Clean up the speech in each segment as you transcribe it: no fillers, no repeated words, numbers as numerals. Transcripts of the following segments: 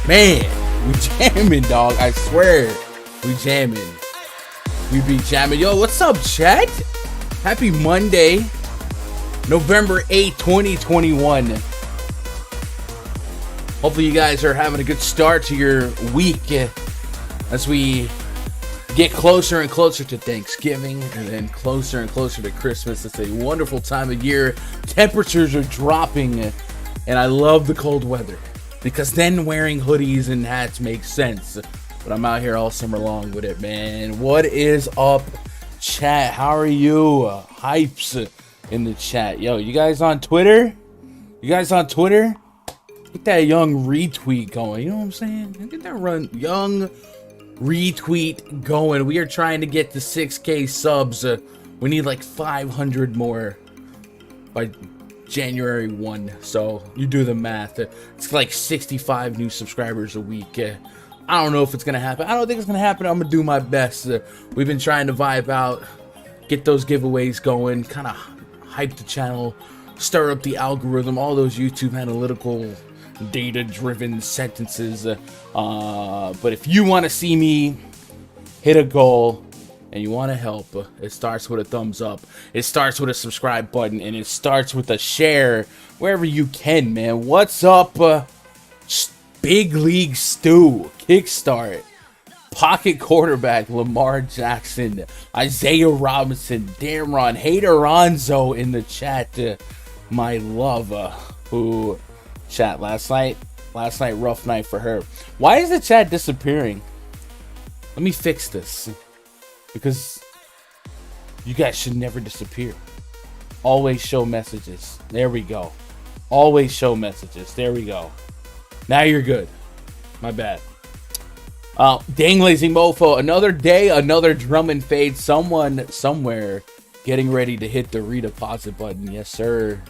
Man, we jamming, dog. I swear, we jamming. We be jamming. Yo, what's up, chat? Happy Monday, November 8th, 2021. Hopefully you guys are having a good start to your week as we get closer and closer to Thanksgiving and then closer and closer to Christmas. It's a wonderful time of year. Temperatures are dropping and I love the cold weather, because then wearing hoodies and hats makes sense. But I'm out here all summer long with it, man. What is up, chat? How are you? Hypes in the chat. Yo, you guys on Twitter? You guys on Twitter? Get that young retweet going. You know what I'm saying? Get that young retweet going. We are trying to get to 6K subs. We need like 500 more by January 1, so you do the math. It's like 65 new subscribers a week. I don't know if it's gonna happen. I don't think it's gonna happen. I'm gonna do my best. We've been trying to vibe out, get those giveaways going, kind of hype the channel, stir up the algorithm, all those YouTube analytical data-driven sentences. But if you want to see me hit a goal and you want to help, it starts with a thumbs up, it starts with a subscribe button, and it starts with a share wherever you can, man. What's up, Big League Stew, Kickstart, Pocket Quarterback, Lamar Jackson, Isaiah Robinson, Damron, Hateronzo in the chat, my love, who chat last night, rough night for her. Why is the chat disappearing? Let me fix this, because you guys should never disappear. Always show messages. There we go. Always show messages. There we go. Now you're good. My bad. Dang lazy mofo. Another day, another drum and fade. Someone somewhere getting ready to hit the redeposit button. Yes, sir.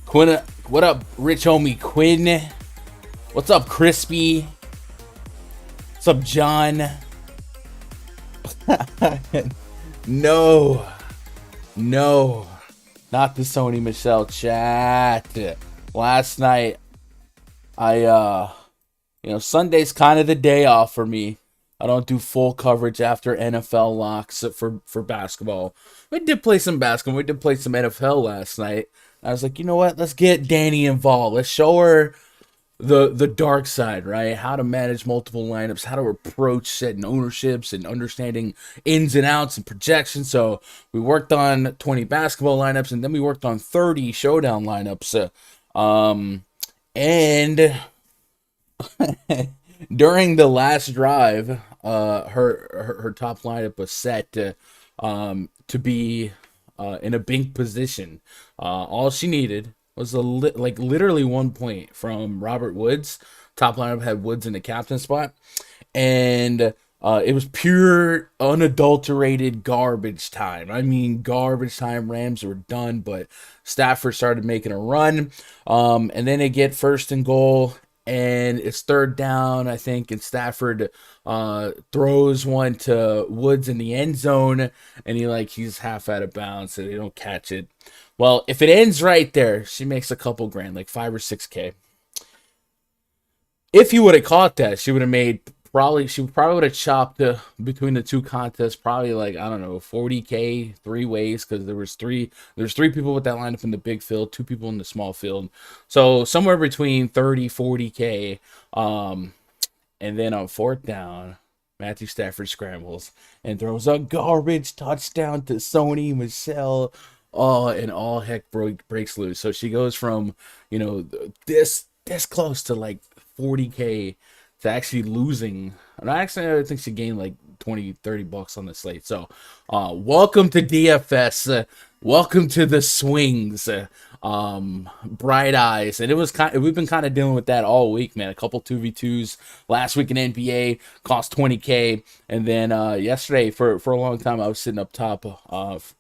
Quinn, what up, rich homie Quinn? What's up, Crispy? What's up, John? No, not the Sony Michelle chat. Last night, Sunday's kind of the day off for me. I don't do full coverage after NFL locks for basketball. We did play some basketball. We did play some NFL last night. I was like, you know what? Let's get Danny involved. Let's show her the dark side, right? How to manage multiple lineups, how to approach setting ownerships and understanding ins and outs and projections. So we worked on 20 basketball lineups, and then we worked on 30 showdown lineups. And during the last drive, her top lineup was set to be in a bink position. All she needed was literally 1 point from Robert Woods. Top lineup had Woods in the captain spot, and it was pure unadulterated garbage time. I mean, garbage time. Rams were done, but Stafford started making a run, and then they get first and goal, and it's third down, I think, and Stafford throws one to Woods in the end zone, and he's half out of bounds, so they don't catch it. Well, if it ends right there, she makes a couple grand, like 5 or 6K. If you would have caught that, she probably would have chopped between the two contests, probably 40K 3 ways, because there's three people with that lineup in the big field, 2 people in the small field. So somewhere between 30, 40K. And then on fourth down, Matthew Stafford scrambles and throws a garbage touchdown to Sony Michelle. Oh, and all heck breaks loose. So she goes from, this close to 40K to actually losing. And I think she gained $20-30 on the slate. So welcome to DFS. Welcome to the swings, bright eyes, and we've been kind of dealing with that all week, man. A couple 2v2s last week in NBA cost 20K, and then yesterday for a long time I was sitting up top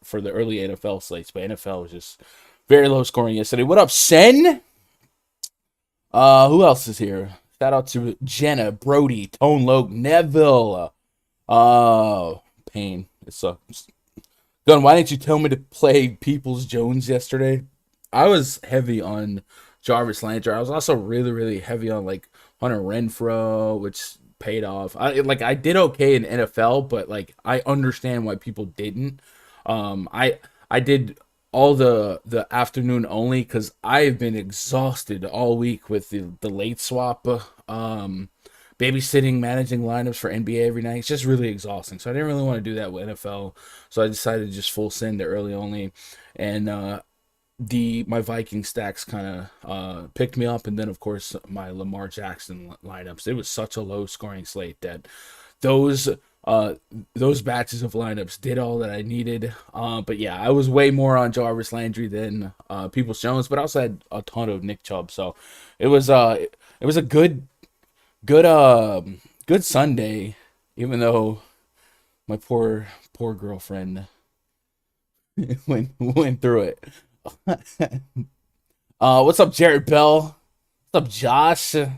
for the early NFL slates, but NFL was just very low scoring yesterday. What up, Sen? Who else is here? Shout out to Jenna, Brody, Tone Loke, Neville. Pain. It sucks. Gun, why didn't you tell me to play Peoples Jones yesterday? I was heavy on Jarvis Landry. I was also really, really heavy on like Hunter Renfrow, which paid off. I did okay in NFL, but like I understand why people didn't. I did all the afternoon only because I've been exhausted all week with the late swap. Babysitting, managing lineups for NBA every night. It's just really exhausting. So I didn't really want to do that with NFL. So I decided to just full send the early only. And my Viking stacks kind of picked me up. And then, of course, my Lamar Jackson lineups. It was such a low scoring slate that those batches of lineups did all that I needed. But yeah, I was way more on Jarvis Landry than Peoples Jones. But I also had a ton of Nick Chubb. So it was a good Sunday, even though my poor girlfriend went through it. What's up, Jared Bell? What's up, Josh? How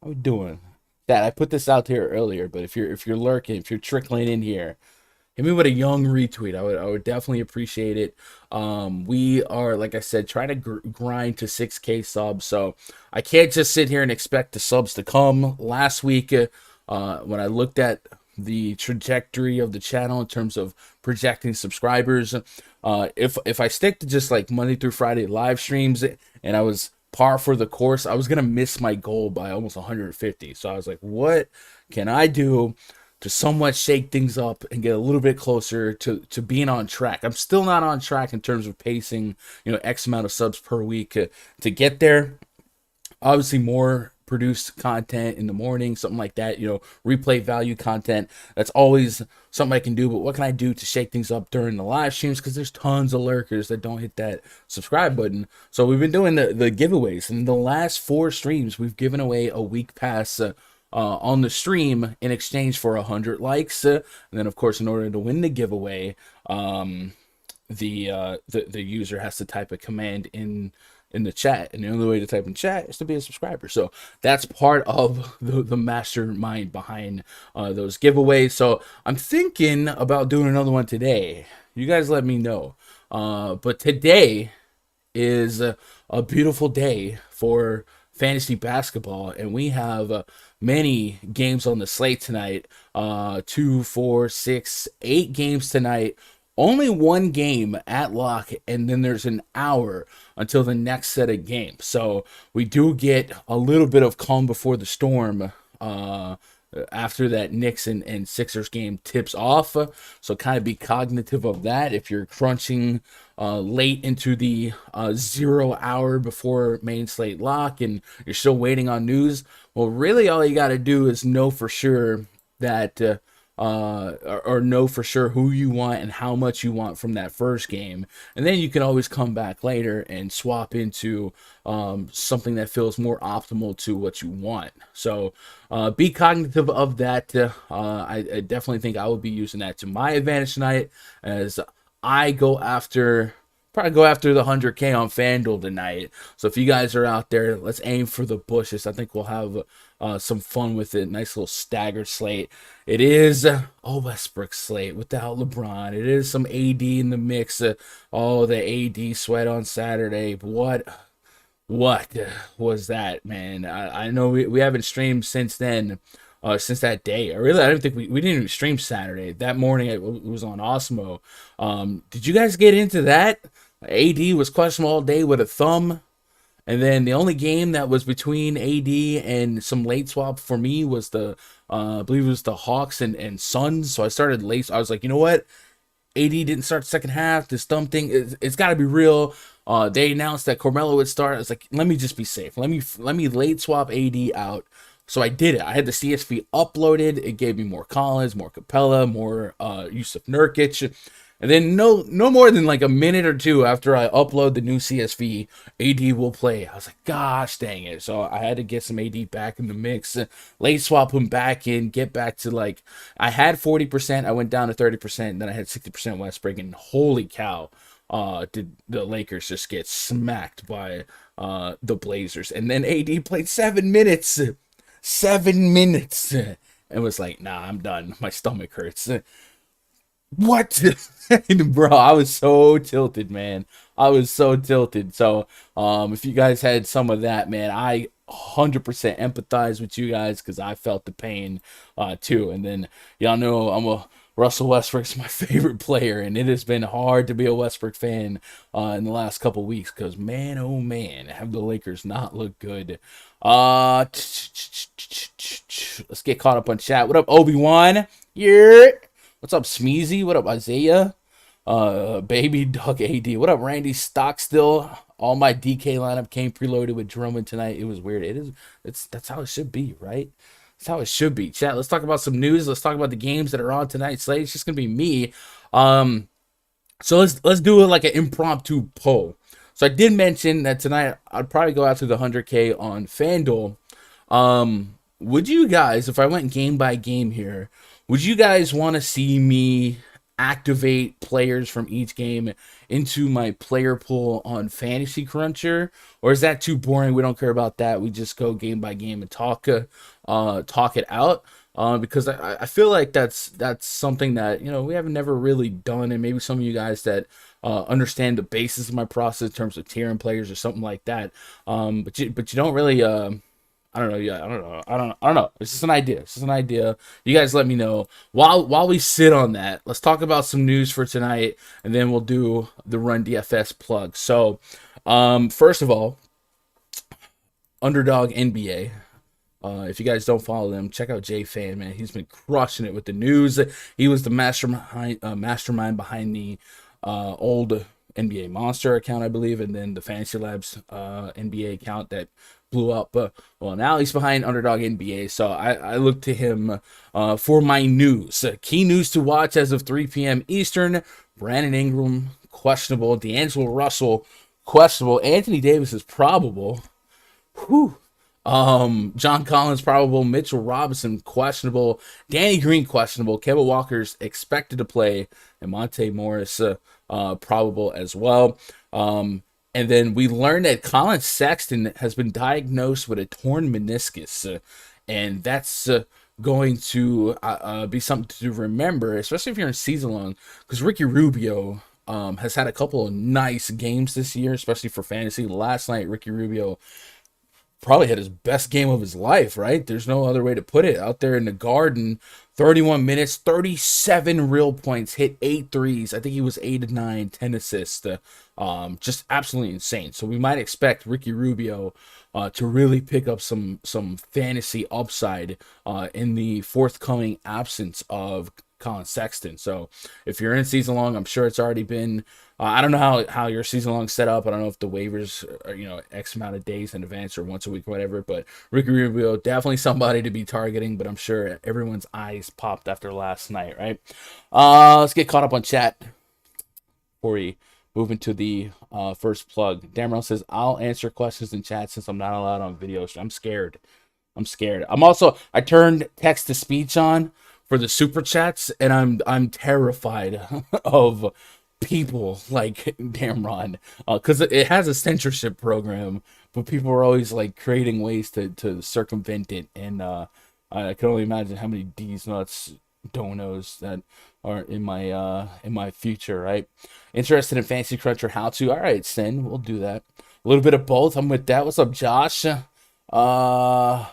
we doing? Dad, I put this out here earlier, but if you're lurking, if you're trickling in here, hit me with a young retweet. I would definitely appreciate it. We are, like I said, trying to grind to 6K subs, so I can't just sit here and expect the subs to come. Last week, when I looked at the trajectory of the channel in terms of projecting subscribers, if I stick to just like Monday through Friday live streams and I was par for the course, I was gonna miss my goal by almost 150. So I was like, what can I do to somewhat shake things up and get a little bit closer to being on track? I'm still not on track in terms of pacing, X amount of subs per week to get there. Obviously, more produced content in the morning, something like that, replay value content. That's always something I can do. But what can I do to shake things up during the live streams? Because there's tons of lurkers that don't hit that subscribe button. So we've been doing the giveaways. And the last 4 streams, we've given away a week pass on the stream in exchange for 100 likes. And then, of course, in order to win the giveaway, the user has to type a command in the chat, and the only way to type in chat is to be a subscriber. So that's part of the mastermind behind those giveaways. So I'm thinking about doing another one today. You guys let me know. But today is a beautiful day for fantasy basketball, and we have many games on the slate tonight. 2, 4, 6, 8 games tonight. Only one game at lock, and then there's an hour until the next set of games. So we do get a little bit of calm before the storm after that Knicks and Sixers game tips off. So kind of be cognitive of that. If you're crunching late into the 0 hour before main slate lock and you're still waiting on news, well, really all you got to do is know for sure that or know for sure who you want and how much you want from that first game, and then you can always come back later and swap into something that feels more optimal to what you want. So be cognitive of that. I definitely think I will be using that to my advantage tonight as I probably go after the 100K on Fanduel tonight. So if you guys are out there, let's aim for the bushes. I think we'll have some fun with it. Nice little staggered slate. It is a Westbrook slate without LeBron. It is some AD in the mix. The AD sweat on Saturday. What was that, man? I know we haven't streamed since then. Since that day. I don't think we didn't even stream Saturday. That morning it was on Osmo. Did you guys get into that? AD was questionable all day with a thumb. And then the only game that was between AD and some late swap for me was I believe it was the Hawks and Suns. So I started late. I was like, you know what? AD didn't start the second half. This thumb thing, it's got to be real. They announced that Carmelo would start. I was like, let me just be safe. Let me late swap AD out. So I did it. I had the CSV uploaded. It gave me more Collins, more Capella, more Yusuf Nurkic. And then no more than like a minute or two after I upload the new CSV, AD will play. I was like, gosh dang it. So I had to get some AD back in the mix, late swap him back in, get back to like, I had 40%, I went down to 30%, then I had 60% Westbrook, and holy cow, did the Lakers just get smacked by the Blazers. And then AD played 7 minutes. 7 minutes. And was like, nah, I'm done. My stomach hurts. What? Bro, I was so tilted, man. I was so tilted. So, if you guys had some of that, man, I 100% empathize with you guys because I felt the pain too. And then y'all know Russell Westbrook's my favorite player, and it has been hard to be a Westbrook fan in the last couple weeks because, man, oh man, have the Lakers not looked good. Let's get caught up on chat. What up, Obi-Wan? Yeah. What's up, Smeezy? What up, Isaiah? Baby Doug AD. What up, Randy Stockstill? All my DK lineup came preloaded with Drummond tonight. It was weird. That's how it should be, right? That's how it should be. Chat, let's talk about some news. Let's talk about the games that are on tonight. Slate, it's just gonna be me. So let's do it like an impromptu poll. So I did mention that tonight I'd probably go out to the 100K on Fanduel. Would you guys, if I went game by game here, would you guys want to see me activate players from each game into my player pool on Fantasy Cruncher? Or is that too boring? We don't care about that. We just go game by game and talk it out. Because I feel like that's something that, we have never really done. And maybe some of you guys that understand the basis of my process in terms of tiering players or something like that. But you don't really... I don't know. Yeah, I don't know. It's just an idea. You guys let me know. While we sit on that, let's talk about some news for tonight, and then we'll do the Run DFS plug. So, first of all, Underdog NBA. If you guys don't follow them, check out Jay Fan, man. He's been crushing it with the news. He was the mastermind behind the old NBA Monster account, I believe, and then the Fantasy Labs NBA account that blew up. Well, now he's behind Underdog NBA, so I look to him for my news. Key news to watch as of 3 p.m. Eastern. Brandon Ingram, questionable. D'Angelo Russell, questionable. Anthony Davis is probable. John Collins, probable. Mitchell Robinson, questionable. Danny Green, questionable. Kemba Walker's expected to play. And Monte Morris, probable as well. And then we learned that Colin Sexton has been diagnosed with a torn meniscus. And that's going to be something to remember, especially if you're in season long. Because Ricky Rubio has had a couple of nice games this year, especially for fantasy. Last night, Ricky Rubio probably had his best game of his life, right? There's no other way to put it. Out there in the Garden, 31 minutes, 37 real points, hit 8 threes. I think he was 8 of 9, 10 assists. Just absolutely insane. So we might expect Ricky Rubio to really pick up some fantasy upside in the forthcoming absence of Colin Sexton. So if you're in season long, I'm sure it's already been I don't know how your season long set up. I don't know if the waivers are, X amount of days in advance or once a week or whatever, but Ricky Rubio, definitely somebody to be targeting, but I'm sure everyone's eyes popped after last night, right? Let's get caught up on chat before we move into the first plug. Damerl says, I'll answer questions in chat since I'm not allowed on video. I'm scared. I turned text to speech on for the super chats, and I'm terrified of people like Damron, because it has a censorship program, but people are always like creating ways to circumvent it, and I can only imagine how many D's nuts donos that are in my future, right? Interested in Fantasy Cruncher how to? All right, Sin, we'll do that. A little bit of both. I'm with that. What's up, Josh? Who are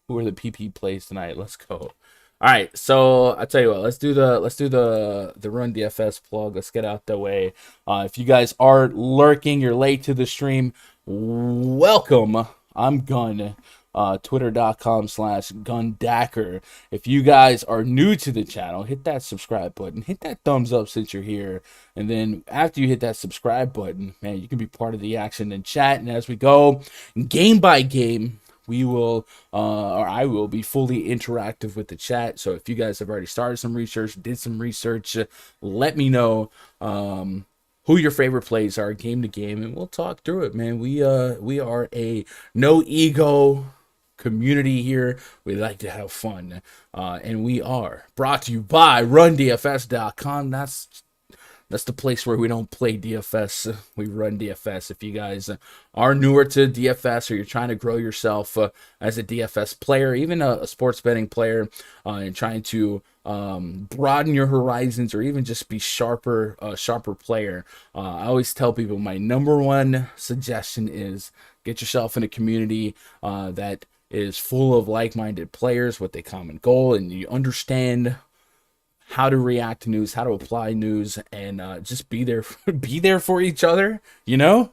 the PP plays tonight? Let's go. All right, so I tell you what, let's do the Run DFS plug. Let's get out the way. If you guys are lurking, you're late to the stream, welcome. I'm Gun. Twitter.com/Gundacker. If you guys are new to the channel, hit that subscribe button. Hit that thumbs up since you're here. And then after you hit that subscribe button, man, you can be part of the action and chat. And as we go game by game, we will, or I will be fully interactive with the chat. So if you guys have already started some research, did some research, let me know who your favorite plays are game to game, and we'll talk through it, man. We are a no ego community here. We like to have fun, and we are brought to you by RunDFS.com. That's the place where we don't play DFS. We run DFS. If you guys are newer to DFS or you're trying to grow yourself as a DFS player, even a sports betting player, and trying to broaden your horizons or even just be a sharper player, I always tell people my number one suggestion is get yourself in a community that is full of like-minded players with a common goal, and you understand how to react to news, how to apply news, and just be there for each other, you know?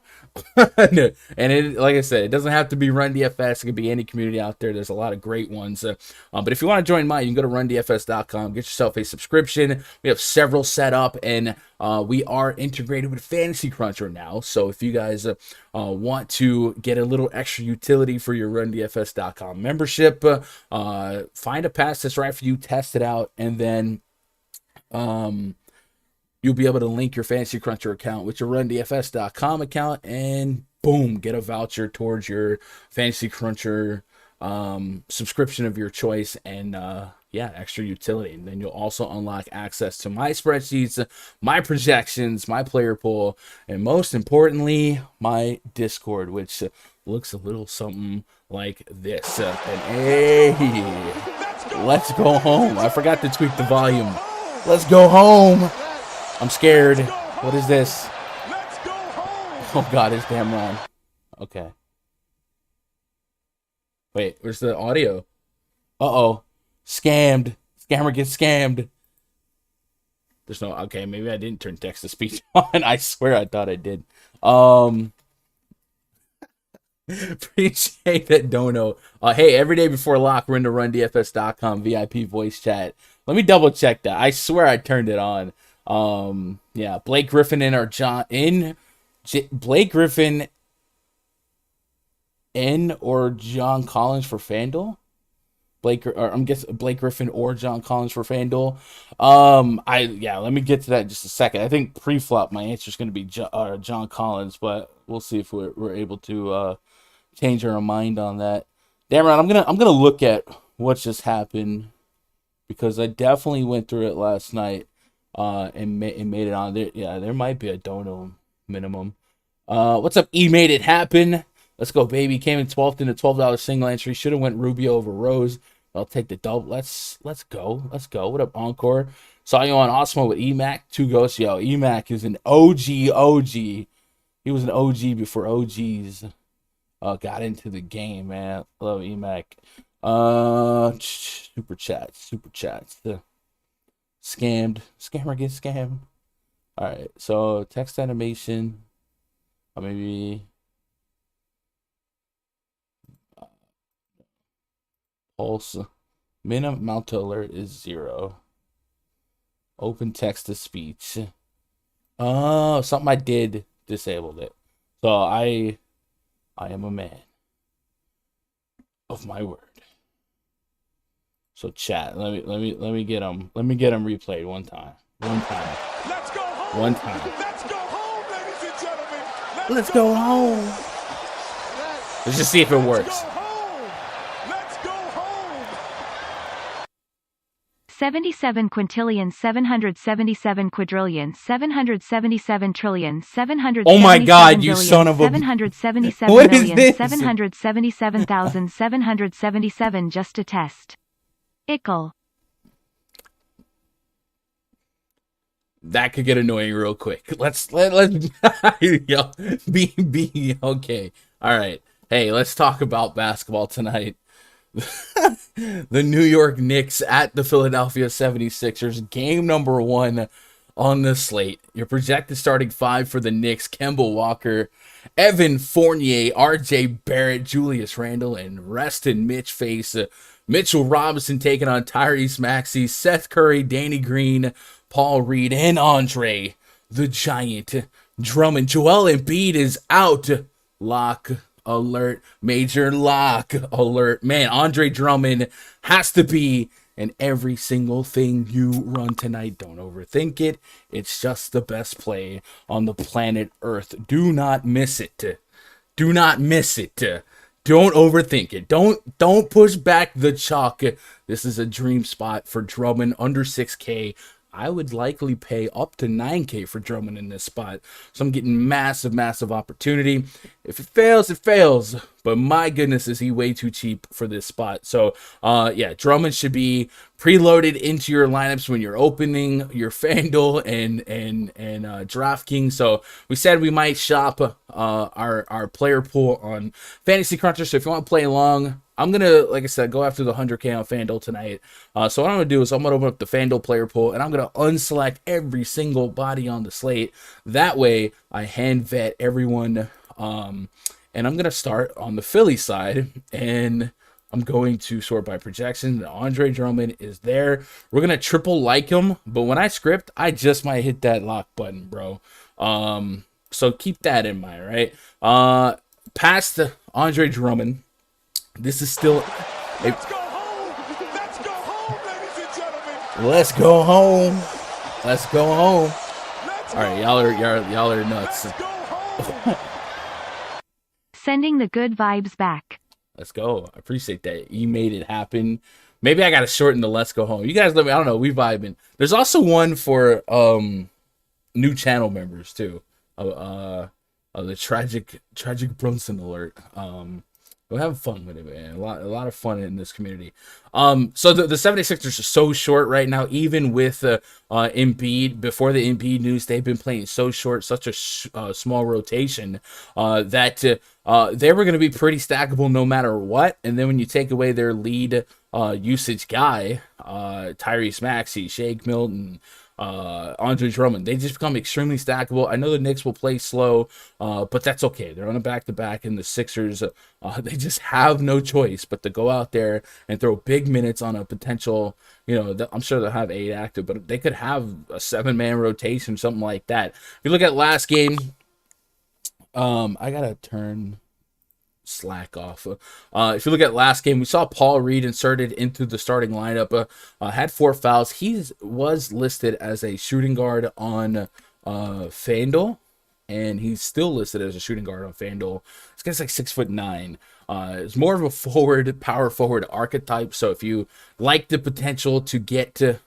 And it, like I said, it doesn't have to be Run DFS. It could be any community out there. There's a lot of great ones. But if you want to join mine, you can go to RunDFS.com, get yourself a subscription. We have several set up, and we are integrated with Fantasy Cruncher now. So if you guys want to get a little extra utility for your RunDFS.com membership, find a pass that's right for you, test it out, and then you'll be able to link your Fantasy Cruncher account with your RunDFS.com account, and boom, get a voucher towards your Fantasy Cruncher subscription of your choice, and extra utility. And then you'll also unlock access to my spreadsheets, my projections, my player pool, and most importantly, my Discord, which looks a little something like this. And hey, let's go home. I forgot to tweak the volume. Let's go home. I'm scared. What is this? Oh God, it's damn wrong. Okay. Wait, where's the audio? Uh-oh. Scammed. Scammer gets scammed. There's no... Okay, maybe I didn't turn text-to-speech on. I swear I thought I did. Appreciate that dono. Hey, every day before lock, we're into RunDFS.com VIP voice chat. Let me double check that. I swear I turned it on. Blake Griffin Blake Griffin or John Collins for Fanduel. I'm guessing Blake Griffin or John Collins for Fanduel. Let me get to that in just a second. I think pre-flop my answer is going to be John Collins, but we'll see if we're able to change our mind on that. Damn right, I'm gonna look at what just happened, because I definitely went through it last night and made it on there. Yeah, there might be a dono minimum. What's up? E made it happen. Let's go, baby. Came in 12th in a $12 single entry. Should have went Rubio over Rose. I'll take the double. Let's go. What up, Encore? Saw you on Osmo with EMAC. 2 ghosts. Yo, EMAC is an OG. He was an OG before OGs got into the game, man. Love EMAC. Super chats. Scammer gets scammed. All right, so text animation. Maybe pulse. Minimum amount to alert is 0. Open text to speech. Oh, something I did disabled it. So I am a man of my word. So chat, let me get them replayed one time. Let's go home. One time. Let's go home, ladies and gentlemen. Let's go home. Let's just see if it works. Let's go home. 77 quintillion 777 quadrillion 777 trillion 777 Oh my God, you billion, son of a... 777 What is million this? 777,777 just a test. Ickle. That could get annoying real quick. Let's yo, be okay. All right. Hey, let's talk about basketball tonight. The New York Knicks at the Philadelphia 76ers. Game number 1 on the slate. Your projected starting 5 for the Knicks: Kemba Walker, Evan Fournier, RJ Barrett, Julius Randle, and Reston Mitch face Mitchell Robinson taking on Tyrese Maxey, Seth Curry, Danny Green, Paul Reed, and Andre the Giant Drummond. Joel Embiid is out. Lock alert, major lock alert. Man, Andre Drummond has to be in every single thing you run tonight. Don't overthink it. It's just the best play on the planet Earth. Do not miss it. Do not miss it. Don't overthink it. Don't push back the chalk. This is a dream spot for Drummond under 6K. I would likely pay up to 9K for Drummond in this spot. So I'm getting massive opportunity. If it fails, it fails. But my goodness, is he way too cheap for this spot. So, yeah, Drummond should be preloaded into your lineups when you're opening your Fanduel and DraftKings. So we said we might shop our player pool on Fantasy Cruncher. So if you want to play along, I'm going to, like I said, go after the 100K on Fanduel tonight. So what I'm going to do is I'm going to open up the Fanduel player pool, and I'm going to unselect every single body on the slate. That way, I hand vet everyone. And I'm going to start on the Philly side, and I'm going to sort by projection. Andre Drummond is there. We're going to triple like him, but when I script, I just might hit that lock button, bro. So keep that in mind, right? Past Andre Drummond, this is still... Let's go home. Let's go home, ladies and gentlemen. Let's go home. Let's go home. Let's All right, go y'all are nuts. Let's go home. Sending the good vibes back. Let's go. I appreciate that. You made it happen. Maybe I gotta shorten the let's go home. You guys let me, I don't know, we vibing. There's also one for new channel members too. The tragic Brunson alert. We're having fun with it, man. A lot of fun in this community. So the 76ers are so short right now, even with Embiid. Before the Embiid news, they've been playing so short, such a small rotation, that they were going to be pretty stackable no matter what. And then when you take away their lead usage guy, Tyrese Maxey, Shake Milton, Andre Drummond, they just become extremely stackable. I know the Knicks will play slow, but that's okay. They're on a back-to-back, and the Sixers, they just have no choice but to go out there and throw big minutes on a potential, I'm sure they'll have 8 active, but they could have a 7-man rotation, something like that. If you look at last game, I gotta turn Slack off. If you look at last game, we saw Paul Reed inserted into the starting lineup. Had 4 fouls. He was listed as a shooting guard on Fanduel, and he's still listed as a shooting guard on Fanduel. This guy's like 6'9". It's more of a power forward archetype. So if you like the potential to get to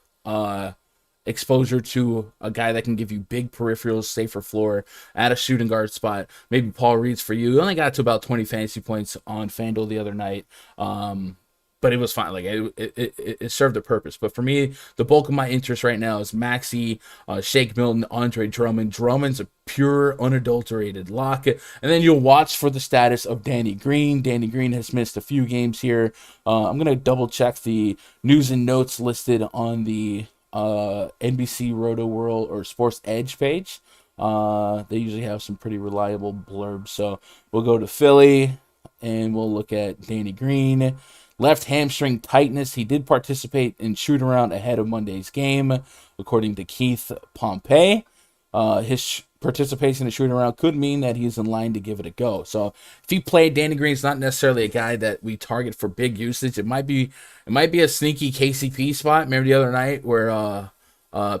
exposure to a guy that can give you big peripherals, safer floor at a shooting guard spot, maybe Paul Reed's for you. He only got to about 20 fantasy points on Fanduel the other night, but it was fine. Like it served a purpose. But for me, the bulk of my interest right now is Maxey, Shake Milton, Andre Drummond. Drummond's a pure, unadulterated lock. And then you'll watch for the status of Danny Green. Danny Green has missed a few games here. I'm going to double check the news and notes listed on the NBC Roto World or Sports Edge page. They usually have some pretty reliable blurbs. So we'll go to Philly and we'll look at Danny Green. Left hamstring tightness. He did participate in shoot around ahead of Monday's game, according to Keith Pompey. His participation in shooting around could mean that he's in line to give it a go. So if he played, Danny Green's not necessarily a guy that we target for big usage. It might be a sneaky KCP spot. Remember the other night where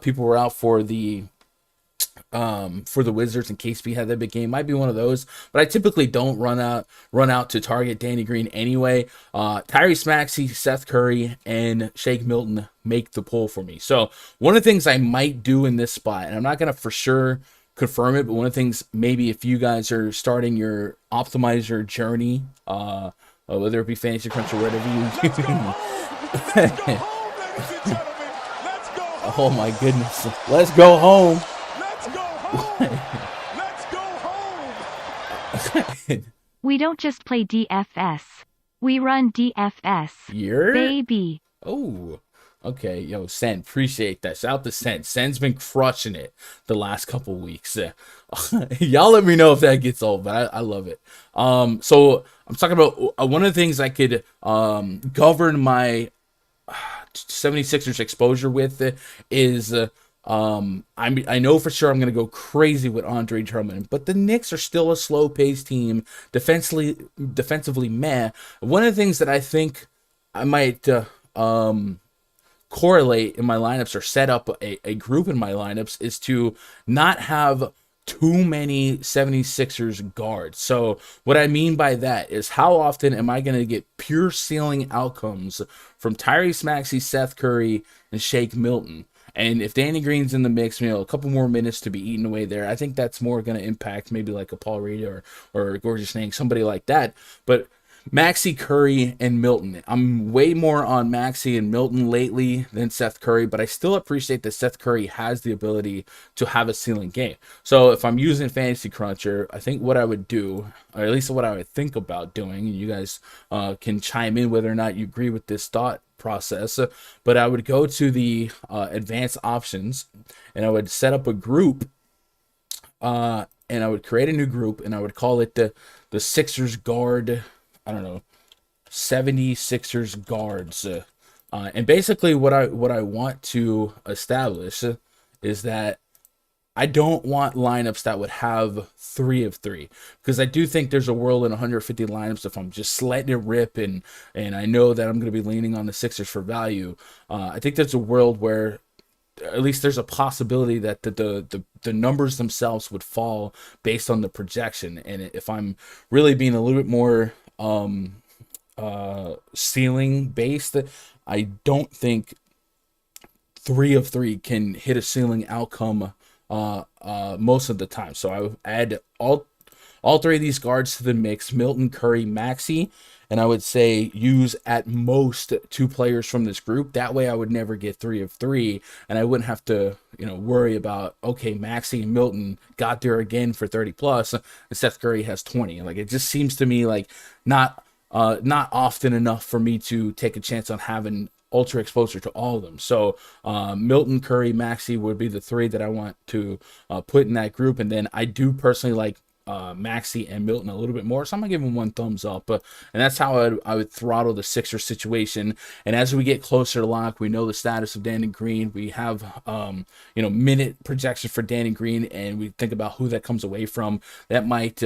people were out for the Wizards and KCP had that big game. Might be one of those, but I typically don't run out to target Danny Green anyway. Tyrese Maxey, Seth Curry, and Shake Milton make the pull for me. So one of the things I might do in this spot, and I'm not gonna for sure confirm it, but one of the things, maybe if you guys are starting your optimizer journey, whether it be Fantasy Crunch or whatever you Let's go home. Let's go home, ladies and gentlemen. Let's go home. Oh my goodness, let's go home. Let's go home. Let's go home. We don't just play DFS. We run DFS. Baby. Oh, okay. Yo, Sen, appreciate that. Shout out to Sen. Sen's been crushing it the last couple weeks. Y'all let me know if that gets old, but I love it. So I'm talking about one of the things I could govern my 76ers exposure with is I know for sure I'm going to go crazy with Andre Drummond, but the Knicks are still a slow-paced team, defensively meh. One of the things that I think I might correlate in my lineups or set up a group in my lineups is to not have too many 76ers guards. So what I mean by that is how often am I going to get pure ceiling outcomes from Tyrese Maxey, Seth Curry, and Shake Milton? And if Danny Green's in the mix, a couple more minutes to be eaten away there, I think that's more going to impact maybe like a Paul Reed or Gorgeous Nang, somebody like that. But Maxey, Curry, and Milton. I'm way more on Maxey and Milton lately than Seth Curry, but I still appreciate that Seth Curry has the ability to have a ceiling game. So if I'm using Fantasy Cruncher, I think what I would do, or at least what I would think about doing, and you guys can chime in whether or not you agree with this thought process, but I would go to the advanced options and I would set up a group and I would create a new group and I would call it the Sixers guard, 76ers guards. And basically what I want to establish is that I don't want lineups that would have 3 of 3, because I do think there's a world in 150 lineups if I'm just letting it rip and I know that I'm going to be leaning on the Sixers for value. I think there's a world where at least there's a possibility that the numbers themselves would fall based on the projection. And if I'm really being a little bit more ceiling based, I don't think 3 of 3 can hit a ceiling outcome most of the time. So I would add all 3 of these guards to the mix: Milton, Curry, Maxey, and I would say use at most 2 players from this group. That way I would never get 3 of 3, and I wouldn't have to worry about, okay, Maxey and Milton got there again for 30 plus and Seth Curry has 20. Like, it just seems to me like not often enough for me to take a chance on having ultra exposure to all of them. So Milton, Curry, Maxey would be the 3 that I want to put in that group. And then I do personally like Maxey and Milton a little bit more, so I'm gonna give him 1 thumbs up. And that's how I would throttle the Sixers situation. And as we get closer to lock, we know the status of Danny Green. We have minute projection for Danny Green, and we think about who that comes away from. That might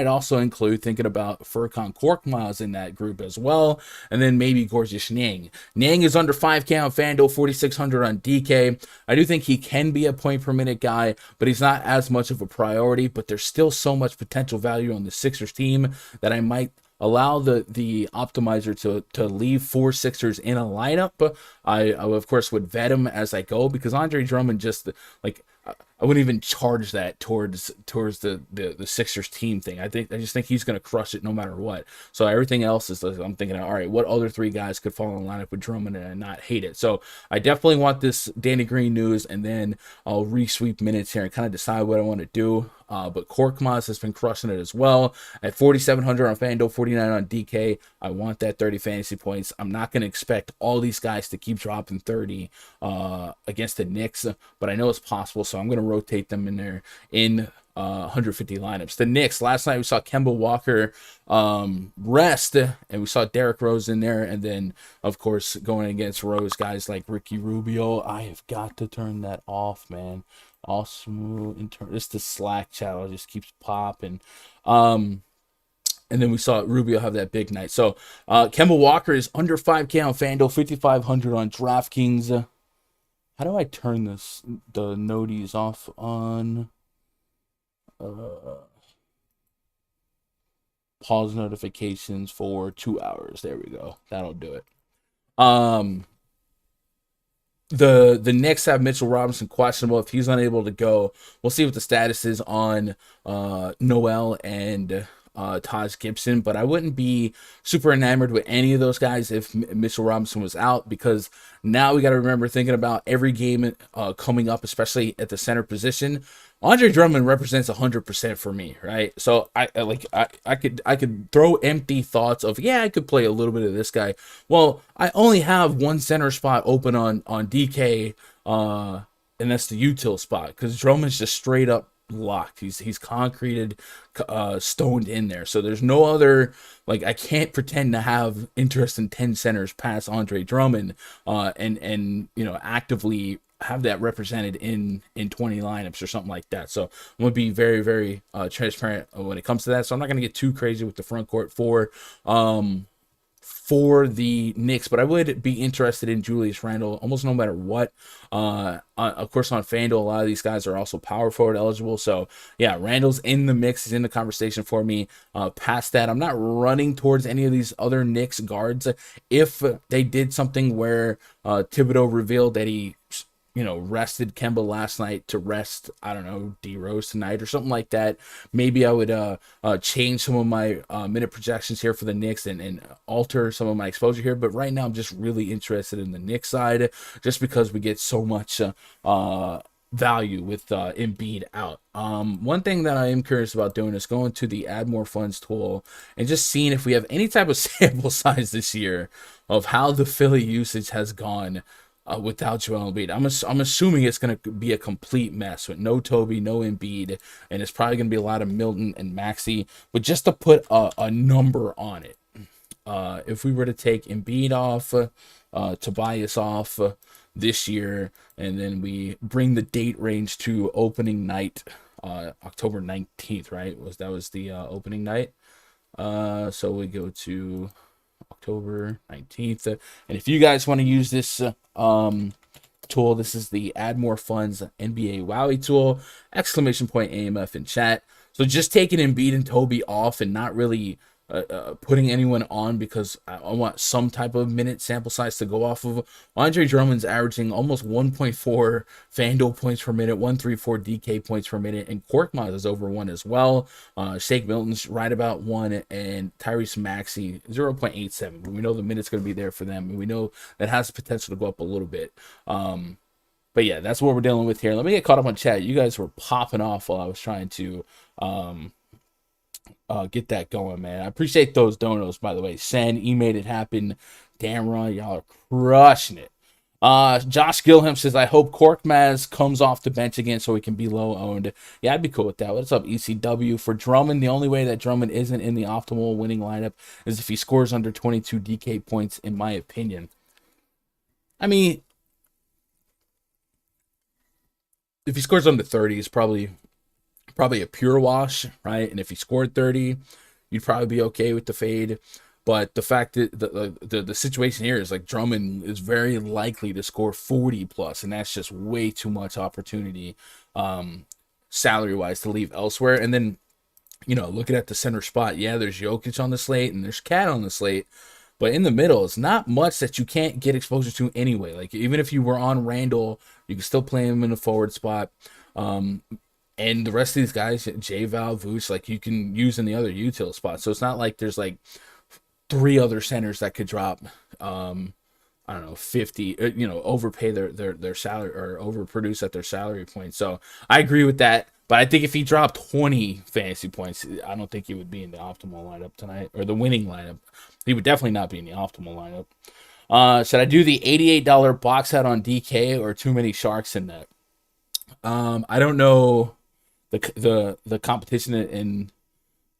also include thinking about Furkan Korkmaz in that group as well, and then maybe Gorgeous Niang. Niang is under 5K on Fanduel, 4,600 on DK. I do think he can be a point per minute guy, but he's not as much of a priority. But there's still so much potential value on the Sixers team that I might allow the optimizer to leave 4 Sixers in a lineup. I of course would vet him as I go, because Andre Drummond just I wouldn't even charge that towards the Sixers team thing. I just think he's going to crush it no matter what. So everything else is, I'm thinking, all right, what other 3 guys could fall in lineup with Drummond and not hate it? So I definitely want this Danny Green news, and then I'll resweep minutes here and kind of decide what I want to do. But Korkmaz has been crushing it as well at 4,700 on FanDuel, 49 on DK. I want that 30 fantasy points. I'm not going to expect all these guys to keep dropping 30 against the Knicks, but I know it's possible, so I'm going to rotate them in there in 150 lineups. The Knicks, last night we saw Kemba Walker rest, and we saw Derrick Rose in there, and then of course going against Rose, guys like Ricky Rubio. I have got to turn that off, man. All smooth and turn. This the Slack channel just keeps popping. And then we saw Rubio have that big night. So Kemba Walker is under 5K on FanDuel, 5,500 on DraftKings. How do I turn the noties off on pause notifications for 2 hours? There we go. That'll do it. The Knicks have Mitchell Robinson questionable. If he's unable to go, we'll see what the status is on Noel and Taj Gibson, but I wouldn't be super enamored with any of those guys if Mitchell Robinson was out, because now we got to remember, thinking about every game coming up, especially at the center position, Andre Drummond represents 100% for me, right? So I could throw empty thoughts of, yeah, I could play a little bit of this guy. Well, I only have 1 center spot open on DK, and that's the util spot, because Drummond's just straight up locked. He's concreted, stoned in there. So there's no other, I can't pretend to have interest in 10 centers past Andre Drummond, and actively have that represented in 20 lineups or something like that. So I'm going to be very, very transparent when it comes to that. So I'm not going to get too crazy with the front court for the Knicks, but I would be interested in Julius Randle almost no matter what. Of course, on Fanduel, a lot of these guys are also power forward eligible. So, yeah, Randle's in the mix. He's in the conversation for me. Past that, I'm not running towards any of these other Knicks guards. If they did something where Thibodeau revealed that he rested Kemba last night to rest, I don't know, D Rose tonight or something like that, maybe I would change some of my minute projections here for the Knicks and alter some of my exposure here. But right now, I'm just really interested in the Knicks side just because we get so much value with Embiid out. One thing that I am curious about doing is going to the Add More Funds tool and just seeing if we have any type of sample size this year of how the Philly usage has gone without Joel Embiid. I'm assuming it's going to be a complete mess with no Toby, no Embiid, and it's probably going to be a lot of Milton and Maxey. But just to put a number on it, if we were to take Embiid off, Tobias off this year, and then we bring the date range to opening night, October 19th, right? That was the opening night. So we go to October 19th. And if you guys want to use this tool, this is the Add More Funds NBA Wowie tool, ! AMF in chat. So just taking Embiid and Toby off and not really putting anyone on because I want some type of minute sample size to go off of. Andre Drummond's averaging almost 1.4 Fanduel points per minute, 134 DK points per minute, and Korkmaz is over 1 as well. Shake Milton's right about 1, and Tyrese Maxey 0.87. But we know the minute's going to be there for them, and we know that has the potential to go up a little bit. But yeah, that's what we're dealing with here. Let me get caught up on chat. You guys were popping off while I was trying to get that going, man. I appreciate those donos, by the way. Sen, E made it happen. Damn right, y'all are crushing it. Josh Gilham says, I hope Korkmaz comes off the bench again so he can be low owned. Yeah, I'd be cool with that. What's up, ECW? For Drummond, the only way that Drummond isn't in the optimal winning lineup is if he scores under 22 DK points, in my opinion. I mean, if he scores under 30, it's probably a pure wash, right? And if he scored 30, you'd probably be okay with the fade. But the fact that the situation here is like Drummond is very likely to score 40 plus, and that's just way too much opportunity salary wise to leave elsewhere. And then, looking at the center spot, yeah, there's Jokic on the slate and there's Cat on the slate. But in the middle, it's not much that you can't get exposure to anyway. Like, even if you were on Randall, you can still play him in the forward spot. And the rest of these guys, J-Val, Vooch, like, you can use in the other util spots. So it's not like there's, like, 3 other centers that could drop, I don't know, 50, overpay their salary or overproduce at their salary point. So I agree with that. But I think if he dropped 20 fantasy points, I don't think he would be in the optimal lineup tonight, or the winning lineup. He would definitely not be in the optimal lineup. Should I do the $88 box out on DK or too many sharks in that? I don't know the competition in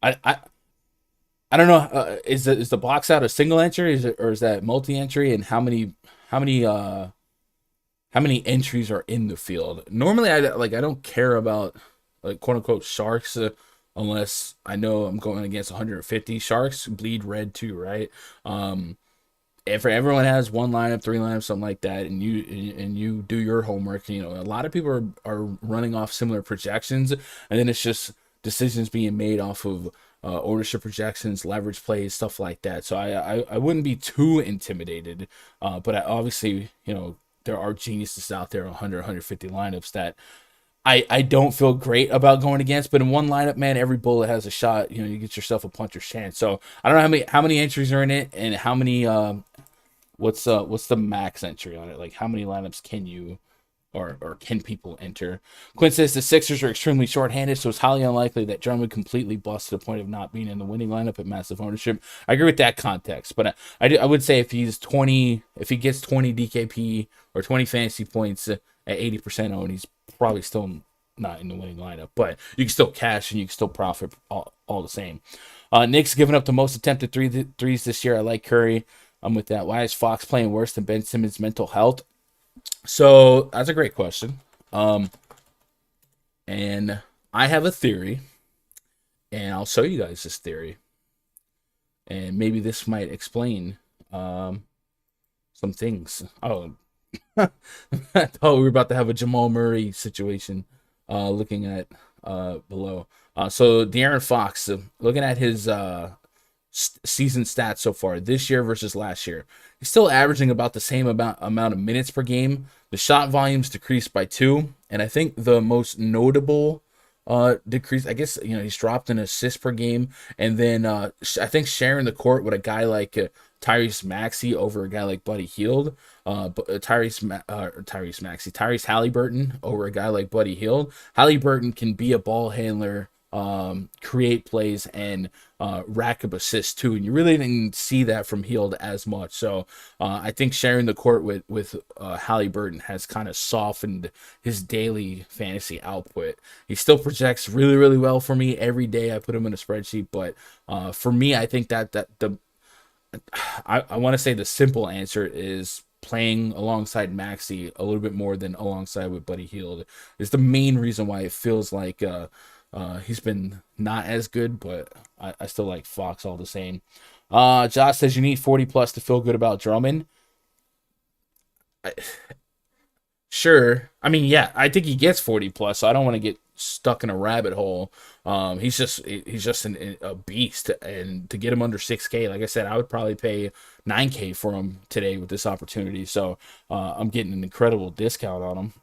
I don't know. Is the box out a single entry, or is that multi-entry, and how many entries are in the field? Normally, I don't care about, like, quote unquote sharks unless I know I'm going against 150 sharks. Bleed red too, right? If everyone has 1 lineup, 3 lineups, something like that, and you do your homework, a lot of people are running off similar projections, and then it's just decisions being made off of ownership projections, leverage plays, stuff like that. So I wouldn't be too intimidated, but obviously, there are geniuses out there, 100, 150 lineups that I don't feel great about going against. But in 1 lineup, man, every bullet has a shot. You get yourself a puncher's chance. So I don't know how many entries are in it, and how many what's the max entry on it? Like, how many lineups can you or can people enter? Quinn says the Sixers are extremely short-handed, so it's highly unlikely that Drummond would completely bust to the point of not being in the winning lineup at massive ownership. I agree with that context, but I would say if he gets 20 DKP or 20 fantasy points at 80% owned, he's probably still not in the winning lineup. But you can still cash and you can still profit all the same. Knicks giving up the most attempted threes this year. I like Curry. I'm with that. Why is Fox playing worse than Ben Simmons' mental health? So that's a great question. And I have a theory, and I'll show you guys this theory, and maybe this might explain some things. Oh, I thought we were about to have a Jamal Murray situation. Looking at below. So De'Aaron Fox, looking at his season stats so far this year versus last year, he's still averaging about the same amount of minutes per game. The shot volume's decreased by 2, and I think the most notable decrease, I guess, he's dropped an assist per game, and then I think sharing the court with a guy like Tyrese Maxey over a guy like Buddy Hield, Tyrese Halliburton over a guy like Buddy Hield. Halliburton can be a ball handler, create plays, and rack up assists too, and you really didn't see that from Hield as much. So I think sharing the court with Halliburton has kind of softened his daily fantasy output. He still projects really, really well for me every day. I put him in a spreadsheet, but for me, I think that I want to say the simple answer is playing alongside Maxey a little bit more than alongside with Buddy Hield is the main reason why it feels like he's been not as good, but I still like Fox all the same. Josh says you need 40 plus to feel good about Drummond. Sure. I mean, yeah, I think he gets 40 plus, so I don't want to get stuck in a rabbit hole. He's just a beast, and to get him under 6K, like I said, I would probably pay 9K for him today with this opportunity. So I'm getting an incredible discount on him.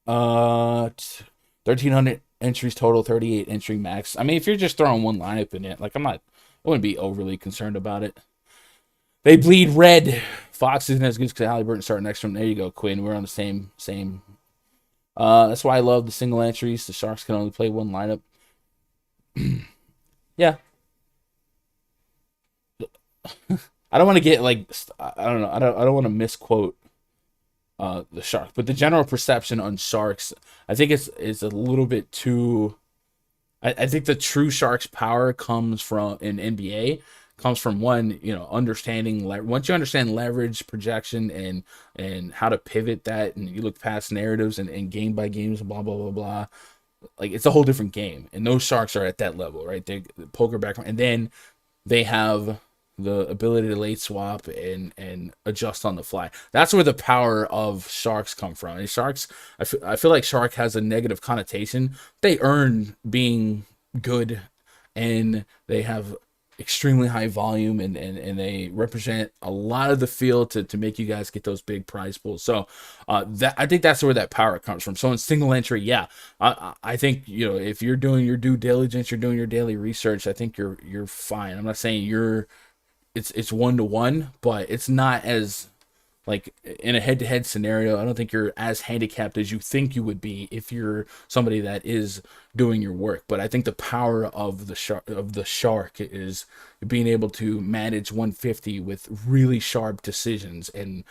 1,300 entries total, 38 entry max. I mean, if you're just throwing one lineup in it, like I wouldn't be overly concerned about it. They bleed red. Fox isn't as good because Halliburton starting next to him. There you go, Quinn. We're on the same. That's why I love the single entries. The Sharks can only play one lineup. Yeah. I don't want to get like, I don't know. I don't want to misquote the Sharks, but the general perception on Sharks, I think it's a little bit too. I think the true Sharks power comes from in NBA. Comes from one, understanding. Once you understand leverage, projection, and how to pivot that, and you look past narratives and game by games, blah blah blah blah. Like, it's a whole different game, and those Sharks are at that level, right? They poker background, and then they have the ability to late swap and adjust on the fly. That's where the power of Sharks come from. And Sharks, I feel like Shark has a negative connotation. They earn being good, and they have extremely high volume, and they represent a lot of the field to make you guys get those big prize pools. So that, I think that's where that power comes from. So in single entry, yeah, I think, if you're doing your due diligence, you're doing your daily research, I think you're fine. I'm not saying it's 1-to-1, but it's not as, like, in a head-to-head scenario, I don't think you're as handicapped as you think you would be if you're somebody that is doing your work. But I think the power of the shark is being able to manage 150 with really sharp decisions and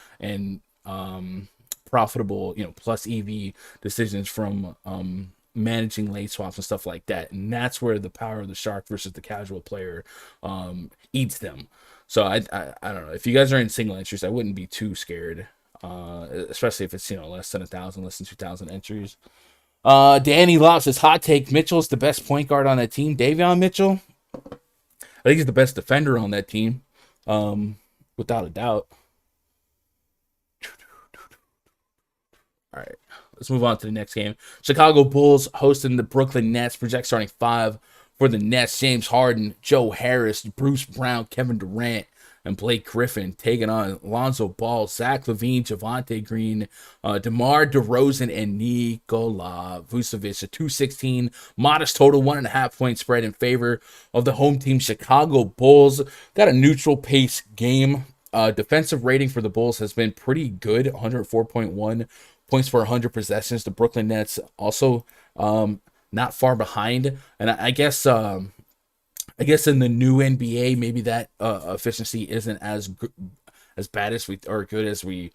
profitable, plus EV decisions from managing late swaps and stuff like that. And that's where the power of the shark versus the casual player eats them. So I don't know. If you guys are in single entries, I wouldn't be too scared, especially if it's less than 1,000, less than 2,000 entries. Danny Love says hot take: Mitchell's the best point guard on that team. Davion Mitchell, I think he's the best defender on that team, without a doubt. All right, let's move on to the next game. Chicago Bulls hosting the Brooklyn Nets. Project starting 5 for the Nets: James Harden, Joe Harris, Bruce Brown, Kevin Durant, and Blake Griffin, taking on Lonzo Ball, Zach LaVine, Javonte Green, DeMar DeRozan, and Nikola Vucevic. A 216 modest total, 1.5 point spread in favor of the home team Chicago Bulls. Got a neutral pace game. Defensive rating for the Bulls has been pretty good, 104.1 points per 100 possessions. The Brooklyn Nets also not far behind, and I guess in the new NBA, maybe that efficiency isn't as bad as we, or good as we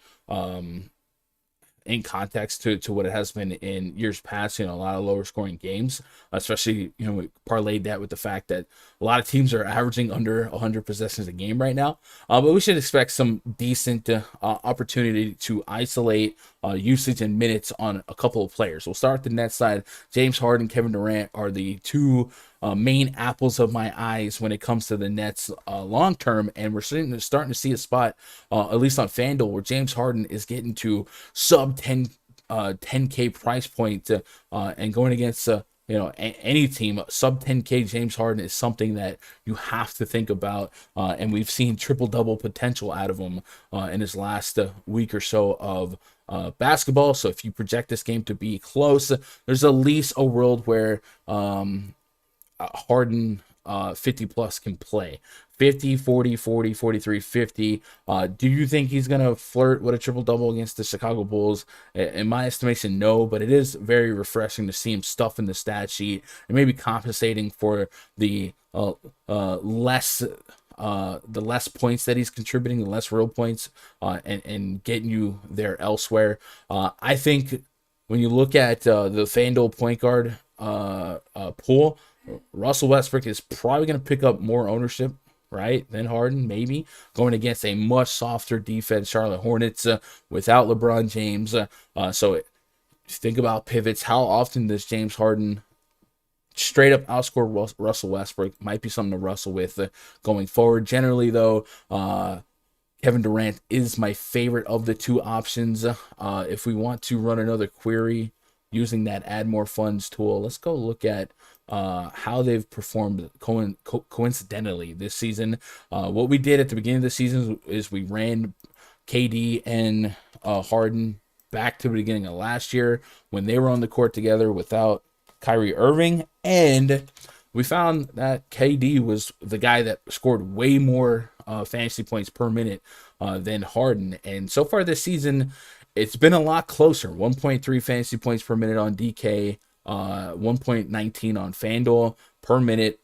in context to what it has been in years past, a lot of lower scoring games, especially, we parlayed that with the fact that a lot of teams are averaging under 100 possessions a game right now. But we should expect some decent opportunity to isolate usage and minutes on a couple of players. We'll start with the Nets side. James Harden, Kevin Durant are the two main apples of my eyes when it comes to the Nets long term, and we're starting to see a spot, at least on Fanduel, where James Harden is getting to sub 10K price point, and going against any team. Sub 10K James Harden is something that you have to think about, and we've seen triple double potential out of him in his last week or so of basketball. So if you project this game to be close, there's at least a world where Harden 50 plus can play. 50, 40, 40, 43, 50. Do you think he's going to flirt with a triple-double against the Chicago Bulls? In my estimation, no, but it is very refreshing to see him stuff in the stat sheet and maybe compensating for the less points that he's contributing, the less real points, and getting you there elsewhere. I think when you look at the FanDuel point guard pool, Russell Westbrook is probably going to pick up more ownership, right, than Harden, maybe, going against a much softer defense, Charlotte Hornets, without LeBron James. So think about pivots. How often does James Harden straight up outscore Russell Westbrook? Might be something to wrestle with going forward. Generally, though, Kevin Durant is my favorite of the two options. If we want to run another query using that add more funds tool, let's go look at how they've performed coincidentally this season. What we did at the beginning of the season is we ran KD and Harden back to the beginning of last year when they were on the court together without Kyrie Irving, and we found that KD was the guy that scored way more fantasy points per minute than Harden. And so far this season, it's been a lot closer. 1.3 fantasy points per minute on DK, 1.19 on FanDuel per minute.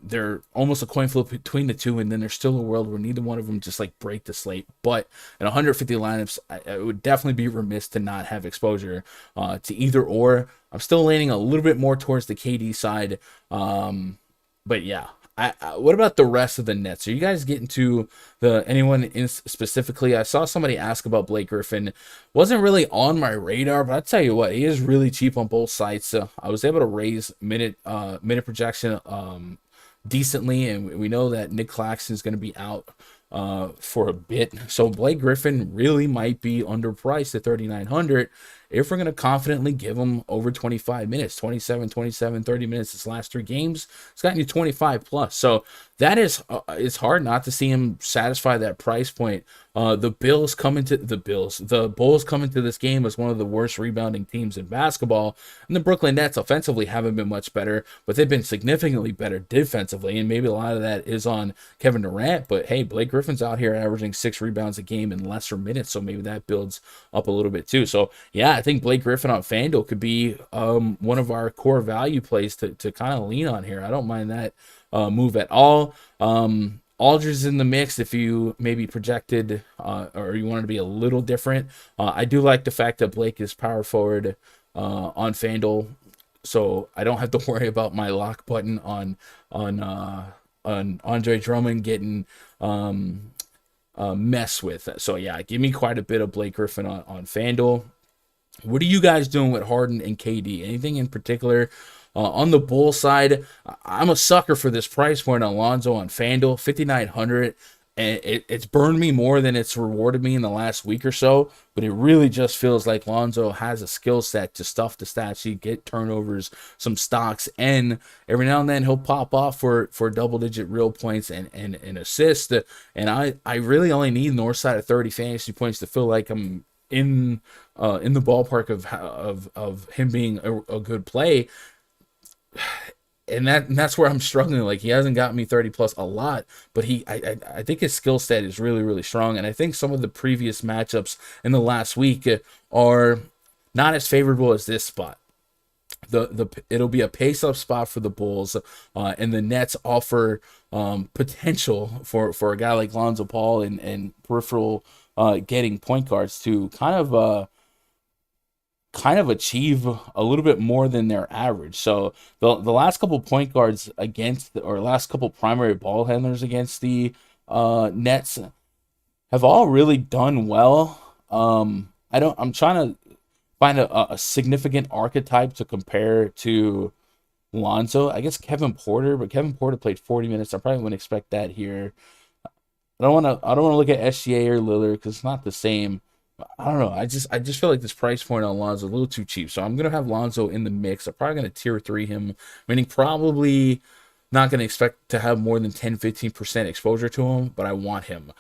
They're almost a coin flip between the two, and then there's still a world where neither one of them just like break the slate. But in 150 lineups, I would definitely be remiss to not have exposure to either or. I'm still leaning a little bit more towards the KD side, but yeah. What about the rest of the Nets? Are you guys getting to anyone specifically? I saw somebody ask about Blake Griffin. Wasn't really on my radar, but I'll tell you what, he is really cheap on both sides. So I was able to raise minute projection decently, and we know that Nick Claxton is going to be out for a bit. So Blake Griffin really might be underpriced at 3,900 if we're going to confidently give him over 25 minutes, 27, 30 minutes his last three games. It's gotten you 25 plus. So that is, it's hard not to see him satisfy that price point. The Bulls come into this game as one of the worst rebounding teams in basketball, and the Brooklyn Nets offensively haven't been much better, but they've been significantly better defensively, and maybe a lot of that is on Kevin Durant. But hey, Blake Griffin's out here averaging 6 rebounds a game in lesser minutes, so maybe that builds up a little bit too. So yeah, I think Blake Griffin on FanDuel could be one of our core value plays to kind of lean on here. I don't mind that move at all. Aldridge in the mix if you maybe projected or you wanted to be a little different. I do like the fact that Blake is power forward on FanDuel, so I don't have to worry about my lock button on Andre Drummond getting messed with. So yeah, give me quite a bit of Blake Griffin on FanDuel. What are you guys doing with Harden and KD? Anything in particular? On the Bull side, I'm a sucker for this price point on Lonzo on FanDuel, 5,900. And it's burned me more than it's rewarded me in the last week or so. But it really just feels like Lonzo has a skill set to stuff the stat sheet, get turnovers, some stocks, and every now and then he'll pop off for double-digit real points and assists. And I really only need north side of 30 fantasy points to feel like I'm in the ballpark of him being a good play. And that's where I'm struggling. Like, he hasn't got me 30 plus a lot, but I think his skill set is really, really strong. And I think some of the previous matchups in the last week are not as favorable as this spot. It'll be a pace up spot for the Bulls, and the Nets offer potential for a guy like Lonzo Ball and peripheral getting point guards to kind of achieve a little bit more than their average. So the last couple point guards against or last couple primary ball handlers against the Nets have all really done well. I'm trying to find a significant archetype to compare to Lonzo. I guess Kevin Porter, but Kevin Porter played 40 minutes. I probably wouldn't expect that here. I don't want to look at SGA or Lillard because it's not the same. I don't know. I just feel like this price point on Lonzo is a little too cheap. So I'm gonna have Lonzo in the mix. I'm probably gonna tier 3 him, meaning probably not gonna expect to have more than 10-15% exposure to him, but I want him.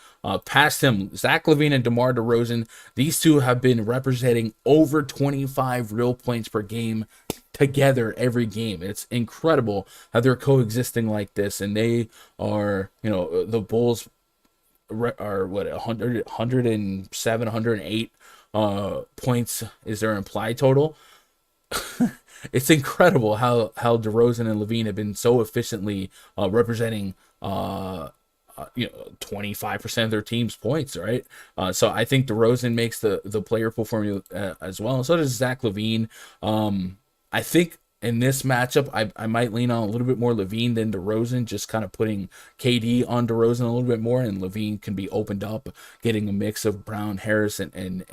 Past him, Zach LaVine and DeMar DeRozan. These two have been representing over 25 real points per game together every game. It's incredible how they're coexisting like this, and they are, the Bulls are what 107, 108 points is their implied total. It's incredible how DeRozan and LaVine have been so efficiently representing 25% of their team's points, right? So I think DeRozan makes the player pool formula as well, and so does Zach LaVine. I think in this matchup, I might lean on a little bit more LaVine than DeRozan, just kind of putting KD on DeRozan a little bit more, and LaVine can be opened up, getting a mix of Brown, Harris, and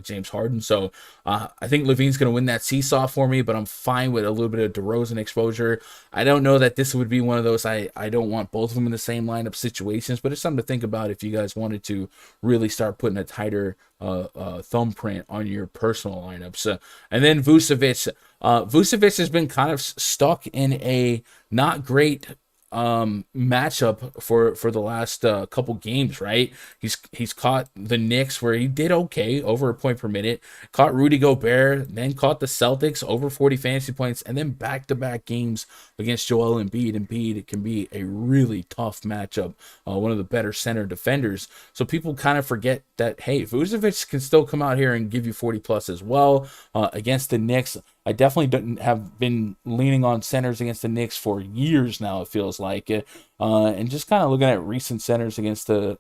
James Harden. So I think LaVine's going to win that seesaw for me, but I'm fine with a little bit of DeRozan exposure. I don't know that this would be one of those I don't want both of them in the same lineup situations, but it's something to think about if you guys wanted to really start putting a tighter thumbprint on your personal lineups. And then Vucevic. Vucevic has been kind of stuck in a not great matchup for the last couple games, right? He's caught the Knicks where he did okay, over a point per minute, caught Rudy Gobert, then caught the Celtics over 40 fantasy points, and then back-to-back games against Joel Embiid. Embiid, it can be a really tough matchup, one of the better center defenders. So people kind of forget that, hey, Vucevic can still come out here and give you 40 plus as well against the Knicks. I definitely have been leaning on centers against the Knicks for years now, it feels like. And just kind of looking at recent centers against the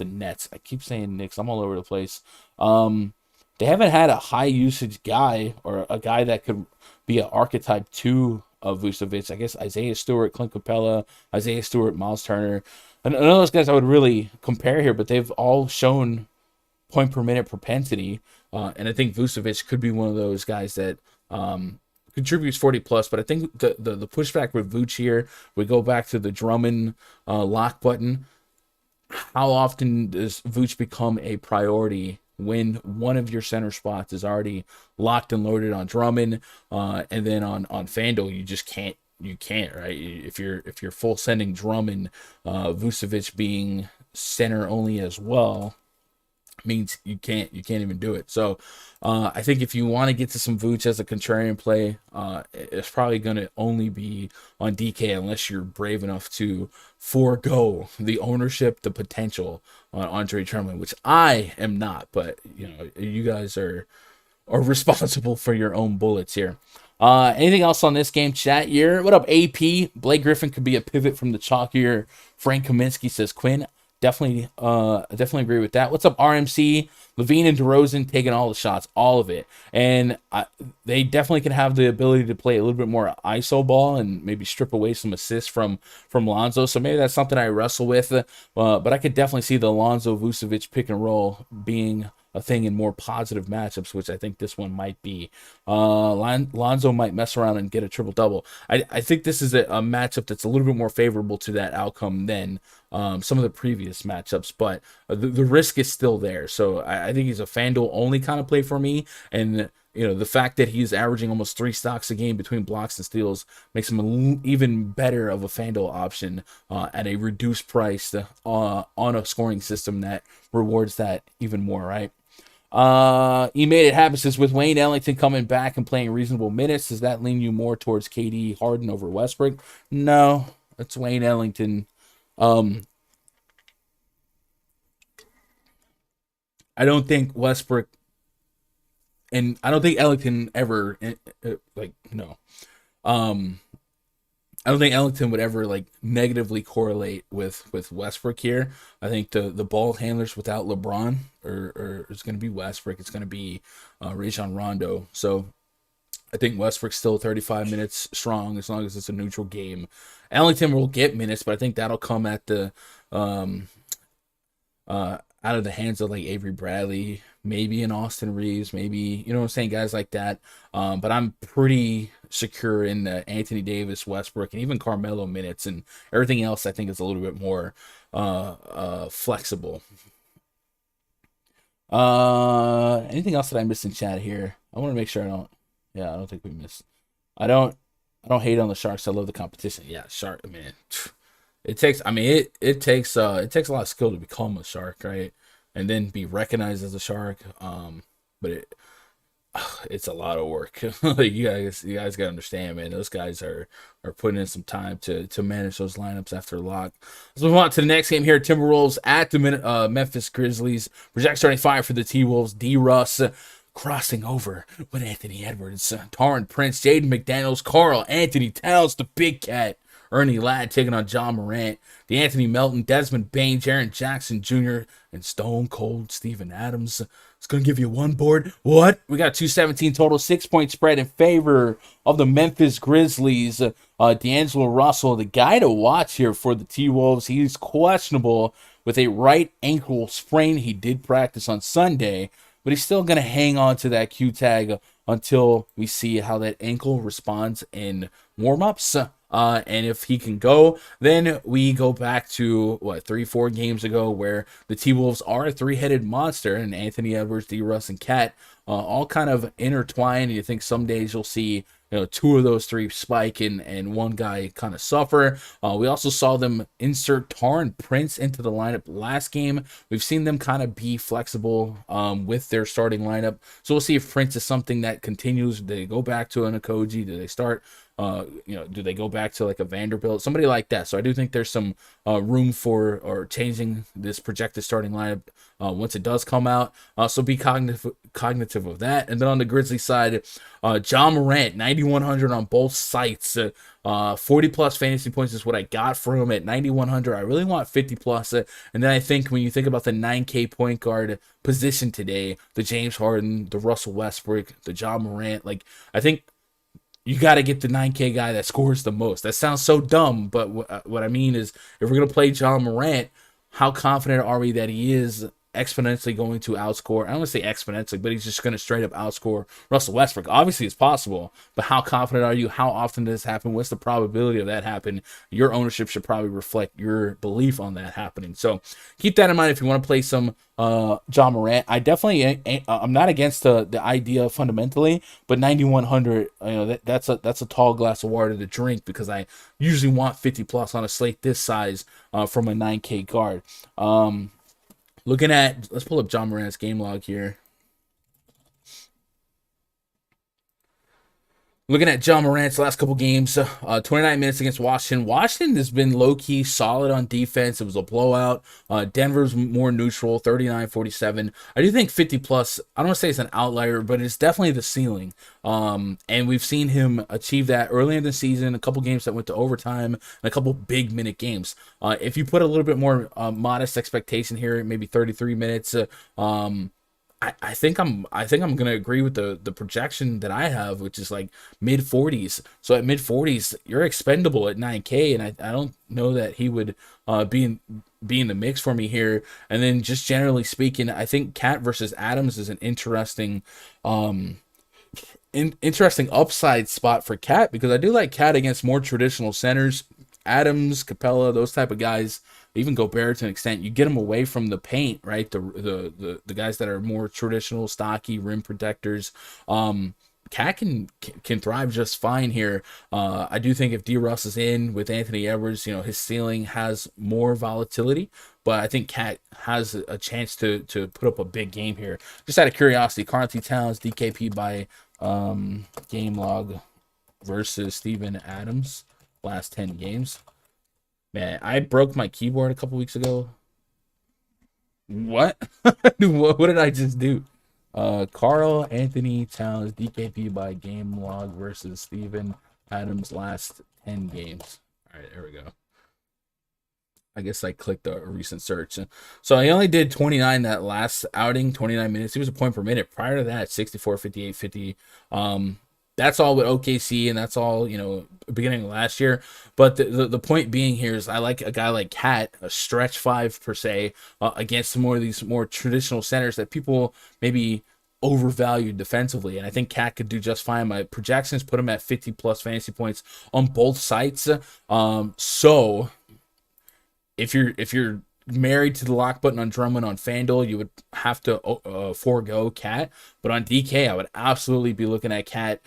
Nets. I keep saying Knicks. I'm all over the place. They haven't had a high usage guy or a guy that could be an archetype 2 of Vucevic. I guess Isaiah Stewart, Clint Capella, Isaiah Stewart, Miles Turner. And none of those guys I would really compare here, but they've all shown point per minute propensity. And I think Vucevic could be one of those guys that contributes 40 plus, but I think the pushback with Vooch here, we go back to the Drummond lock button. How often does Vooch become a priority when one of your center spots is already locked and loaded on Drummond, and then on Fanduel you can't, right? If you're full sending Drummond, Vucevic being center only as well means you can't even do it. So I think if you want to get to some Vooch as a contrarian play, it's probably going to only be on DK unless you're brave enough to forego the ownership, the potential on Andre Drummond, which I am not. But you guys are responsible for your own bullets here. Anything else on this game, chat here? What up, AP? Blake Griffin could be a pivot from the chalkier. Frank Kaminsky says Quinn. Definitely agree with that. What's up, RMC? LaVine and DeRozan taking all the shots, all of it. And they definitely can have the ability to play a little bit more ISO ball and maybe strip away some assists from Lonzo. So maybe that's something I wrestle with. But I could definitely see the Lonzo Vucevic pick and roll being a thing in more positive matchups, which I think this one might be. Lonzo might mess around and get a triple-double. I think this is a matchup that's a little bit more favorable to that outcome than some of the previous matchups, but the risk is still there. So I think he's a Fanduel only kind of play for me, and the fact that he's averaging almost 3 stocks a game between blocks and steals makes him even better of a Fanduel option at a reduced price on a scoring system that rewards that even more, right? He made it happen. Says, with Wayne Ellington coming back and playing reasonable minutes, does that lean you more towards KD Harden over Westbrook? No, it's Wayne Ellington. I don't think Westbrook and I don't think Ellington ever no. I don't think Ellington would ever like negatively correlate with Westbrook here. I think the ball handlers without LeBron or it's going to be Westbrook. It's going to be Rajon Rondo. So I think Westbrook's still 35 minutes strong as long as it's a neutral game. Ellington will get minutes, but I think that'll come at the out of the hands of like Avery Bradley, maybe an Austin Reeves, maybe, you know what I'm saying, guys like that. But I'm pretty secure in the Anthony Davis, Westbrook, and even Carmelo minutes, and everything else I think is a little bit more flexible. Anything else that I missed in chat here? I want to make sure I don't think we missed. I don't hate on the Sharks. I love the competition. Yeah, Shark, man. It takes a lot of skill to become a Shark, right? And then be recognized as a Shark. But it's a lot of work. Like you guys gotta understand, man. Those guys are putting in some time to manage those lineups after lock. Let's move on to the next game here. Timberwolves at the Memphis Grizzlies. Project starting fire for the T-Wolves. D. Russ crossing over with Anthony Edwards, Taron Prince, Jaden McDaniels, Karl Anthony Towns, the Big Cat, Ernie Ladd taking on John Morant, DeAnthony Melton, Desmond Bain, Jaren Jackson Jr., and Stone Cold Steven Adams. It's going to give you one board. What? We got 217 total, 6-point spread in favor of the Memphis Grizzlies. D'Angelo Russell, the guy to watch here for the T-Wolves. He's questionable with a right ankle sprain. He did practice on Sunday, but he's still going to hang on to that Q tag until we see how that ankle responds in warm-ups. And if he can go, then we go back to 3-4 games ago where the T-Wolves are a three-headed monster, and Anthony Edwards, D. Russ, and Cat all kind of intertwined. You think some days you'll see two of those three spike and one guy kind of suffer. We also saw them insert Taron Prince into the lineup last game. We've seen them kind of be flexible with their starting lineup. So we'll see if Prince is something that continues. Do they go back to an Okogie? Do they start? Do they go back to like a Vanderbilt, somebody like that? So I do think there's some room for or changing this projected starting lineup once it does come out. So be cognitive of that. And then on the Grizzlies side, John Morant, 9,100 on both sites. 40 plus fantasy points is what I got for him at 9,100. I really want 50 plus. And then I think when you think about the 9K point guard position today, the James Harden, the Russell Westbrook, the John Morant, like I think you got to get the 9K guy that scores the most. That sounds so dumb, but what I mean is if we're going to play John Morant, how confident are we that he is exponentially going to outscore? I don't want to say exponentially, but he's just going to straight up outscore Russell Westbrook. Obviously, it's possible, but how confident are you? How often does this happen? What's the probability of that happening? Your ownership should probably reflect your belief on that happening. So keep that in mind if you want to play some John Morant. I definitely I'm not against the idea fundamentally, but 9,100, that's a tall glass of water to drink because I usually want 50 plus on a slate this size from a 9K guard. Let's pull up John Morant's game log here. Looking at John Morant's last couple games, 29 minutes against Washington. Washington has been low-key solid on defense. It was a blowout. Denver's more neutral, 39-47. I do think 50-plus, I don't want to say it's an outlier, but it's definitely the ceiling. And we've seen him achieve that early in the season, a couple games that went to overtime, and a couple big-minute games. If you put a little bit more modest expectation here, maybe 33 minutes, I think I'm gonna agree with the projection that I have, which is like mid 40s. So at mid 40s, you're expendable at 9K, and I don't know that he would be in the mix for me here. And then just generally speaking, I think Cat versus Adams is an interesting upside spot for Cat because I do like Cat against more traditional centers. Adams, Capella, those type of guys, even Gobert to an extent, you get them away from the paint, right? The guys that are more traditional, stocky rim protectors. Cat can thrive just fine here. I do think if D. Russ is in with Anthony Edwards, his ceiling has more volatility, but I think Cat has a chance to put up a big game here. Just out of curiosity, Karl Anthony Towns, DKP by game log versus Steven Adams. Last 10 games. Man, I broke my keyboard a couple weeks ago. What? What did I just do? Karl Anthony Towns, DKP by game log versus Steven Adams last 10 games. All right, there we go. I guess I clicked a recent search. So he only did 29 that last outing, 29 minutes. He was a point per minute. Prior to that, 64, 58, 50. That's all with OKC, and that's all, beginning of last year. But the point being here is I like a guy like Cat, a stretch 5 per se, against some more of these more traditional centers that people maybe overvalued defensively, and I think Cat could do just fine. My projections put him at 50 plus fantasy points on both sites. So if you're married to the lock button on Drummond on Fanduel, you would have to forego Cat. But on DK, I would absolutely be looking at Cat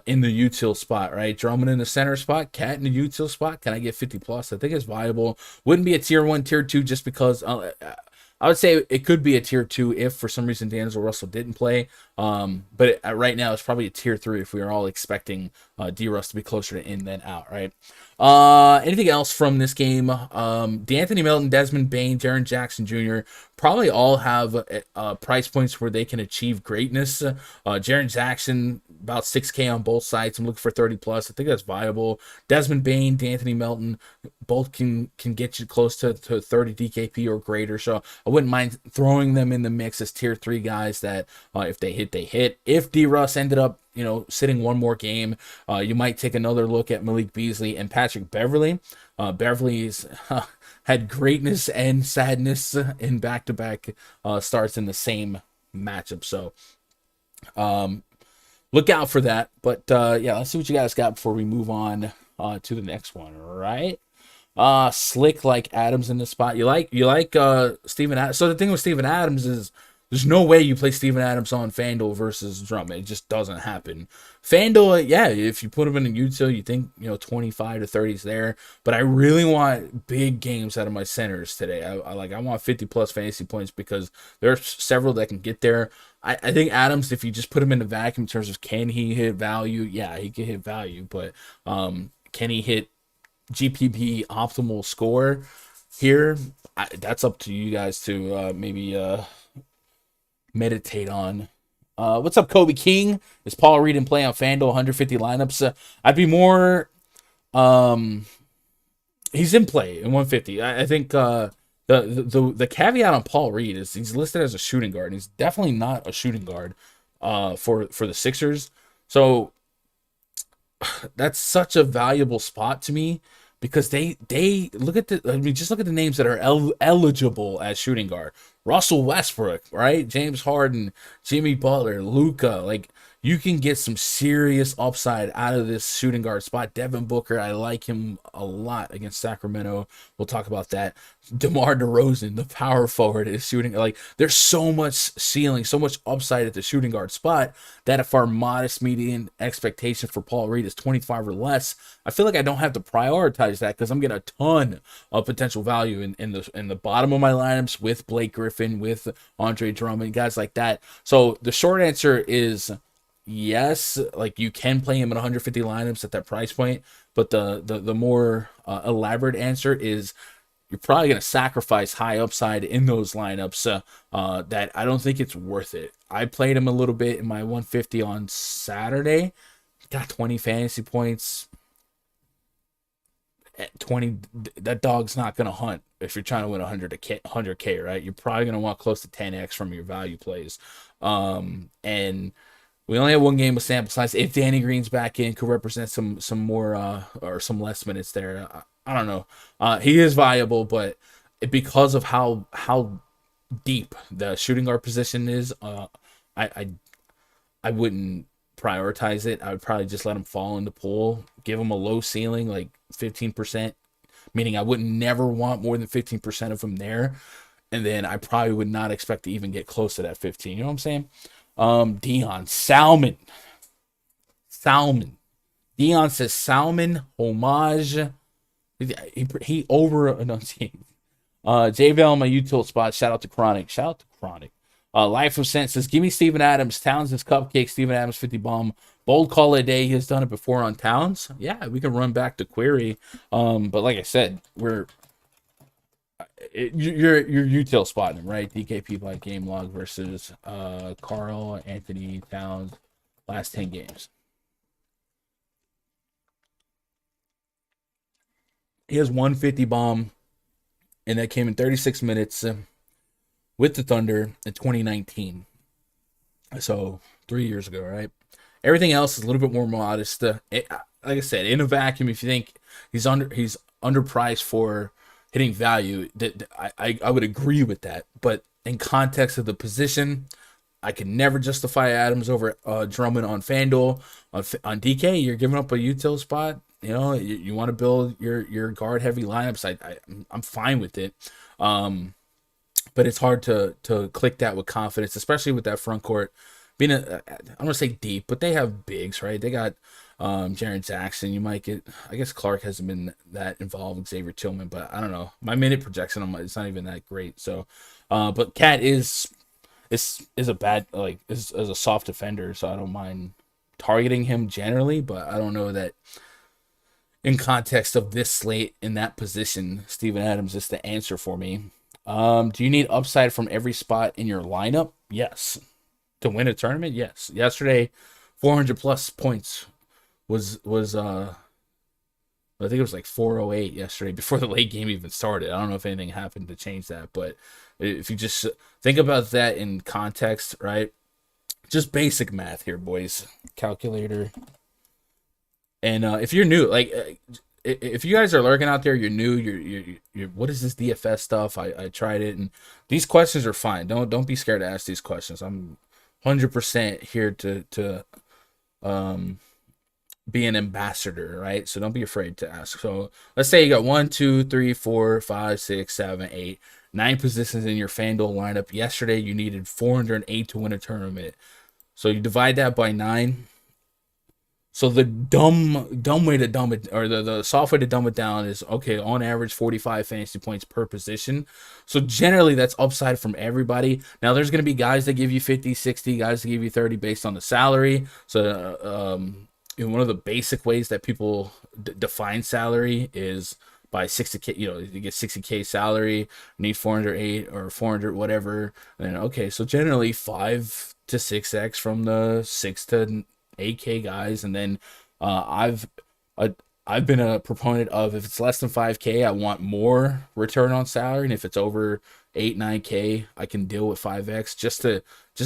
in the util spot, right? Drummond in the center spot, Cat in the util spot. Can I get 50 plus? I think it's viable. Wouldn't be a tier 1, tier 2 just because I would say it could be a tier 2 if for some reason D'Angelo Russell didn't play. But right now it's probably a tier 3 if we are all expecting D-Russ to be closer to in than out, right? Anything else from this game? D'Anthony Melton, Desmond Bane, Jaren Jackson Jr. probably all have price points where they can achieve greatness. Jaren Jackson, about 6K on both sides. I'm looking for 30 plus. I think that's viable. Desmond Bane, D'Anthony Melton, both can get you close to 30 DKP or greater. So I wouldn't mind throwing them in the mix as tier 3 guys that if they hit, they hit. If D-Russ ended up sitting one more game, you might take another look at Malik Beasley and Patrick Beverley. Beverley's had greatness and sadness in back-to-back starts in the same matchup. So look out for that. But let's see what you guys got before we move on to the next one, right? Slick like Adams in the spot. You like Steven Adams. So the thing with Steven Adams is there's no way you play Steven Adams on Fanduel versus Drummond. It just doesn't happen. Fanduel, if you put him in a util, you think 25 to 30 is there. But I really want big games out of my centers today. I want 50 plus fantasy points because there are several that can get there. I think Adams, if you just put him in a vacuum in terms of can he hit value, he can hit value. But can he hit GPP optimal score here? That's up to you guys to maybe meditate on. What's up, Kobe King? Is Paul Reed in play on FanDuel 150 lineups? I'd be more. He's in play in 150. I think the caveat on Paul Reed is he's listed as a shooting guard. And he's definitely not a shooting guard for the Sixers. So that's such a valuable spot to me because they look at just look at the names that are eligible as shooting guard. Russell Westbrook, right? James Harden, Jimmy Butler, Luka. You can get some serious upside out of this shooting guard spot. Devin Booker, I like him a lot against Sacramento. We'll talk about that. DeMar DeRozan, the power forward, is shooting. There's so much ceiling, so much upside at the shooting guard spot that if our modest median expectation for Paul Reed is 25 or less, I feel like I don't have to prioritize that because I'm getting a ton of potential value in the bottom of my lineups with Blake Griffin, with Andre Drummond, guys like that. So the short answer is yes, you can play him at 150 lineups at that price point, but the more elaborate answer is you're probably going to sacrifice high upside in those lineups that I don't think it's worth it. I played him a little bit in my 150 on Saturday, got 20 fantasy points. At 20, that dog's not going to hunt if you're trying to win 100K, right? You're probably going to want close to 10x from your value plays. And we only have one game of sample size. If Danny Green's back in, could represent some more or some less minutes there. I don't know. He is viable, but because of how deep the shooting guard position is, I wouldn't prioritize it. I would probably just let him fall in the pool, give him a low ceiling, 15%, meaning I would never want more than 15% of him there. And then I probably would not expect to even get close to that 15. You know what I'm saying? Dion Salmon. Dion says Salmon homage. He over enunciates. JVL on my util spot. Shout out to Chronic. Life of Sense says, give me Steven Adams. Towns is cupcake. Steven Adams 50 bomb. Bold call a day. He has done it before on Towns. Yeah, we can run back to query. But like I said, you're util spotting him, right? DKP by game log versus Carl Anthony Towns last 10 games. He has 150 bomb, and that came in 36 minutes with the Thunder in 2019. So 3 years ago, right? Everything else is a little bit more modest. Like I said, in a vacuum, if you think he's underpriced for hitting value, that I would agree with that. But in context of the position, I can never justify Adams over Drummond on Fanduel. On DK, you're giving up a util spot. You know, you want to build your guard heavy lineups. I'm fine with it. But it's hard to click that with confidence, especially with that front court being I'm gonna say deep, but they have bigs, right? They got Jaren Jackson. You might get, I guess Clark hasn't been that involved with Xavier Tillman, but I don't know. My minute projection on it's not even that great. So, but Cat is a bad, like, is a soft defender, so I don't mind targeting him generally, but I don't know that in context of this slate in that position, Steven Adams is the answer for me. Do you need upside from every spot in your lineup? Yes. To win a tournament? Yes. Yesterday, 400 plus points was I think it was like 408 yesterday before the late game even started. I don't know if anything happened to change that, but if you just think about that in context, right? Just basic math here, boys. Calculator. And if you're new, like if you guys are lurking out there, you're new, you're what is this DFS stuff? I tried it, and these questions are fine. Don't be scared to ask these questions. I'm 100% here to be an ambassador, right? So don't be afraid to ask. So let's say you got 1, 2, 3, 4, 5, 6, 7, 8, 9 positions in your FanDuel lineup. Yesterday you needed 408 to win a tournament. So you divide that by 9. So the dumb way to dumb it, or the soft way to dumb it down is, okay, on average 45 fantasy points per position. So generally that's upside from everybody. Now there's going to be guys that give you 50, 60, guys that give you 30 based on the salary. So one of the basic ways that people define salary is by 60K, you get 60K salary, need 408 or 400, whatever. And then, okay, so generally 5 to 6x from the 6 to 8K guys. And then I've been a proponent of, if it's less than 5K, I want more return on salary. And if it's over 8, 9K, I can deal with 5x just to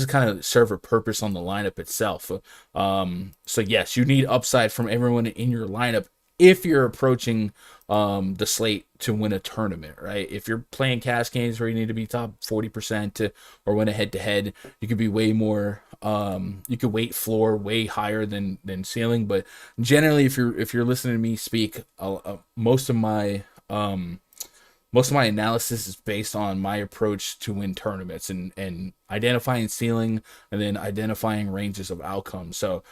kind of serve a purpose on the lineup itself. So yes, you need upside from everyone in your lineup if you're approaching the slate to win a tournament, right? If you're playing cash games where you need to be top 40% or win a head-to-head, you could be way more, you could weight floor way higher than ceiling. But generally, if you're listening to me speak, most of my analysis is based on my approach to win tournaments and identifying ceiling and then identifying ranges of outcomes. So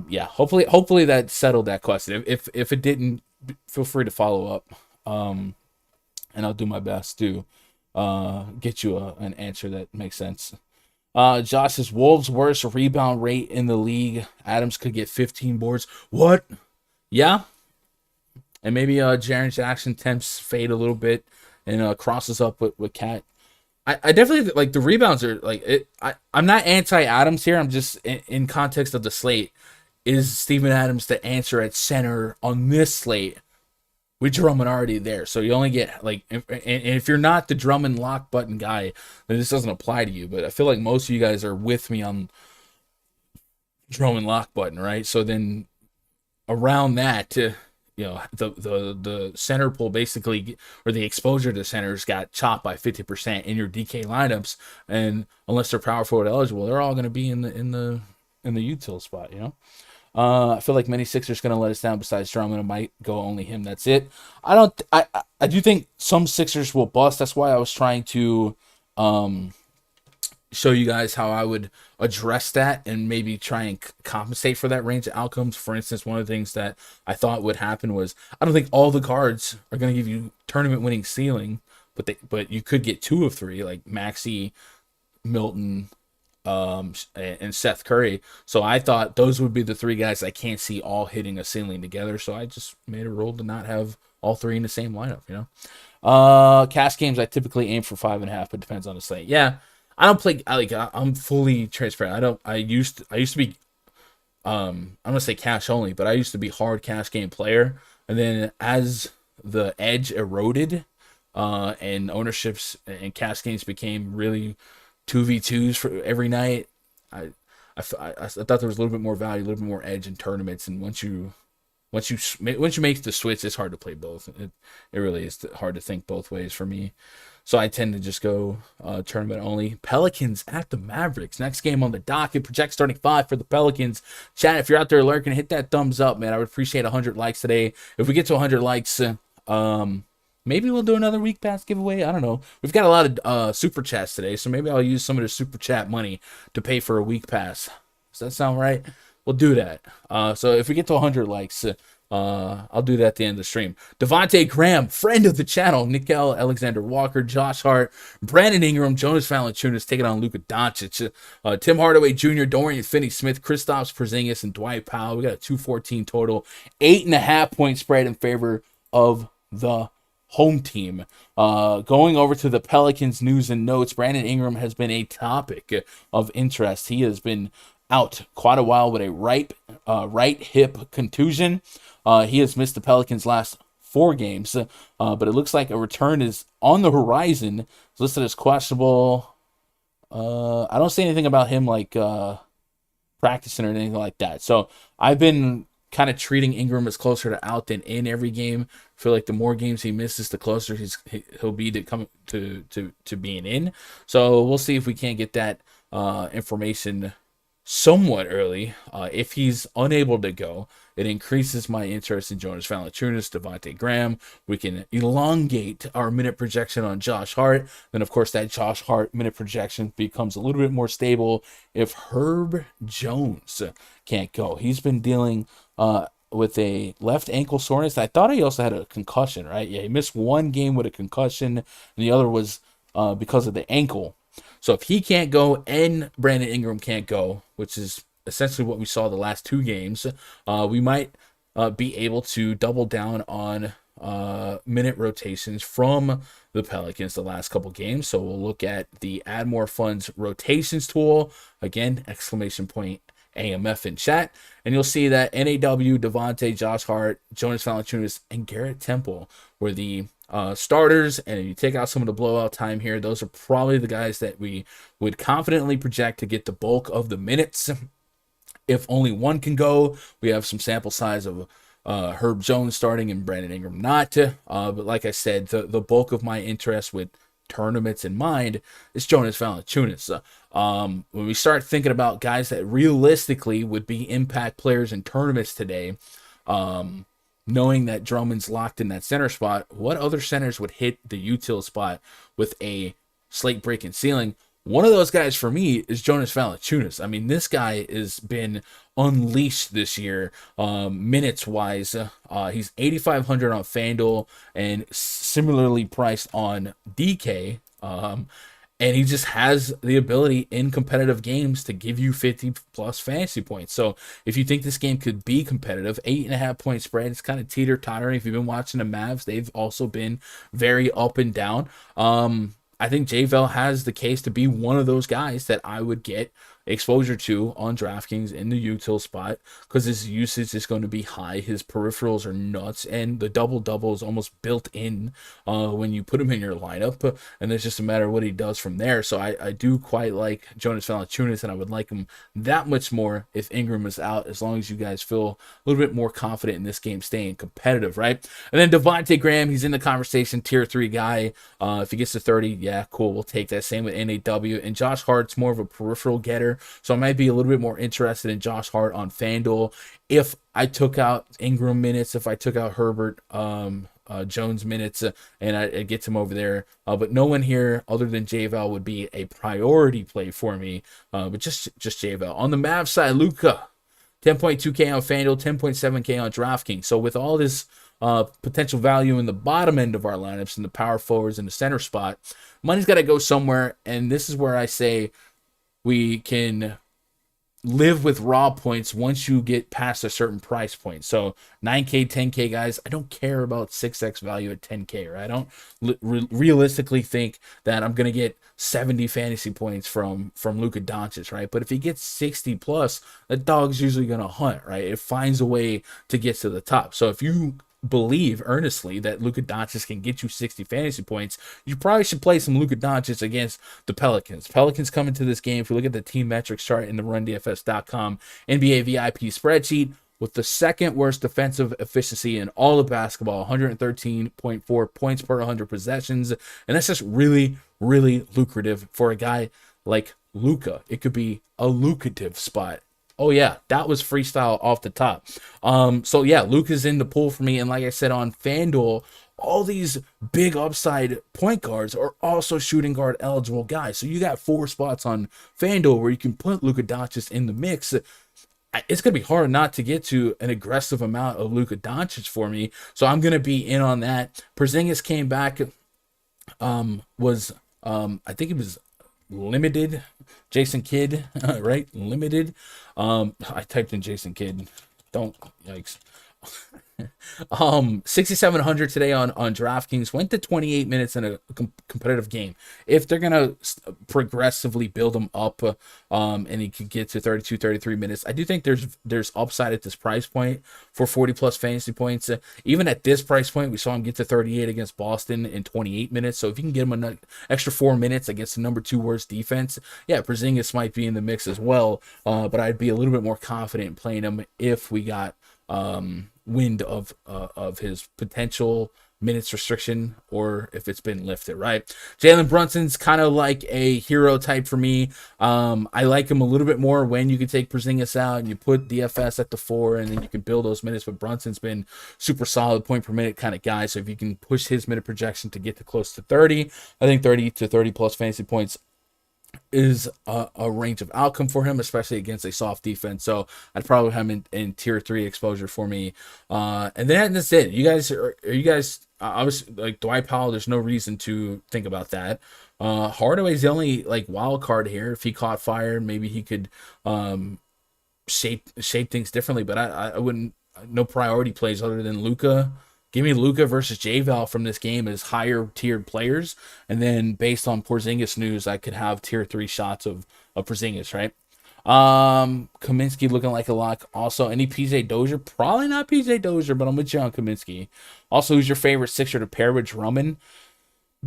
yeah, hopefully that settled that question. If it didn't, feel free to follow up, and I'll do my best to get you an answer that makes sense. Josh says, Wolves' worst rebound rate in the league. Adams could get 15 boards. What? Yeah. And maybe Jaren Jackson tempts fade a little bit and crosses up with Cat. I definitely like the rebounds are like it. I'm not anti-Adams here. I'm just in context of the slate. Is Steven Adams the answer at center on this slate with Drummond already there? So you only get like, and if you're not the Drummond lock button guy, then this doesn't apply to you. But I feel like most of you guys are with me on Drummond lock button, right? So then around that, the center pool basically, or the exposure to centers got chopped by 50% in your DK lineups, and unless they're power forward eligible, they're all going to be in the util spot, I feel like many Sixers going to let us down besides Drummond. It might go only him. That's it. I do think some Sixers will bust. That's why I was trying to show you guys how I would address that and maybe try and compensate for that range of outcomes. For instance, one of the things that I thought would happen was, I don't think all the cards are going to give you tournament winning ceiling, but you could get 2 of 3, like Maxey, Milton, and Seth Curry. So I thought those would be the 3 guys I can't see all hitting a ceiling together. So I just made a rule to not have all 3 in the same lineup, Cash games, I typically aim for 5.5, but depends on the slate. Yeah. I don't play, I'm fully transparent. I used to be, I'm going to say cash only, but I used to be hard cash game player. And then as the edge eroded, and ownerships and cash games became really 2v2s for every night, I thought there was a little bit more value, a little bit more edge in tournaments. And once you make the switch, it's hard to play both. It really is hard to think both ways for me. So I tend to just go tournament only. Pelicans at the Mavericks. Next game on the docket. Project starting 5 for the Pelicans. Chat, if you're out there lurking, hit that thumbs up, man. I would appreciate 100 likes today. If we get to 100 likes, maybe we'll do another week pass giveaway. I don't know. We've got a lot of super chats today, so maybe I'll use some of the super chat money to pay for a week pass. Does that sound right? We'll do that. So if we get to 100 likes, I'll do that at the end of the stream. Devontae Graham, friend of the channel. Nickel, Alexander Walker, Josh Hart, Brandon Ingram, Jonas Valanciunas taking on Luka Doncic. Tim Hardaway Jr., Dorian Finney-Smith, Kristaps Porzingis, and Dwight Powell. We got a 214 total. 8.5 point spread in favor of the home team. Going over to the Pelicans news and notes, Brandon Ingram has been a topic of interest. He has been out quite a while with a right hip contusion. He has missed the Pelicans' last 4 games, but it looks like a return is on the horizon. It's listed as questionable. I don't see anything about him like practicing or anything like that. So I've been kind of treating Ingram as closer to out than in every game. I feel like the more games he misses, the closer he'll be to come to being in. So we'll see if we can't get that information somewhat early. If he's unable to go, it increases my interest in Jonas Valanciunas, Devontae Graham. We can elongate our minute projection on Josh Hart. Then, of course, that Josh Hart minute projection becomes a little bit more stable if Herb Jones can't go. He's been dealing with a left ankle soreness. I thought he also had a concussion, right? Yeah, he missed 1 game with a concussion, and the other was because of the ankle. So if he can't go and Brandon Ingram can't go, which is essentially what we saw the last 2 games, we might be able to double down on minute rotations from the Pelicans the last couple games. So we'll look at the Add More Funds rotations tool. Again, exclamation point AMF in chat. And you'll see that NAW, Devontae, Josh Hart, Jonas Valanciunas, and Garrett Temple were the starters. And if you take out some of the blowout time here, those are probably the guys that we would confidently project to get the bulk of the minutes. If only one can go, we have some sample size of Herb Jones starting and Brandon Ingram not. But like I said, the bulk of my interest with tournaments in mind is Jonas Valanciunas. When we start thinking about guys that realistically would be impact players in tournaments today, knowing that Drummond's locked in that center spot, what other centers would hit the util spot with a slate breaking ceiling? One of those guys for me is Jonas Valanciunas. I mean, this guy has been unleashed this year, minutes-wise. He's 8,500 on Fanduel and similarly priced on DK. And he just has the ability in competitive games to give you 50-plus fantasy points. So if you think this game could be competitive, 8.5 point spread, it's kind of teeter-tottering. If you've been watching the Mavs, they've also been very up and down. I think JVL has the case to be one of those guys that I would get exposure to on DraftKings in the util spot because his usage is going to be high. His peripherals are nuts, and the double-double is almost built in when you put him in your lineup, and it's just a matter of what he does from there. So I do quite like Jonas Valanciunas, and I would like him that much more if Ingram is out, as long as you guys feel a little bit more confident in this game staying competitive, right? And then Devontae Graham, he's in the conversation, tier 3 guy. If he gets to 30, yeah, cool, we'll take that. Same with NAW. And Josh Hart's more of a peripheral getter, so I might be a little bit more interested in Josh Hart on FanDuel. If I took out Ingram minutes, if I took out Herbert Jones minutes, and I get him over there. But no one here other than JVL would be a priority play for me. But just JVL. On the Mavs side, Luka, 10.2K on FanDuel, 10.7K on DraftKings. So with all this potential value in the bottom end of our lineups, in the power forwards and the center spot, money's got to go somewhere. And this is where I say we can live with raw points once you get past a certain price point. So 9K, 10K guys, I don't care about 6X value at 10K, right? I don't realistically think that I'm going to get 70 fantasy points from Luka Doncic, right? But if he gets 60 plus, the dog's usually going to hunt, right? It finds a way to get to the top. So if you believe earnestly that Luka Doncic can get you 60 fantasy points, you probably should play some Luka Doncic against the Pelicans. Pelicans come into this game. If you look at the team metrics chart in the RunDFS.com NBA VIP spreadsheet, with the second worst defensive efficiency in all of basketball, 113.4 points per 100 possessions. And that's just really, really lucrative for a guy like Luka. It could be a lucrative spot. Oh, yeah, that was freestyle off the top. So, yeah, Luka's in the pool for me. And like I said on Fanduel, all these big upside point guards are also shooting guard eligible guys. So you got 4 spots on Fanduel where you can put Luka Doncic in the mix. It's going to be hard not to get to an aggressive amount of Luka Doncic for me. So I'm going to be in on that. Porzingis came back, I think it was limited. Jason Kidd, right? Limited. I typed in Jason Kidd. Yikes. 6,700 today on DraftKings. Went to 28 minutes in a competitive game. If they're gonna progressively build him up, and he could get to 32, 33 minutes, I do think there's upside at this price point for 40 plus fantasy points. Even at this price point, we saw him get to 38 against Boston in 28 minutes. So if you can get him an extra 4 minutes against the number 2 worst defense, yeah, Porzingis might be in the mix as well. But I'd be a little bit more confident in playing him if we got wind of his potential minutes restriction, or if it's been lifted, right? Jalen Brunson's kind of like a hero type for me. I like him a little bit more when you can take Porzingis out and you put DFS at the 4, and then you can build those minutes. But Brunson's been super solid point per minute kind of guy. So if you can push his minute projection to get to close to 30, I think 30 to 30 plus fantasy points is a range of outcome for him, especially against a soft defense. So I'd probably have him in tier 3 exposure for me. And then that's it. You guys obviously, like Dwight Powell, there's no reason to think about that. Hardaway's the only like wild card here. If he caught fire, maybe he could shape things differently, but I wouldn't, no priority plays other than Luka. Give me Luka versus J-Val from this game as higher tiered players. And then based on Porzingis news, I could have tier 3 shots of Porzingis, right? Kaminsky looking like a lock. Also, any PJ Dozier? Probably not PJ Dozier, but I'm with you on Kaminsky. Also, who's your favorite Sixer to pair with Drummond?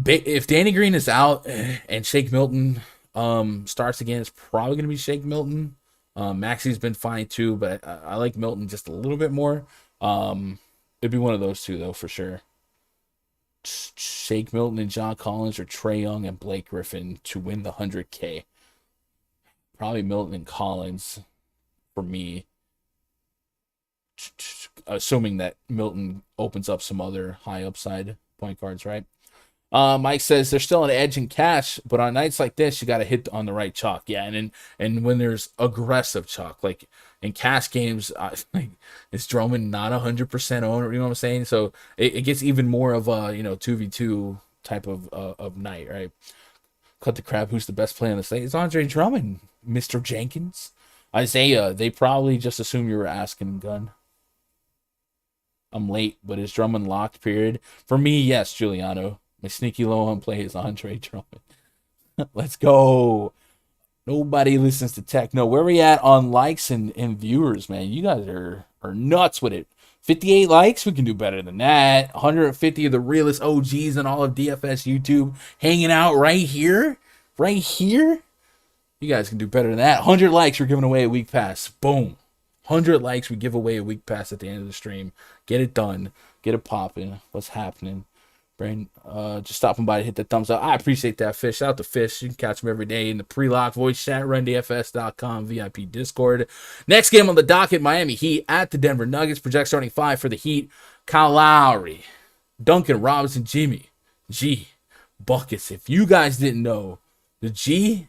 If Danny Green is out and Shake Milton starts again, it's probably going to be Shake Milton. Maxi's been fine too, but I like Milton just a little bit more. It'd be one of those two, though, for sure. Shake Milton and John Collins, or Trae Young and Blake Griffin to win the 100K. Probably Milton and Collins for me. Assuming that Milton opens up some other high upside point guards, right? Mike says there's still an edge in cash, but on nights like this, you got to hit on the right chalk. Yeah, and when there's aggressive chalk, like in cash games, like is Drummond not 100% owner? You know what I'm saying? So it gets even more of a 2v2 type of night, right? Cut the crap. Who's the best player on the slate? It's Andre Drummond, Mr. Jenkins. Isaiah, they probably just assume you were asking, Gun. I'm late, but is Drummond locked, period? For me, yes, Giuliano. My sneaky low on play is Andre Drummond. Let's go. Nobody listens to techno. Where we at on likes and viewers, man? You guys are nuts with it. 58 likes? We can do better than that. 150 of the realest OGs in all of DFS YouTube hanging out right here. Right here. You guys can do better than that. 100 likes, we're giving away a week pass. Boom. 100 likes, we give away a week pass at the end of the stream. Get it done. Get it popping. What's happening? Brain, just stopping by to hit the thumbs up. I appreciate that, Fish. Shout out to Fish. You can catch him every day in the pre-lock voice chat, rundfs.com, VIP Discord. Next game on the docket, Miami Heat at the Denver Nuggets. Project starting 5 for the Heat. Kyle Lowry, Duncan Robinson, Jimmy G buckets. If you guys didn't know, the G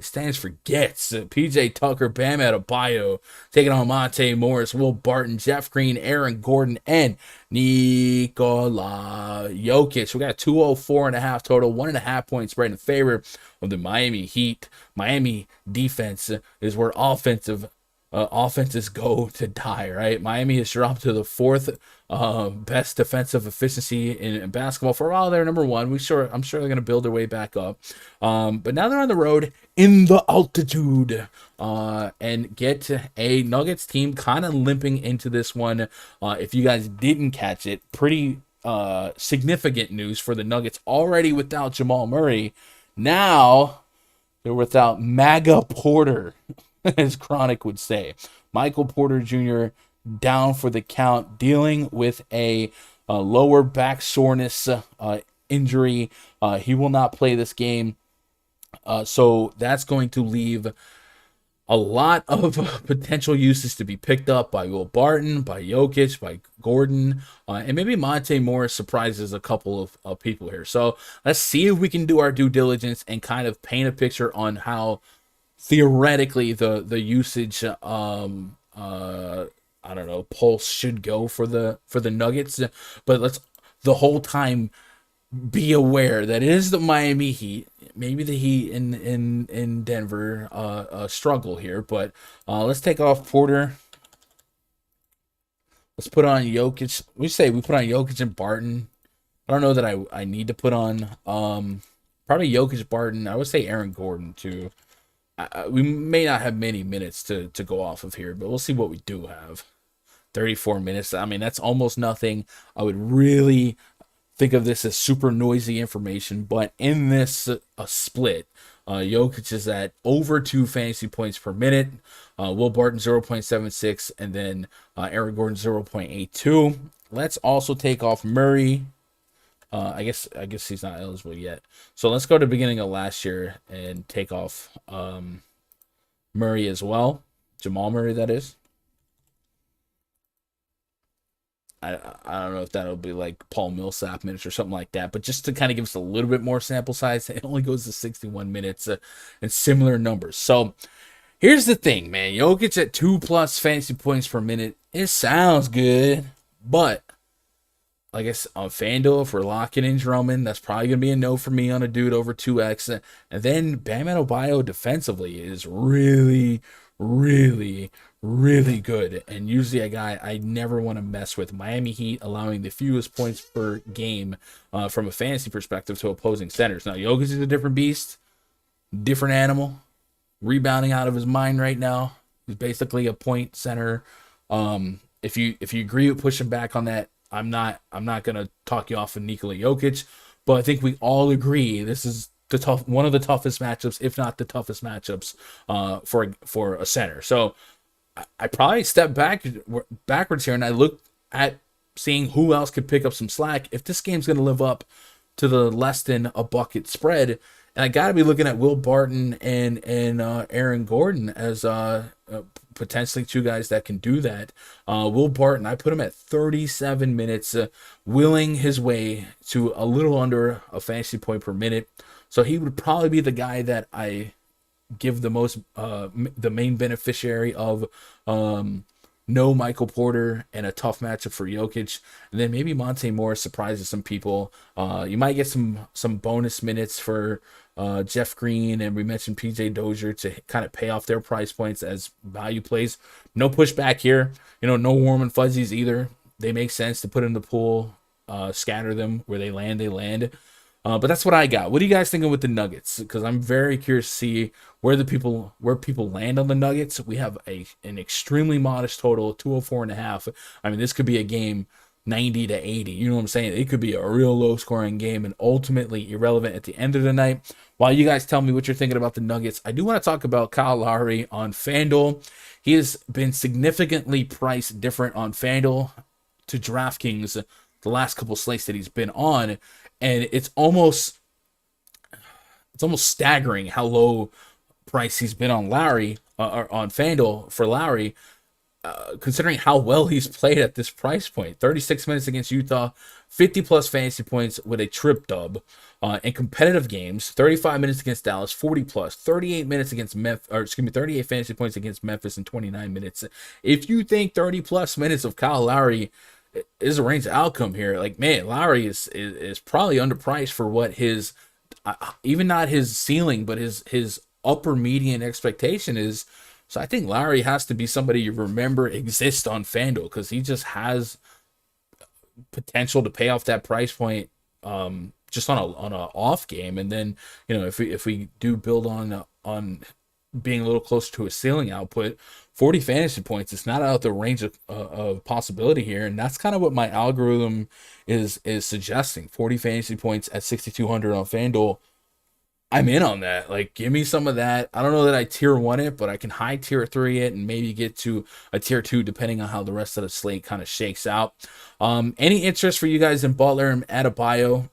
stands for gets. PJ Tucker, Bam Adebayo, taking on Monte Morris, Will Barton, Jeff Green, Aaron Gordon, and Nikola Jokic. We got 204.5 total, 1.5 point spread in favor of the Miami Heat. Miami defense is where offensive offenses go to die, right? Miami has dropped to the fourth best defensive efficiency in basketball. For a while, they're number one. I'm sure they're going to build their way back up. But now they're on the road in the altitude and get a Nuggets team kind of limping into this one. If you guys didn't catch it, pretty significant news for the Nuggets, already without Jamal Murray. Now they're without MAGA Porter, as Chronic would say. Michael Porter Jr. down for the count, dealing with a lower back soreness injury. He will not play this game. So that's going to leave a lot of potential uses to be picked up by Will Barton, by Jokic, by Gordon, and maybe Monte Morris surprises a couple of people here. So let's see if we can do our due diligence and kind of paint a picture on how theoretically the usage I don't know, pulse should go for the Nuggets. But let's the whole time be aware that it is the Miami Heat. Maybe the Heat in Denver struggle here, but let's take off Porter. Let's put on Jokic. We put on Jokic and Barton. I don't know that I need to put on probably Jokic, Barton. I would say Aaron Gordon too. We may not have many minutes to go off of here, but we'll see what we do have. 34 minutes. I mean, that's almost nothing. I would really think of this as super noisy information, but in this split, Jokic is at over 2 fantasy points per minute. Will Barton 0.76, and then Aaron Gordon 0.82. Let's also take off Murray. I guess he's not eligible yet. So let's go to the beginning of last year and take off Murray as well. Jamal Murray, that is. I don't know if that'll be like Paul Millsap minutes or something like that, but just to kind of give us a little bit more sample size, it only goes to 61 minutes and similar numbers. So here's the thing, man. Jokic at 2+ fantasy points per minute. It sounds good, but I guess on Fanduel, if we're locking in Drummond, that's probably going to be a no for me on a dude over 2x. And then Bam Adebayo defensively is really, really, really good. And usually a guy I never want to mess with. Miami Heat allowing the fewest points per game from a fantasy perspective to opposing centers. Now, Jokic is a different beast, different animal, rebounding out of his mind right now. He's basically a point center. If you agree with pushing back on that, I'm not gonna talk you off of Nikola Jokic, but I think we all agree this is one of the toughest matchups, if not the toughest matchups, for a center. So I probably step backwards here, and I look at seeing who else could pick up some slack if this game's gonna live up to the less than a bucket spread. And I gotta be looking at Will Barton and Aaron Gordon as potentially two guys that can do that. Will Barton, I put him at 37 minutes, willing his way to a little under a fantasy point per minute. So he would probably be the guy that I give the main beneficiary of no Michael Porter and a tough matchup for Jokic. And then maybe Monte Morris surprises some people. You might get some bonus minutes for Jeff Green, and we mentioned PJ Dozier to kind of pay off their price points as value plays. No pushback here. No warm and fuzzies either. They make sense to put in the pool, scatter them where they land, but that's what I got. What are you guys thinking with the Nuggets? Because I'm very curious to see where people land on the Nuggets. We have an extremely modest total, 204.5. I mean, this could be a game 90 to 80. You know what I'm saying? It could be a real low-scoring game and ultimately irrelevant at the end of the night. While you guys tell me what you're thinking about the Nuggets, I do want to talk about Kyle Lowry on Fanduel. He has been significantly priced different on Fanduel to DraftKings the last couple slates that he's been on, and it's almost staggering how low price he's been on Lowry or on Fanduel for Lowry. Considering how well he's played at this price point. 36 minutes against Utah, 50+ fantasy points with a trip dub in competitive games, 35 minutes against Dallas, 40+, 38 minutes against 38 fantasy points against Memphis in 29 minutes. If you think 30+ minutes of Kyle Lowry is a range of outcome here, like, man, Lowry is probably underpriced for what his, even not his ceiling, but his upper median expectation is So I think Lowry has to be somebody you remember exists on FanDuel because he just has potential to pay off that price point just on a off game. And then, if we do build on being a little closer to a ceiling output, 40 fantasy points, it's not out of the range of possibility here. And that's kind of what my algorithm is suggesting. 40 fantasy points at 6,200 on FanDuel. I'm in on that. Like, give me some of that. I don't know that I tier 1 it, but I can high tier 3 it and maybe get to a tier 2 depending on how the rest of the slate kind of shakes out. Any interest for you guys in Butler and Adebayo?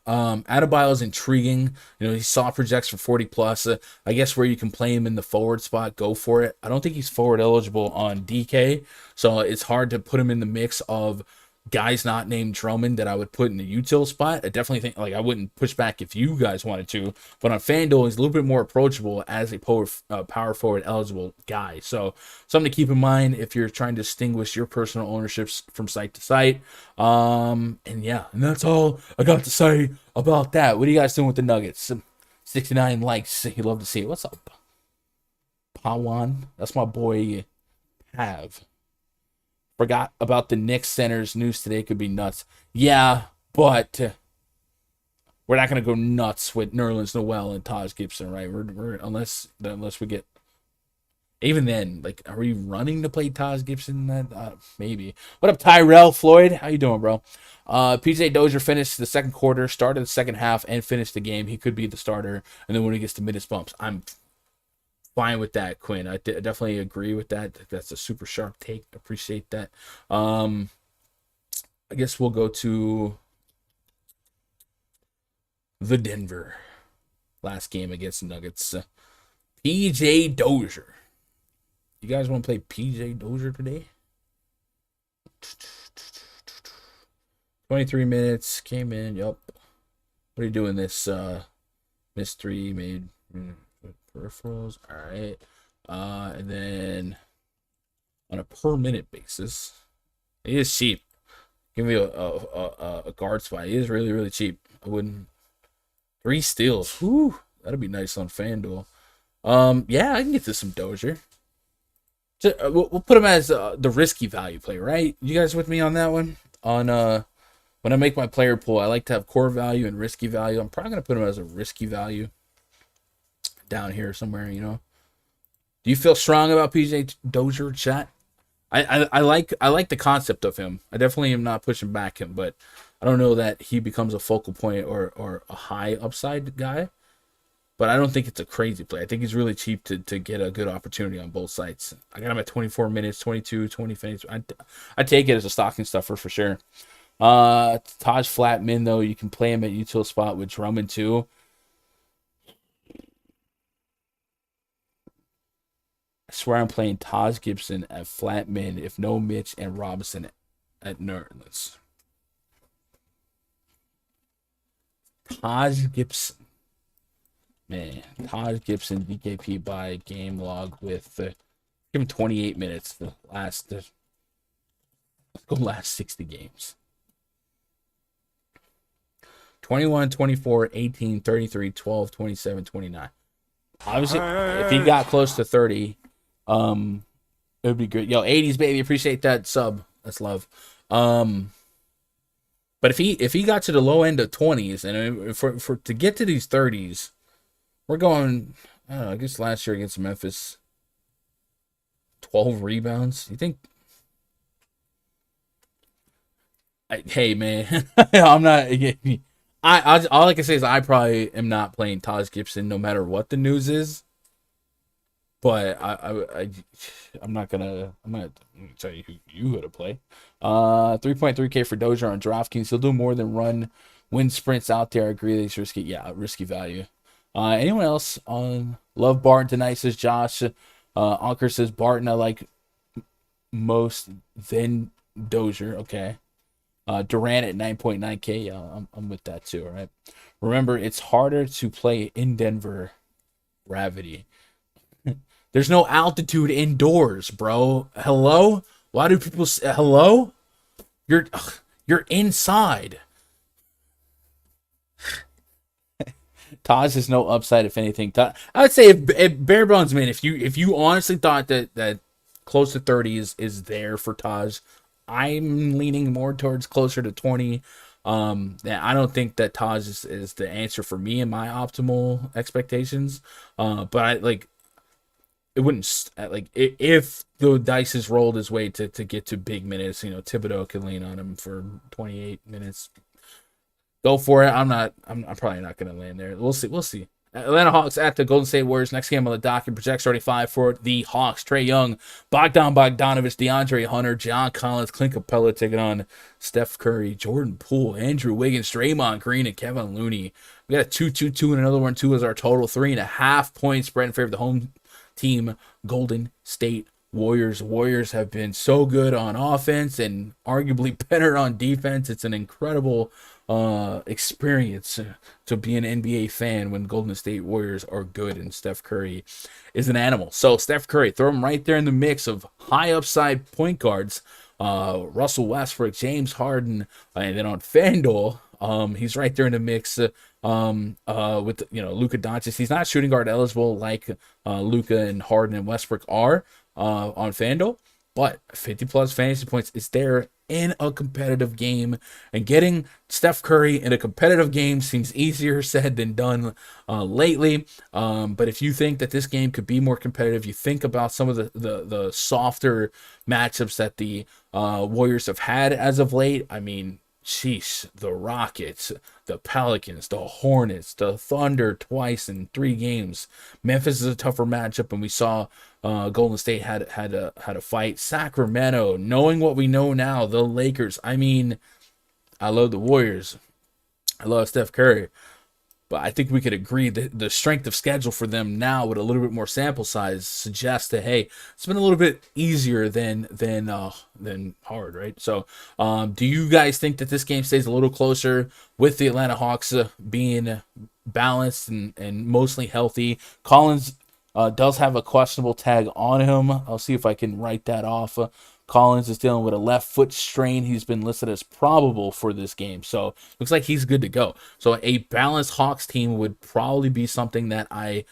Adebayo is intriguing. He saw projects for 40 plus. I guess where you can play him in the forward spot, go for it. I don't think he's forward eligible on DK, so it's hard to put him in the mix of guys not named Drummond that I would put in the util spot. I definitely think I wouldn't push back if you guys wanted to, but on FanDuel he's a little bit more approachable as a power forward eligible guy. So something to keep in mind if you're trying to distinguish your personal ownerships from site to site. And that's all I got to say about that. What are you guys doing with the Nuggets? 69 likes. You love to see it. What's up, Pawan? That's my boy Pav. Forgot about the Knicks centers. News today could be nuts. Yeah, but we're not going to go nuts with Nerlens Noel and Taj Gibson, right? We're unless we get... Even then, are we running to play Taj Gibson? Maybe. What up, Tyrell Floyd? How you doing, bro? PJ Dozier finished the second quarter, started the second half, and finished the game. He could be the starter, and then when he gets to minutes bumps, I'm fine with that, Quinn. I definitely agree with that. That's a super sharp take. Appreciate that. I guess we'll go to the Denver last game against the Nuggets. PJ Dozier. You guys want to play PJ Dozier today? 23 minutes, came in. Yup. What are you doing this? Missed 3, made peripherals. All right. And then on a per minute basis, it is cheap. Give me a guard spot. It is really, really cheap. I wouldn't. 3 steals. Whew. That'd be nice on FanDuel. Yeah, I can get to some Dozier. We'll put him as the risky value play, right? You guys with me on that one? On when I make my player pool, I like to have core value and risky value. I'm probably gonna put him as a risky value down here somewhere. Do you feel strong about PJ Dozier, chat? I like the concept of him. I definitely am not pushing back him, but I don't know that he becomes a focal point or a high upside guy. But I don't think it's a crazy play. I think he's really cheap to get a good opportunity on both sides. I got him at 24 minutes, 22, 20 minutes. I take it as a stocking stuffer for sure. Taj flat min, though. You can play him at util spot with Drummond, too. I swear I'm playing Taj Gibson at flat min if no Mitch and Robinson at Nerlens. Taj Gibson. Man, Taj Gibson, DKP by game log with give him 28 minutes. Let's go last 60 games. 21, 24, 18, 33, 12, 27, 29. Obviously, if he got close to 30, it would be good. Yo, 80s baby, appreciate that sub. That's love. But if he got to the low end of 20s, and for to get to these 30s. We're going, I don't know, I guess last year against Memphis, 12 rebounds. You think? Hey, man, I'm not. All I can say is I probably am not playing Taj Gibson no matter what the news is. But I'm not gonna. I'm gonna tell you who you gotta play. 3.3K for Dozier on DraftKings. He'll do more than run wind sprints out there. I agree that he's risky. Yeah, risky value. Anyone else on love Barton tonight, says Josh. Anker says Barton I like most, then Dozier. Okay. Durant at 9.9K. Yeah, I'm with that too. All right. Remember, it's harder to play in Denver. Gravity. There's no altitude indoors, bro. Hello? Why do people say hello? You're inside. Taj has no upside, if anything. I would say if bare bones, man, if you honestly thought that close to 30 is there for Taj, I'm leaning more towards closer to 20. I don't think that Taj is the answer for me in my optimal expectations. But I like it wouldn't like if the dice is rolled his way to get to big minutes. Thibodeau can lean on him for 28 minutes. Go for it. I'm probably not going to land there. We'll see. Atlanta Hawks at the Golden State Warriors. Next game on the docket. Project starting 5 for the Hawks. Trae Young, Bogdanovich, DeAndre Hunter, John Collins, Clint Capella taking on Steph Curry, Jordan Poole, Andrew Wiggins, Draymond Green, and Kevin Looney. We got a 2-2-2 and another 1-2 as our total. 3.5 point spread in favor of the home team, Golden State Warriors. Warriors have been so good on offense and arguably better on defense. It's an incredible experience to be an NBA fan when Golden State Warriors are good and Steph Curry is an animal. So Steph Curry, throw him right there in the mix of high upside point guards. Russell Westbrook, James Harden, and then on FanDuel, he's right there in the mix with Luka Doncic. He's not shooting guard eligible like Luka and Harden and Westbrook are on FanDuel, but 50 plus fantasy points is there in a competitive game, and getting Steph Curry in a competitive game seems easier said than done lately. But if you think that this game could be more competitive, you think about some of the softer matchups that the Warriors have had as of late. I mean, sheesh, the Rockets, the Pelicans, the Hornets, the Thunder twice in 3 games. Memphis is a tougher matchup, and we saw Golden State had a fight. Sacramento, knowing what we know now, the Lakers. I mean, I love the Warriors. I love Steph Curry. But I think we could agree that the strength of schedule for them now with a little bit more sample size suggests that, hey, it's been a little bit easier than hard, right? So do you guys think that this game stays a little closer with the Atlanta Hawks being balanced and mostly healthy? Collins does have a questionable tag on him. I'll see if I can write that off. Collins is dealing with a left foot strain. He's been listed as probable for this game. So looks like he's good to go. So a balanced Hawks team would probably be something that I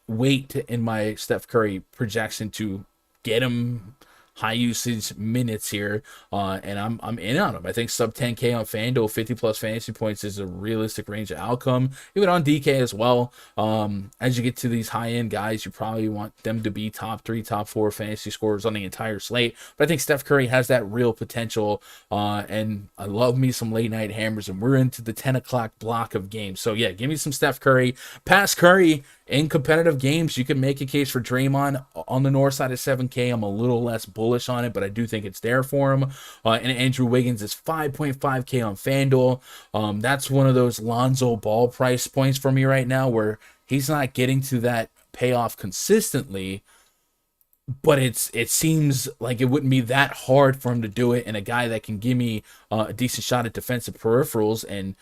weight in my Steph Curry projection to get him high usage minutes here, and I'm in on him. I think sub 10K on FanDuel, 50 plus fantasy points is a realistic range of outcome. Even on DK as well. As you get to these high end guys, you probably want them to be top 3, top 4 fantasy scorers on the entire slate. But I think Steph Curry has that real potential, and I love me some late night hammers, and we're into the 10 o'clock block of games. So yeah, give me some Steph Curry. Past Curry. In competitive games, you can make a case for Draymond on the north side of 7K. I'm a little less bullish on it, but I do think it's there for him. And Andrew Wiggins is 5.5K on FanDuel. That's one of those Lonzo Ball price points for me right now where he's not getting to that payoff consistently, but it seems like it wouldn't be that hard for him to do it, and a guy that can give me a decent shot at defensive peripherals and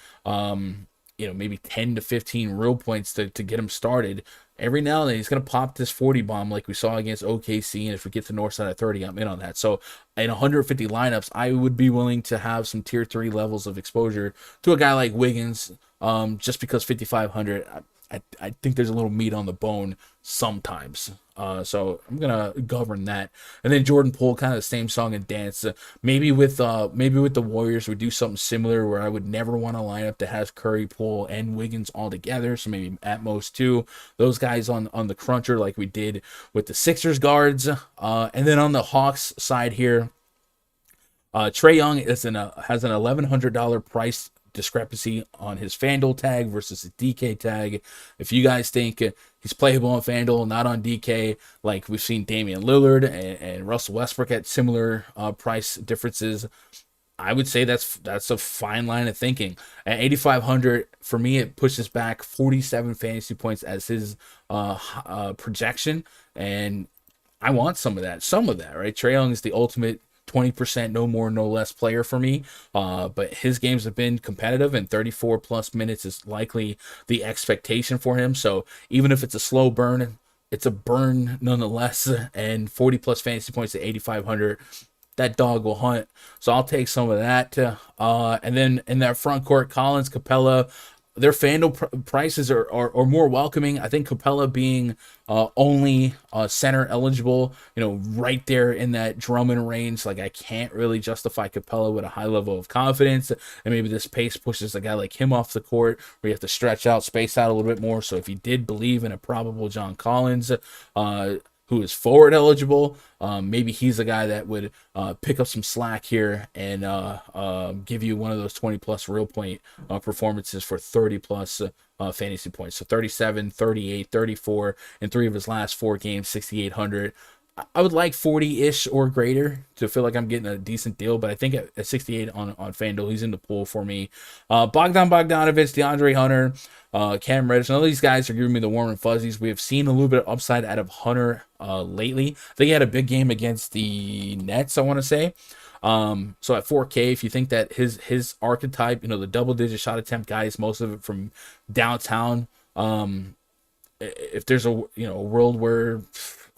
maybe 10 to 15 real points to get him started. Every now and then he's going to pop this 40 bomb like we saw against OKC, and if we get to north side of 30, I'm in on that. So in 150 lineups, I would be willing to have some tier 3 levels of exposure to a guy like Wiggins, just because 5,500, I think there's a little meat on the bone sometimes. So I'm gonna govern that. And then Jordan Poole, kind of the same song and dance. Maybe with the Warriors, we do something similar where I would never want to line up to have Curry, Poole, and Wiggins all together. So maybe at most 2. Those guys on the cruncher like we did with the Sixers guards. And then on the Hawks side here, Trae Young has an $1,100 price discrepancy on his FanDuel tag versus his DK tag. If you guys think he's playable on FanDuel, not on DK, like we've seen Damian Lillard and Russell Westbrook at similar price differences, I would say that's a fine line of thinking. At 8,500, for me, it pushes back 47 fantasy points as his projection, and I want some of that, right? Trae Young is the ultimate 20% no more no less player for me, but his games have been competitive, and 34 plus minutes is likely the expectation for him. So even if it's a slow burn, it's a burn nonetheless, and 40 plus fantasy points at 8,500, that dog will hunt. So I'll take some of that. And then in that front court, Collins, Capella, their Fanduel prices are more welcoming. I think Capella being only center eligible, right there in that Drummond range. Like, I can't really justify Capella with a high level of confidence. And maybe this pace pushes a guy like him off the court where you have to stretch out, space out a little bit more. So if you did believe in a probable John Collins, who is forward eligible, maybe he's a guy that would pick up some slack here and give you one of those 20 plus real point performances for 30 plus fantasy points. So 37, 38, 34 in 3 of his last 4 games, 6,800. I would like 40-ish or greater to feel like I'm getting a decent deal, but I think at 68 on FanDuel, he's in the pool for me. Bogdan Bogdanovic, DeAndre Hunter, Cam Reddish, none of these guys are giving me the warm and fuzzies. We have seen a little bit of upside out of Hunter lately. I think he had a big game against the Nets, I want to say. So at 4K, if you think that his archetype, the double-digit shot attempt guys, most of it from downtown, if there's a world where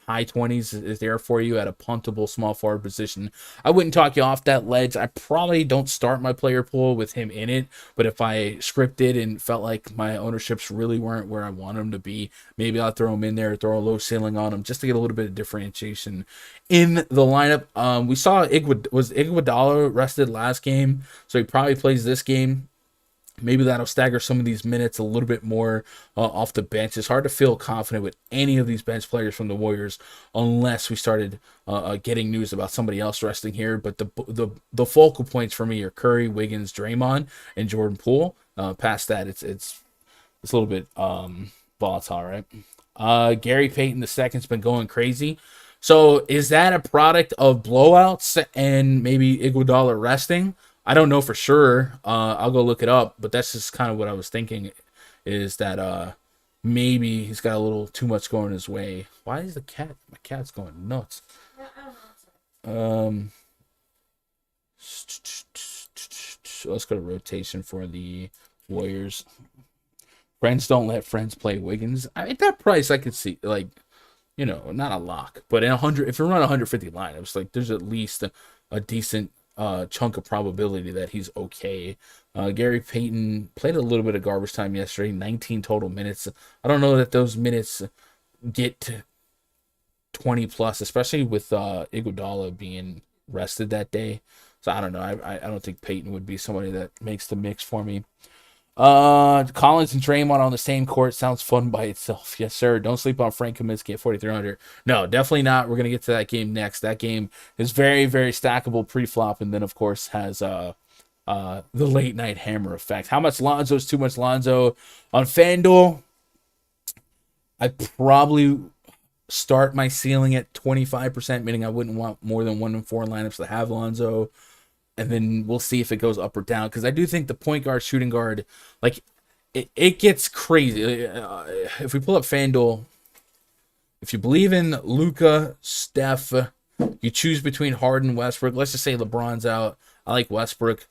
high 20s is there for you at a puntable small forward position, I wouldn't talk you off that ledge. I probably don't start my player pool with him in it, but if I scripted and felt like my ownerships really weren't where I want them to be, maybe I'll throw him in there, throw a low ceiling on him just to get a little bit of differentiation in the lineup. We saw Iguodala rested last game, so he probably plays this game. Maybe that'll stagger some of these minutes a little bit more off the bench. It's hard to feel confident with any of these bench players from the Warriors unless we started getting news about somebody else resting here. But the focal points for me are Curry, Wiggins, Draymond, and Jordan Poole. Past that, it's a little bit volatile, right? Gary Payton II's been going crazy. So is that a product of blowouts and maybe Iguodala resting? I don't know for sure. I'll go look it up, but that's just kind of what I was thinking, is that maybe he's got a little too much going his way. Why is my cat's going nuts? Let's go to rotation for the Warriors. Friends don't let friends play Wiggins. At that price, I could see, like, not a lock, but in 100, if you run 150 lineups, like, there's at least a decent chunk of probability that he's okay. Gary Payton played a little bit of garbage time yesterday, 19 total minutes. I don't know that those minutes get to 20 plus, especially with Iguodala being rested that day. So I don't know. I don't think Payton would be somebody that makes the mix for me. Collins and Draymond on the same court sounds fun by itself. Yes, sir. Don't sleep on Frank Kaminsky at 4,300. No, definitely not. We're going to get to that game next. That game is very, very stackable pre-flop, and then, of course, has the late night hammer effect. How much Lonzo is too much Lonzo? On FanDuel, I'd probably start my ceiling at 25%, meaning I wouldn't want more than 1 in 4 lineups to have Lonzo. And then we'll see if it goes up or down. Because I do think the point guard, shooting guard, like, it gets crazy. If we pull up FanDuel, if you believe in Luka, Steph, you choose between Harden, Westbrook. Let's just say LeBron's out. I like Westbrook.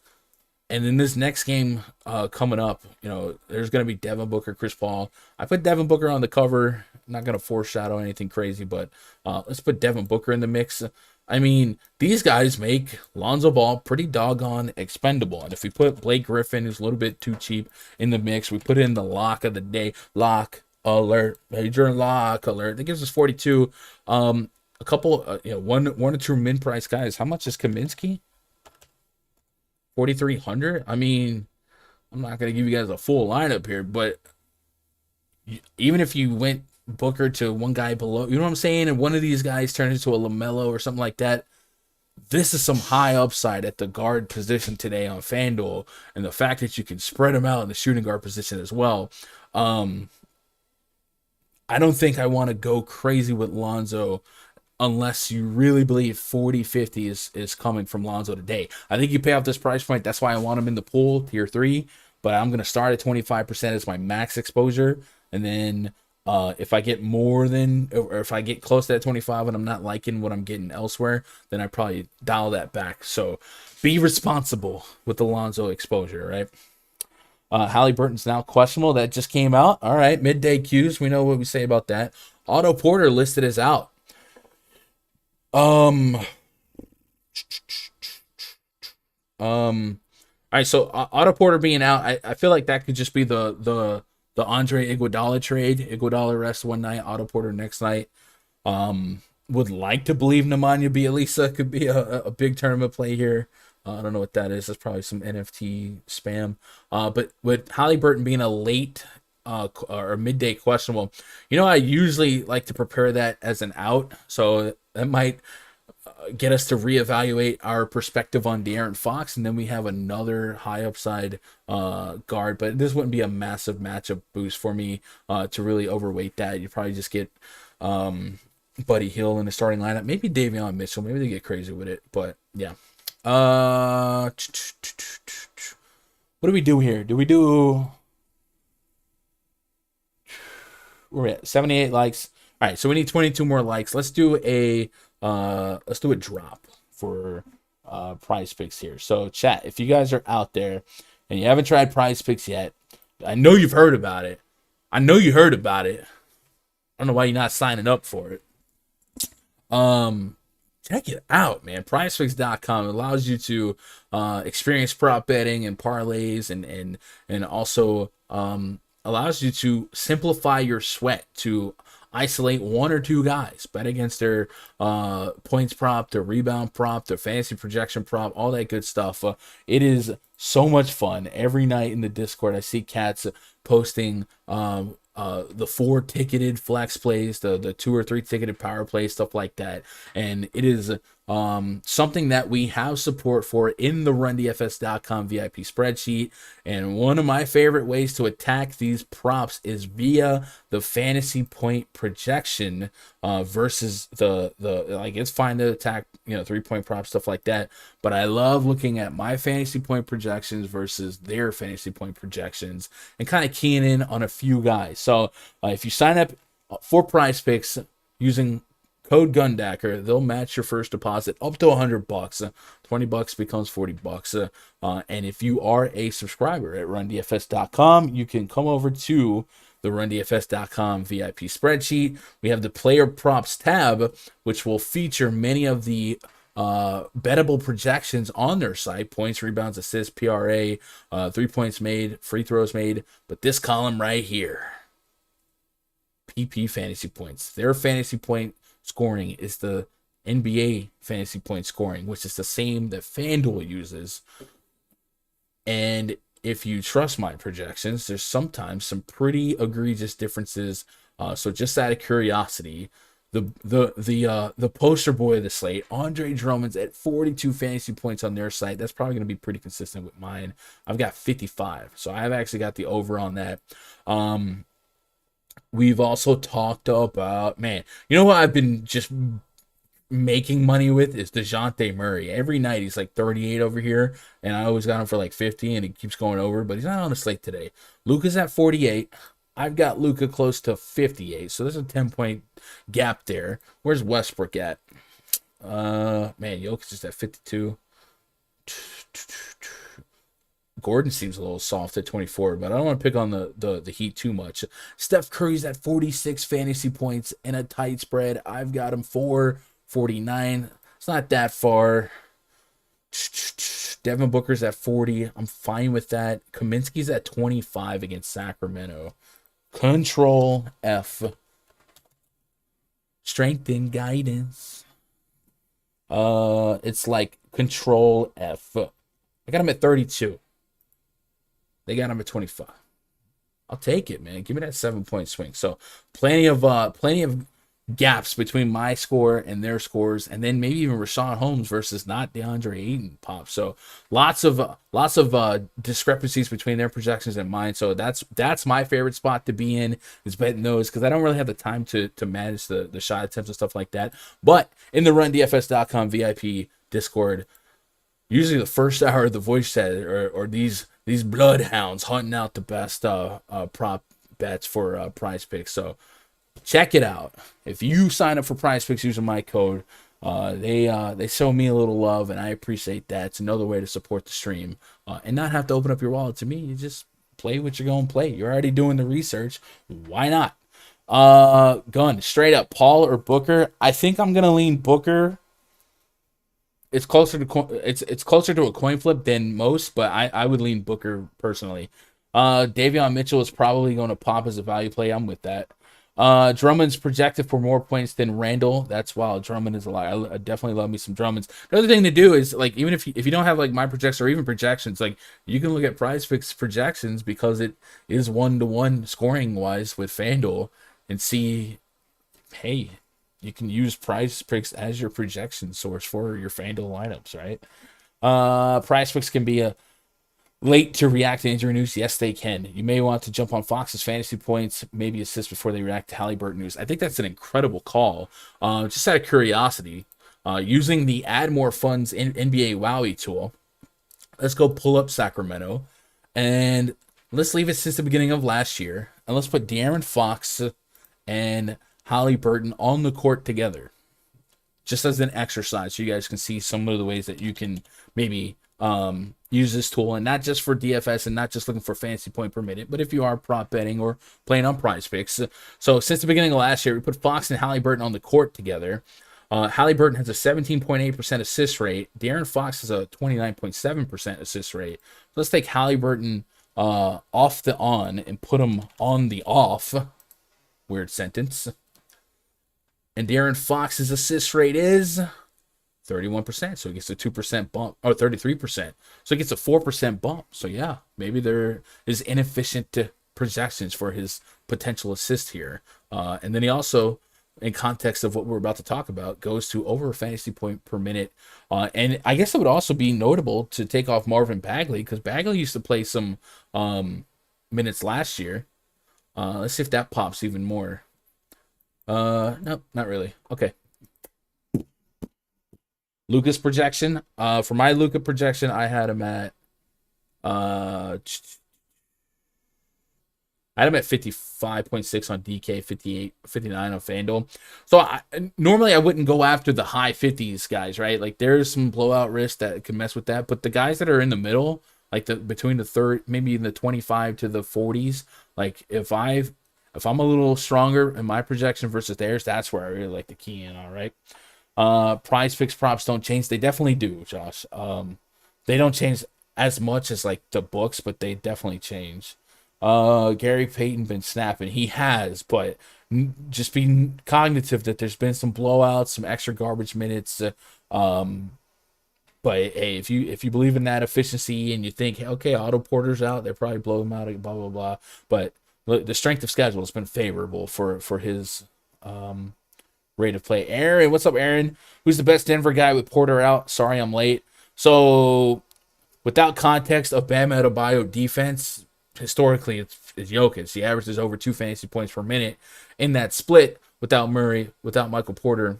And then this next game coming up, there's going to be Devin Booker, Chris Paul. I put Devin Booker on the cover. I'm not going to foreshadow anything crazy, but let's put Devin Booker in the mix. I mean, these guys make Lonzo Ball pretty doggone expendable. And if we put Blake Griffin, who's a little bit too cheap, in the mix, we put in the lock of the day, lock alert, major lock alert. That gives us 42. A couple, one or two min-price guys. How much is Kaminsky? 4,300. I mean, I'm not going to give you guys a full lineup here, but even if you went Booker to one guy below, you know what I'm saying, and one of these guys turns into a LaMelo or something like that, this is some high upside at the guard position today on FanDuel, and the fact that you can spread them out in the shooting guard position as well. I don't think I want to go crazy with Lonzo unless you really believe 40-50 is coming from Lonzo today. I think you pay off this price point. That's why I want him in the pool, tier 3, but I'm going to start at 25% as my max exposure, and then if I get more than, or if I get close to that 25 and I'm not liking what I'm getting elsewhere, then I probably dial that back. So be responsible with the Lonzo exposure, right? Halliburton's now questionable. That just came out. All right, midday cues. We know what we say about that. Otto Porter listed as out. I right, so Otto Porter being out, I feel like that could just be the Andre Iguodala trade. Iguodala rests one night, Otto Porter next night. Would like to believe Nemanja Bjelica could be a big tournament play here. I don't know what that is. That's probably some NFT spam. But with Halliburton being a late or midday questionable, I usually like to prepare that as an out. So that might get us to reevaluate our perspective on De'Aaron Fox, and then we have another high upside guard. But this wouldn't be a massive matchup boost for me to really overweight that. You probably just get Buddy Hield in the starting lineup, maybe Davion Mitchell. Maybe they get crazy with it, but yeah. What do we do here? We're at 78 likes. All right, so we need 22 more likes. Let's do a drop for PrizePicks here. So chat, if you guys are out there and you haven't tried PrizePicks yet, I know you've heard about it. I know you heard about it. I don't know why you're not signing up for it. Check it out, man. PrizePicks.com allows you to experience prop betting and parlays, and also allows you to simplify your sweat, to isolate one or two guys, bet against their points prop, their rebound prop, their fantasy projection prop, all that good stuff. It is so much fun. Every night in the Discord, I see cats posting the 4 ticketed flex plays, the 2 or 3 ticketed power plays, stuff like that. And it is something that we have support for in the RunDFS.com VIP spreadsheet. And one of my favorite ways to attack these props is via the fantasy point projection versus the like, it's fine to attack 3-point props, stuff like that, but I love looking at my fantasy point projections versus their fantasy point projections and kind of keying in on a few guys. So if you sign up for PrizePicks using code Gundacker, they'll match your first deposit up to $100. $20 becomes $40. And if you are a subscriber at RunDFS.com, you can come over to the RunDFS.com VIP spreadsheet. We have the player props tab, which will feature many of the bettable projections on their site: points, rebounds, assists, PRA, 3 points made, free throws made. But this column right here, PP fantasy points, their fantasy point scoring is the NBA fantasy point scoring, which is the same that Fanduel uses. And if you trust my projections, there's sometimes some pretty egregious differences. So just out of curiosity, the poster boy of the slate, Andre Drummond's at 42 fantasy points on their site. That's probably going to be pretty consistent with mine. I've got 55, so I've actually got the over on that. We've also talked about, man, you know what I've been just making money with is DeJounte Murray. Every night he's like 38 over here, and I always got him for like 50, and he keeps going over, but he's not on the slate today. Luka's at 48. I've got Luka close to 58, so there's a 10-point gap there. Where's Westbrook at? Man, Jokic is at 52. Gordon seems a little soft at 24, but I don't want to pick on the Heat too much. Steph Curry's at 46 fantasy points in a tight spread. I've got him for 49. It's not that far. Devin Booker's at 40. I'm fine with that. Kaminsky's at 25 against Sacramento. Control F. Strength and guidance. It's like Control F. I got him at 32. They got him at 25. I'll take it, man. Give me that 7-point swing. So plenty of gaps between my score and their scores, and then maybe even Rashawn Holmes versus not DeAndre Ayton pop. So lots of discrepancies between their projections and mine. So that's my favorite spot to be in, is betting those, because I don't really have the time to manage the shot attempts and stuff like that. But in the RunDFS.com VIP Discord, usually the first hour of the voice chat or these bloodhounds hunting out the best prop bets for PrizePicks. So check it out. If you sign up for PrizePicks using my code, they show me a little love, and I appreciate that. It's another way to support the stream and not have to open up your wallet to me. You just play what you're going to play. You're already doing the research. Why not? Gun, straight up, Paul or Booker? I think I'm going to lean Booker. it's closer to it's closer to a coin flip than most, but I would lean Booker personally. Davion Mitchell is probably going to pop as a value play. I'm with that. Drummond's projected for more points than Randall. That's wild. Drummond is a lot. I definitely love me some Drummonds. Another thing to do is, like, even if you don't have like my projections or even projections, like, you can look at PrizePicks projections because it is 1-to-1 scoring wise with Fanduel and see, hey, you can use PrizePicks as your projection source for your Fanduel lineups, right? PrizePicks can be a late to react to injury news. Yes, they can. You may want to jump on Fox's fantasy points, maybe assist before they react to Halliburton news. I think that's an incredible call. Just out of curiosity, using the Add More Funds in NBA Wowie tool, let's go pull up Sacramento, and let's leave it since the beginning of last year, and let's put De'Aaron Fox and Halliburton on the court together, just as an exercise, so you guys can see some of the ways that you can maybe use this tool, and not just for DFS and not just looking for fantasy point per minute, but if you are prop betting or playing on PrizePicks. So since the beginning of last year, we put Fox and Halliburton on the court together. Halliburton has a 17.8% assist rate. De'Aaron Fox has a 29.7% assist rate. So let's take Halliburton off the on and put him on the off. Weird sentence. And De'Aaron Fox's assist rate is 31%, so he gets a 2% bump, or 33%, so he gets a 4% bump. So yeah, maybe there is inefficient projections for his potential assist here. And then he also, in context of what we're about to talk about, goes to over a fantasy point per minute. And I guess it would also be notable to take off Marvin Bagley, because Bagley used to play some minutes last year. Let's see if that pops even more. Nope, not really. Okay. Luka's projection. For my Luka projection, I had him at 55.6 on DK, 59 on FanDuel. So normally I wouldn't go after the high 50s guys, right? Like, there's some blowout risk that can mess with that. But the guys that are in the middle, like between the third, maybe in the 25 to the 40s, like if I'm a little stronger in my projection versus theirs, that's where I really like to key in. All right. PrizePicks props don't change. They definitely do, Josh. They don't change as much as like the books, but they definitely change. Gary Payton been snapping. He has, but just be cognitive that there's been some blowouts, some extra garbage minutes. But hey, if you believe in that efficiency and you think, okay, Otto Porter's out, they probably blow him out, blah blah blah. But the strength of schedule has been favorable for his rate of play. Aaron, what's up, Aaron? Who's the best Denver guy with Porter out? Sorry, I'm late. So, without context of Bam Adebayo defense, historically it's Jokic. He averages over 2 fantasy points per minute in that split without Murray, without Michael Porter.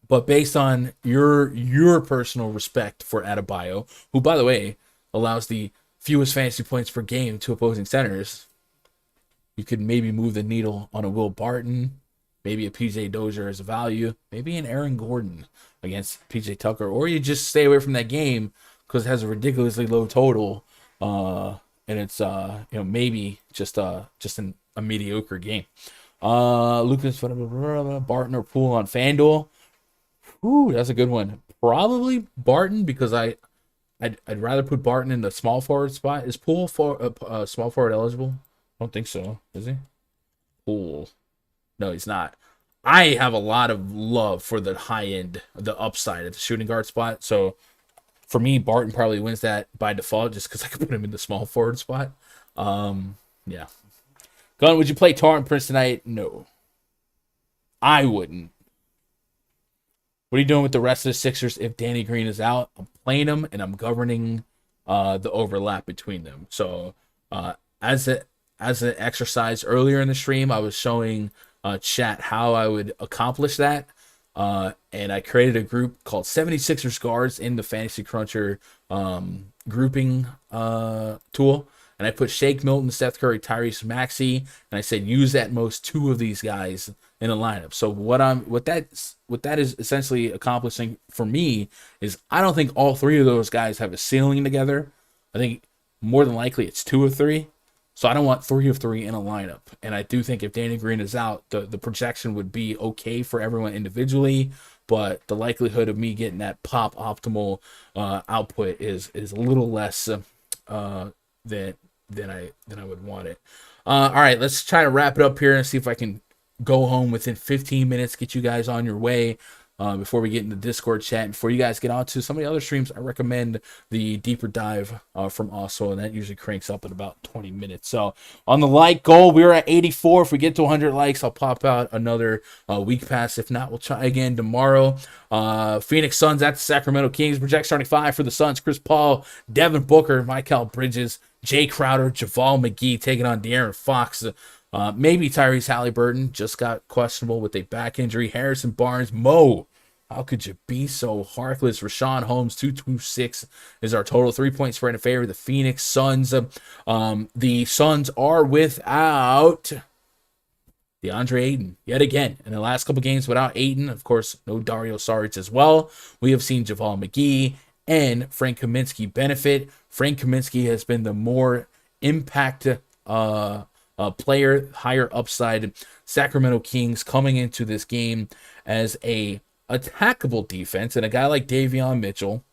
But based on your personal respect for Adebayo, who, by the way, allows the fewest fantasy points per game to opposing centers, you could maybe move the needle on a Will Barton, maybe a PJ Dozier as a value, maybe an Aaron Gordon against PJ Tucker, or you just stay away from that game because it has a ridiculously low total, and it's maybe just a mediocre game. Lucas Barton or Poole on FanDuel. Ooh, that's a good one. Probably Barton, because I'd rather put Barton in the small forward spot. Is Poole for small forward eligible? I don't think so. Is he? Poole. No, he's not. I have a lot of love for the high end, the upside at the shooting guard spot. So for me, Barton probably wins that by default just because I can put him in the small forward spot. Yeah. Gunn, would you play Taurean Prince tonight? No. I wouldn't. What are you doing with the rest of the Sixers if Danny Green is out? I'm playing them, and I'm governing the overlap between them. So as an exercise earlier in the stream, I was showing chat how I would accomplish that. And I created a group called 76ers Guards in the Fantasy Cruncher grouping tool. And I put Shake Milton, Seth Curry, Tyrese Maxey, and I said use at most 2 of these guys in a lineup. So what that is essentially accomplishing for me is I don't think all 3 of those guys have a ceiling together. I think more than likely it's 2 of 3. So I don't want 3 of 3 in a lineup. And I do think if Danny Green is out, the projection would be okay for everyone individually. but the likelihood of me getting that pop optimal output is a little less than I would want it. All right, let's try to wrap it up here and see if I can go home within 15 minutes, get you guys on your way. Before we get into Discord chat, before you guys get on to some of the other streams, I recommend the deeper dive from Oswald, and that usually cranks up in about 20 minutes. So on the like goal, we're at 84. If we get to 100 likes, I'll pop out another week pass. If not, we'll try again tomorrow. Phoenix Suns at the Sacramento Kings. Project starting 5 for the Suns. Chris Paul, Devin Booker, Mikal Bridges, Jay Crowder, JaVale McGee taking on De'Aaron Fox. Maybe Tyrese Halliburton just got questionable with a back injury. Harrison Barnes, Mo. How could you be so heartless? Rashawn Holmes, 226 is our total. 3-point spread in favor of the Phoenix Suns. The Suns are without DeAndre Ayton yet again. In the last couple games without Ayton, of course, no Dario Saric as well. We have seen JaVale McGee and Frank Kaminsky benefit. Frank Kaminsky has been the more impact player, higher upside. Sacramento Kings coming into this game as a attackable defense, and a guy like Davion Mitchell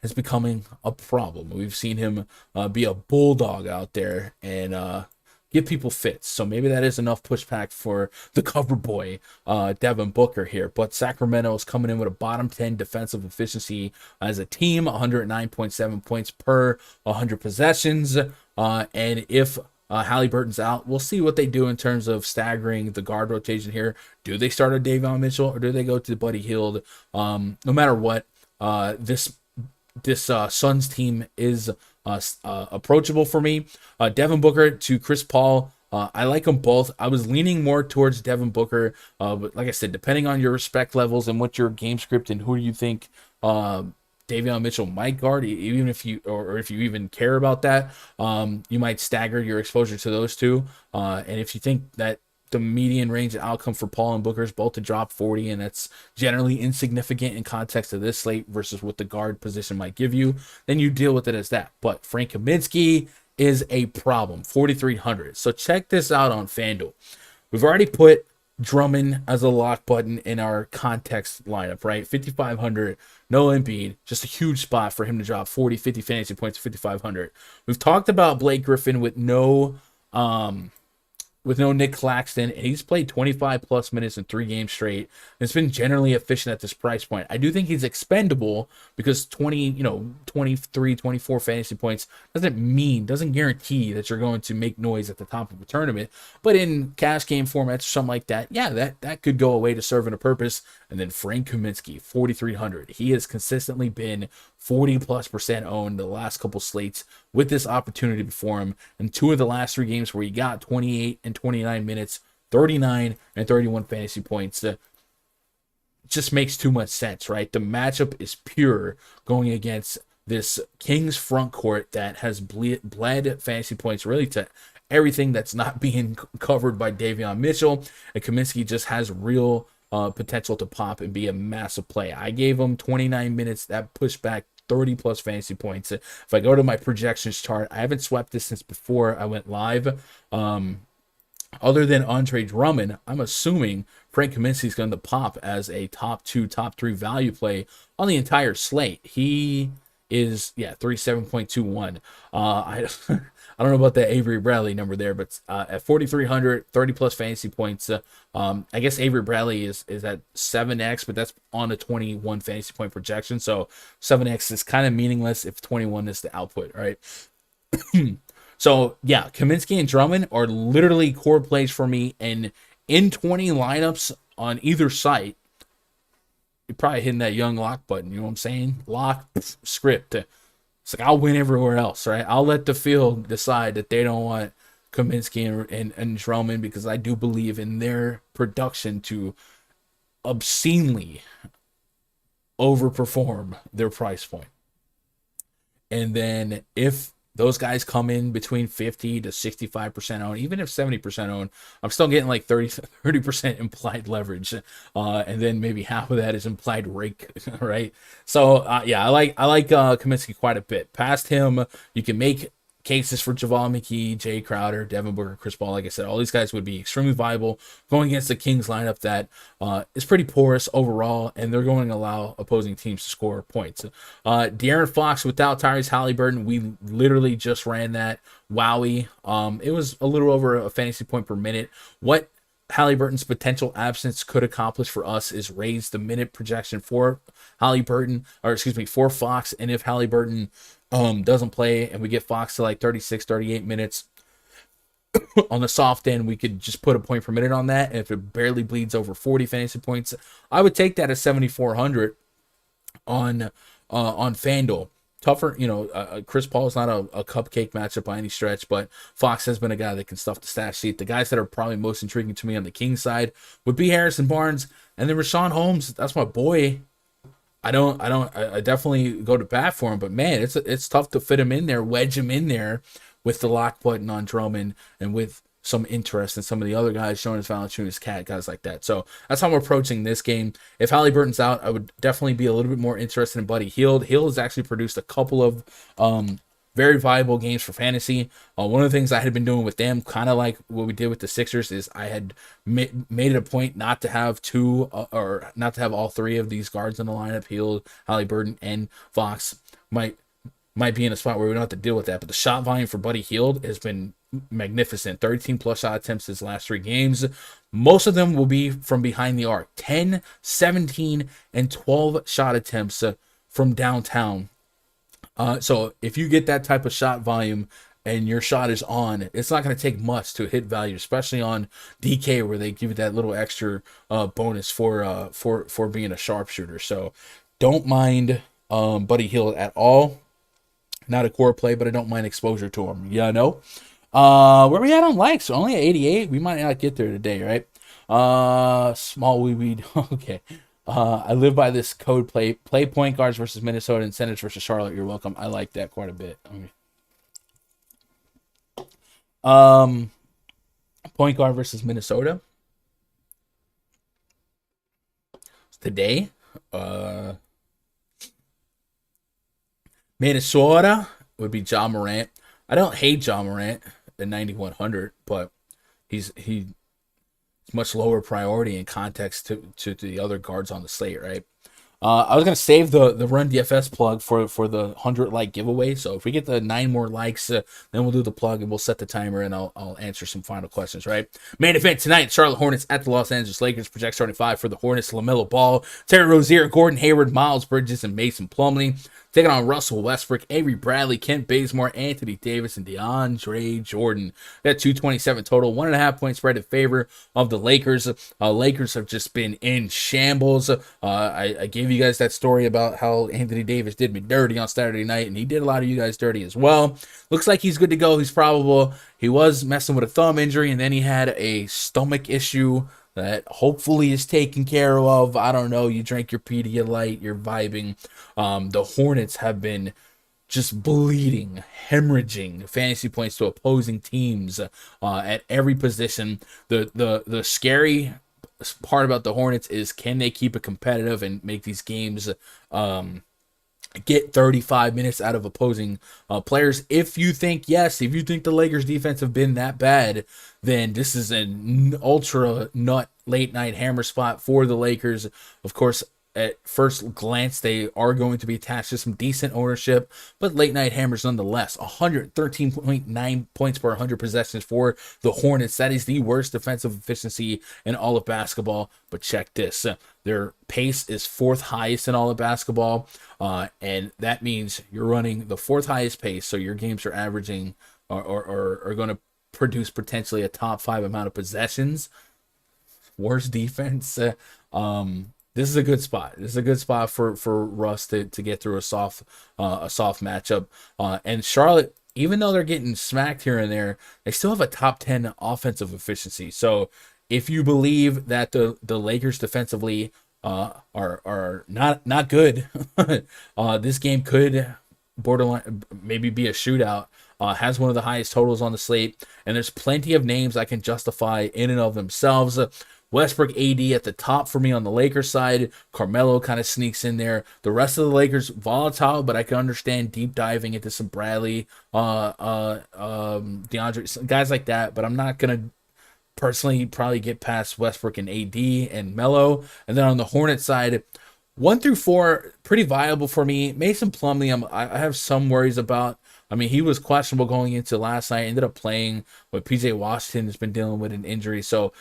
is becoming a problem. We've seen him be a bulldog out there and give people fits. So maybe that is enough pushback for the cover boy, Devin Booker here. But Sacramento is coming in with a bottom 10 defensive efficiency as a team, 109.7 points per 100 possessions. And if Halliburton's out, we'll see what they do in terms of staggering the guard rotation here. Do they start a Davion Mitchell or do they go to Buddy Hield? No matter what, this Suns team is approachable for me. Devin Booker to Chris Paul. I like them both. I was leaning more towards Devin Booker, but like I said, depending on your respect levels and what your game script and who you think Davion Mitchell might guard, even if you even care about that, you might stagger your exposure to those two. And if you think that the median range of outcome for Paul and Booker is both to drop 40, and that's generally insignificant in context of this slate versus what the guard position might give you, then you deal with it as that. But Frank Kaminsky is a problem, 4,300. So check this out on Fanduel. We've already put Drummond as a lock button in our context lineup, right? 5,500, no Embiid, just a huge spot for him to drop 40, 50 fantasy points, 5,500. We've talked about Blake Griffin with no Nick Claxton, and he's played 25 plus minutes in 3 games straight. It's been generally efficient at this price point. I do think he's expendable because 23, 24 fantasy points doesn't guarantee that you're going to make noise at the top of a tournament. But in cash game formats or something like that, yeah, that could go away to serving a purpose. And then Frank Kaminsky, 4,300. He has consistently been 40+% owned the last couple slates with this opportunity before him. And 2 of the last 3 games where he got 28 and 29 minutes, 39 and 31 fantasy points. It just makes too much sense, right? The matchup is pure going against this Kings front court that has bled fantasy points really to everything that's not being covered by Davion Mitchell. And Kaminsky just has real potential to pop and be a massive play. I gave him 29 minutes. That pushed back 30 plus fantasy points. If I go to my projections chart, I haven't swept this since before I went live. Other than Andre Drummond, I'm assuming Frank Kaminsky is going to pop as a top 2, top 3 value play on the entire slate. He is 37.21. I don't know about that Avery Bradley number there, but at 4,300, 30 plus fantasy points. I guess Avery Bradley is at 7x, but that's on a 21 fantasy point projection. So 7x is kind of meaningless if 21 is the output, right? So yeah, Kaminsky and Drummond are literally core plays for me. And in 20 lineups on either site, you're probably hitting that young lock button. You know what I'm saying? Lock, script. It's like I'll win everywhere else, right? I'll let the field decide that they don't want Kaminsky and Drummond because I do believe in their production to obscenely overperform their price point. And then if those guys come in between 50 to 65% owned, even if 70% owned, I'm still getting like 30% implied leverage. And then maybe half of that is implied rake, right? So, I like Kaminsky quite a bit. Past him, you can make cases for Javon McKee, Jay Crowder, Devin Booker, Chris Paul. Like I said, all these guys would be extremely viable going against the Kings lineup that is pretty porous overall, and they're going to allow opposing teams to score points. De'Aaron Fox without Tyrese Halliburton, we literally just ran that. Wowie. It was a little over a fantasy point per minute. What Halliburton's potential absence could accomplish for us is raise the minute projection for for Fox. And if Halliburton doesn't play and we get Fox to like 36, 38 minutes on the soft end, we could just put a point per minute on that. And if it barely bleeds over 40 fantasy points, I would take that at 7,400 on Fanduel. Tougher, Chris Paul is not a cupcake matchup by any stretch, but Fox has been a guy that can stuff the stat sheet. The guys that are probably most intriguing to me on the Kings side would be Harrison Barnes, and then Rashawn Holmes. That's my boy. I definitely go to bat for him, but man, it's tough to fit him in there, wedge him in there with the lock button on Drummond and with some interest in some of the other guys, Jonas Valanciunas, Cat, guys like that. So that's how I'm approaching this game. If Halliburton's out, I would definitely be a little bit more interested in Buddy Hield. Hield has actually produced a couple of very viable games for fantasy. One of the things I had been doing with them, kind of like what we did with the Sixers, is I had made it a point not to have not to have all three of these guards in the lineup. Hield, Halliburton, and Fox might be in a spot where we don't have to deal with that. But the shot volume for Buddy Hield has been magnificent. 13 plus shot attempts his last 3 games. Most of them will be from behind the arc. 10, 17, and 12 shot attempts from downtown. So if you get that type of shot volume and your shot is on, it's not going to take much to hit value, especially on DK where they give you that little extra bonus for being a sharpshooter. So don't mind Buddy Hield at all. Not a core play, but I don't mind exposure to him. Where we at on likes? Only at 88. We might not get there today, right? Small weed. Okay. I live by this code: play point guards versus Minnesota and Senators versus Charlotte. You're welcome. I like that quite a bit. Point guard versus Minnesota today. Minnesota would be Ja Morant. I don't hate Ja Morant at 9,100, but he's much lower priority in context to the other guards on the slate, right? I was going to save the Run DFS plug for the 100 like giveaway. So if we get the 9 more likes, then we'll do the plug and we'll set the timer and I'll answer some final questions, right? Main event tonight, Charlotte Hornets at the Los Angeles Lakers. Project starting 5 for the Hornets: LaMelo Ball, Terry Rozier, Gordon Hayward, Miles Bridges, and Mason Plumlee. Taking on Russell Westbrook, Avery Bradley, Kent Bazemore, Anthony Davis, and DeAndre Jordan. Got 227 total, 1.5 point spread in favor of the Lakers. Lakers have just been in shambles. I gave you guys that story about how Anthony Davis did me dirty on Saturday night, and he did a lot of you guys dirty as well. Looks like he's good to go. He's probable. He was messing with a thumb injury, and then he had a stomach issue that hopefully is taken care of. I don't know. You drink your Pedialyte, you're vibing. The Hornets have been just bleeding, hemorrhaging fantasy points to opposing teams at every position. The scary part about the Hornets is, can they keep it competitive and make these games get 35 minutes out of opposing players? If you think the Lakers defense have been that bad, then this is an ultra nut late night hammer spot for the Lakers. Of course, at first glance, they are going to be attached to some decent ownership, but late night hammers nonetheless. 113.9 points per 100 possessions for the Hornets. That is the worst defensive efficiency in all of basketball. But check this. Their pace is 4th highest in all of basketball, and that means you're running the 4th highest pace, so your games are averaging or are going to produce potentially a top 5 amount of possessions. Worst defense. This is a good spot. This is a good spot for Russ to get through a soft matchup. And Charlotte, even though they're getting smacked here and there, they still have a top 10 offensive efficiency. So if you believe that the Lakers defensively are not good, this game could borderline maybe be a shootout. has one of the highest totals on the slate, and there's plenty of names I can justify in and of themselves. Westbrook, AD at the top for me on the Lakers side. Carmelo kind of sneaks in there. The rest of the Lakers volatile, but I can understand deep diving into some Bradley, DeAndre, guys like that. But I'm not gonna personally probably get past Westbrook and AD and Melo. And then on the Hornets side, 1 through 4 pretty viable for me. Mason Plumlee, I have some worries about. I mean, he was questionable going into last night. Ended up playing, but PJ Washington has been dealing with an injury. So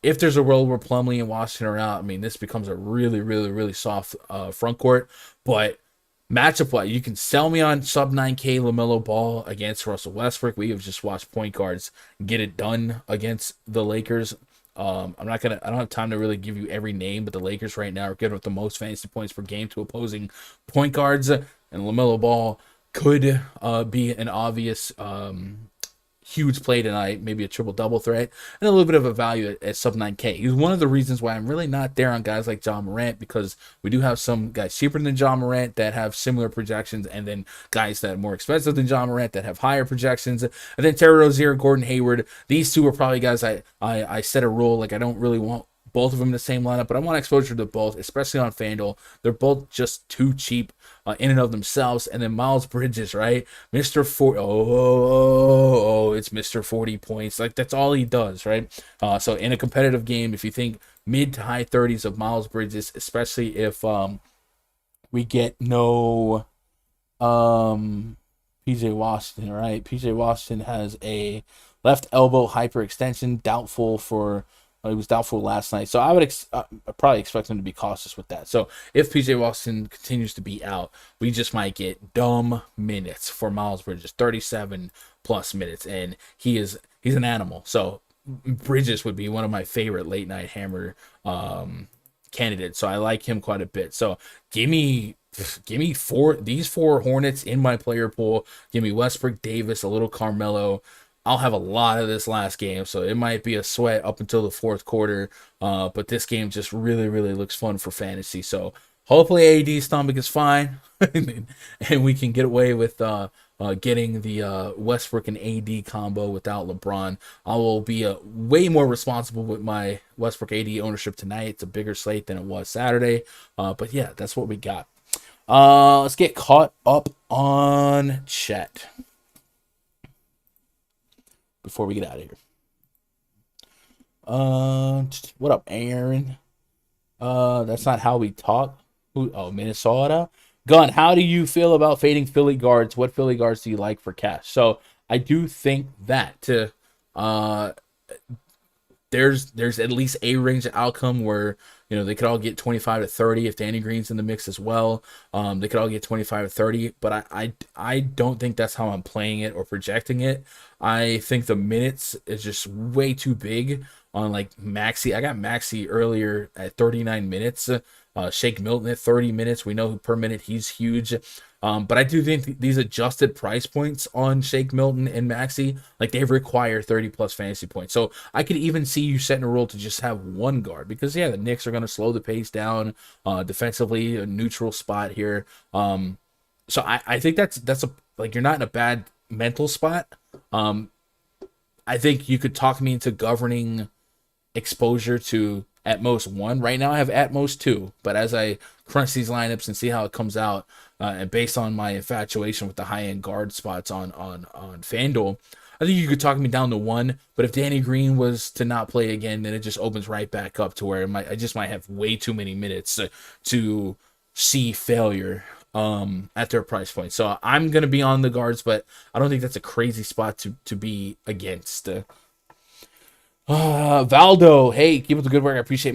if there's a world where Plumlee and Washington are out, I mean, this becomes a really, really, really soft front court. But matchup-wise, you can sell me on sub 9K LaMelo Ball against Russell Westbrook. We have just watched point guards get it done against the Lakers. I don't have time to really give you every name, but the Lakers right now are good with the most fantasy points per game to opposing point guards, and LaMelo Ball could be an obvious huge play tonight, maybe a triple-double threat, and a little bit of a value at sub 9K. He's one of the reasons why I'm really not there on guys like John Morant, because we do have some guys cheaper than John Morant that have similar projections, and then guys that are more expensive than John Morant that have higher projections. And then Terry Rozier, Gordon Hayward, these two are probably guys I set a rule, like I don't really want both of them in the same lineup, but I want exposure to both, especially on FanDuel. They're both just too cheap in and of themselves. And then Miles Bridges, right? Mr. 40. It's Mr. 40 points. Like, that's all he does, right? So in a competitive game, if you think mid to high 30s of Miles Bridges, especially if we get no PJ Washington, right? PJ Washington has a left elbow hyperextension, doubtful for. He was doubtful last night, so I would probably expect him to be cautious with that. So if PJ Washington continues to be out, we just might get dumb minutes for Miles Bridges, 37 plus minutes, and he's an animal. So Bridges would be one of my favorite late night hammer candidates. So I like him quite a bit. So give me these four Hornets in my player pool. Give me Westbrook, Davis, a little Carmelo. I'll have a lot of this last game, so it might be a sweat up until the fourth quarter. But this game just really, really looks fun for fantasy. So hopefully AD's stomach is fine, and we can get away with getting the Westbrook and AD combo without LeBron. I will be way more responsible with my Westbrook AD ownership tonight. It's a bigger slate than it was Saturday. But yeah, that's what we got. Let's get caught up on chat before we get out of here. What up, Aaron? That's not how we talk. Minnesota. Gun, how do you feel about fading Philly guards? What Philly guards do you like for cash? So I do think that there's at least a range of outcome where, you know, they could all get 25 to 30 if Danny Green's in the mix as well. They could all get 25 to 30, but I don't think that's how I'm playing it or projecting it. I think the minutes is just way too big on like Maxey. I got Maxey earlier at 39 minutes. Shake Milton at 30 minutes. We know per minute he's huge. But I do think these adjusted price points on Shake Milton and Maxey, like they require 30 plus fantasy points. So I could even see you setting a rule to just have one guard because, yeah, the Knicks are going to slow the pace down defensively, a neutral spot here. So I think that's like you're not in a bad mental spot. I think you could talk me into governing exposure to at most one. Right now I have at most two, but as I crunch these lineups and see how it comes out, and based on my infatuation with the high-end guard spots on FanDuel, I think you could talk me down to one. But if Danny Green was to not play again, then it just opens right back up to where I just might have way too many minutes to see failure at their price point. So I'm going to be on the guards, but I don't think that's a crazy spot to be against. Valdo, hey, keep up the good work. I appreciate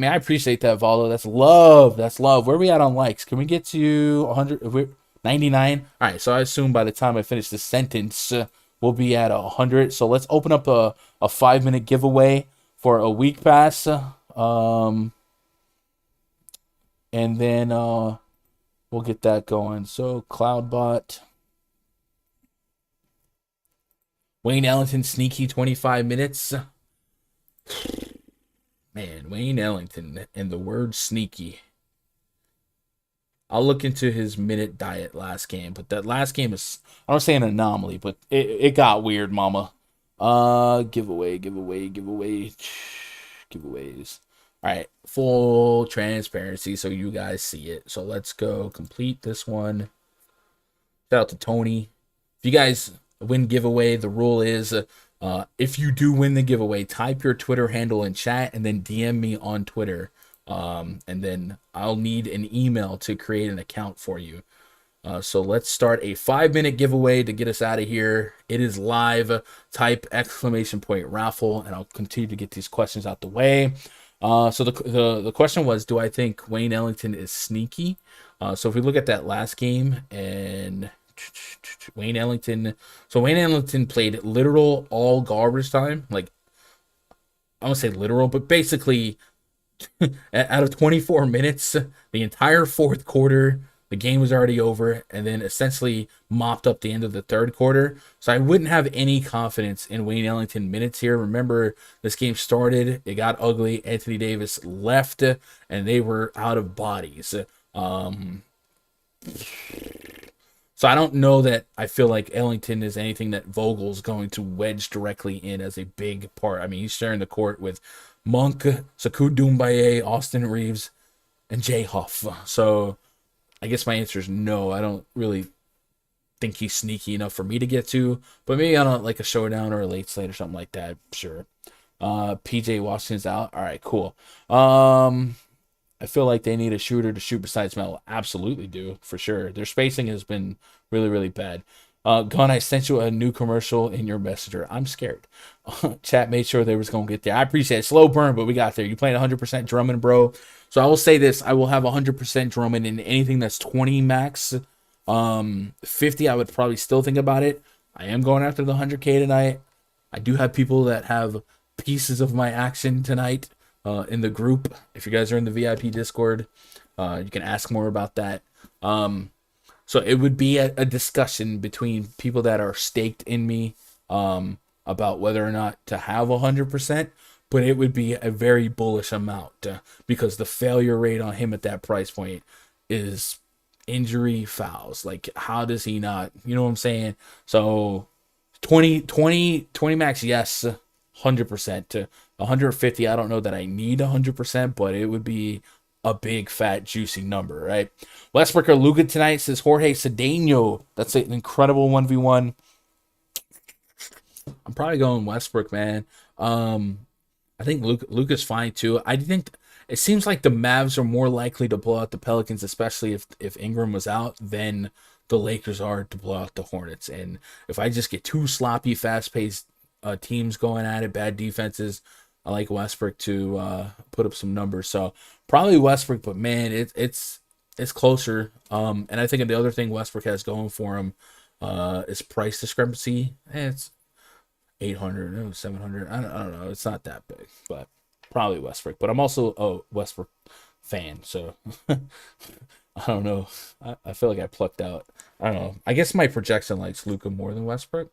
that, Valdo. That's love. Where are we at on likes? Can we get to 100? 99? All right, so I assume by the time I finish the sentence, we'll be at 100. So let's open up a 5-minute giveaway for a week pass. And then we'll get that going. So Cloudbot. Wayne Ellington, sneaky 25 minutes. Man, Wayne Ellington and the word sneaky. I'll look into his minute diet last game, but that last game is, I don't say an anomaly, but it got weird, mama. Giveaways. All right, full transparency so you guys see it. So let's go complete this one. Shout out to Tony. If you guys win giveaway, the rule is if you do win the giveaway, type your Twitter handle in chat and then DM me on Twitter. And then I'll need an email to create an account for you. So let's start a 5-minute giveaway to get us out of here. It is live. Type !raffle, and I'll continue to get these questions out the way. So the question was, do I think Wayne Ellington is sneaky? So if we look at that last game, and Wayne Ellington played literal all garbage time. Like, I won't say literal, but basically out of 24 minutes, the entire fourth quarter, the game was already over, and then essentially mopped up the end of the third quarter. So I wouldn't have any confidence in Wayne Ellington minutes here. Remember, this game started, it got ugly. Anthony Davis left, and they were out of bodies. So I don't know that I feel like Ellington is anything that Vogel's going to wedge directly in as a big part. I mean, he's sharing the court with Monk, Sekou Doumbouya, Austin Reeves, and Jay Huff. So I guess my answer is no. I don't really think he's sneaky enough for me to get to, but maybe on like a showdown or a late slate or something like that. Sure. PJ Washington's out. All right, cool. I feel like they need a shooter to shoot besides Melo. Absolutely do, for sure. Their spacing has been really, really bad. Gun, I sent you a new commercial in your messenger. I'm scared. Chat made sure they was going to get there. I appreciate it. Slow burn, but we got there. You playing 100% Drummond, bro. So I will say this. I will have 100% Drummond in anything that's 20 max. 50, I would probably still think about it. I am going after the 100K tonight. I do have people that have pieces of my action tonight in the group. If you guys are in the VIP Discord, you can ask more about that. So it would be a discussion between people that are staked in me about whether or not to have 100%, but it would be a very bullish amount because the failure rate on him at that price point is injury fouls. Like, how does he not, you know what I'm saying? So 20 max, yes, 100%. To 150, I don't know that I need 100%, but it would be a big, fat, juicy number, right? Westbrook or Luka tonight, says Jorge Cedeno. That's an incredible 1v1. I'm probably going Westbrook, man. I think Luka's fine, too. I think it seems like the Mavs are more likely to blow out the Pelicans, especially if Ingram was out, than the Lakers are to blow out the Hornets. And if I just get two sloppy, fast-paced teams going at it, bad defenses, I like Westbrook to put up some numbers. So probably Westbrook, but man, it's closer. And I think the other thing Westbrook has going for him is price discrepancy. It's 800, 700. I don't know. It's not that big, but probably Westbrook. But I'm also a Westbrook fan, so I don't know. I feel like I plucked out. I don't know. I guess my projection likes Luka more than Westbrook.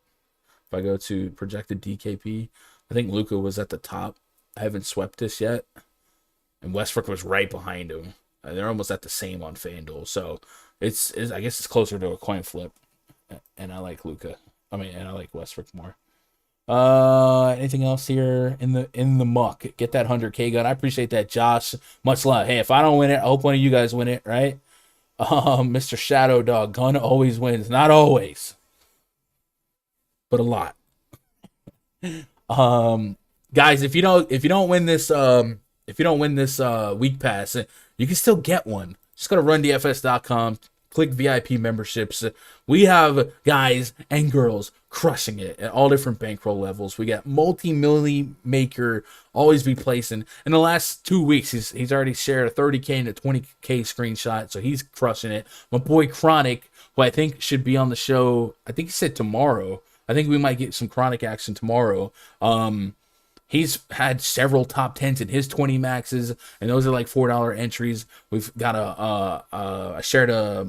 If I go to projected DKP, I think Luka was at the top. I haven't swept this yet, and Westbrook was right behind him. They're almost at the same on FanDuel, so it's I guess it's closer to a coin flip. And I like Luka. And I like Westbrook more. Anything else here in the muck? Get that 100K gun. I appreciate that, Josh. Much love. Hey, if I don't win it, I hope one of you guys win it, right? Mr. Shadow Dog, gun always wins. Not always, but a lot. Guys, if you don't win this week pass, you can still get one. Just go to rundfs.com, click VIP memberships. We have guys and girls crushing it at all different bankroll levels. We got multi-milli maker always be placing. In the last 2 weeks, he's already shared a 30K and a 20K screenshot, so he's crushing it. My boy Chronic, who I think should be on the show, I think he said tomorrow. I think we might get some Chronic action tomorrow. He's had several top 10s in his 20 maxes, and those are like $4 entries. We've got I shared a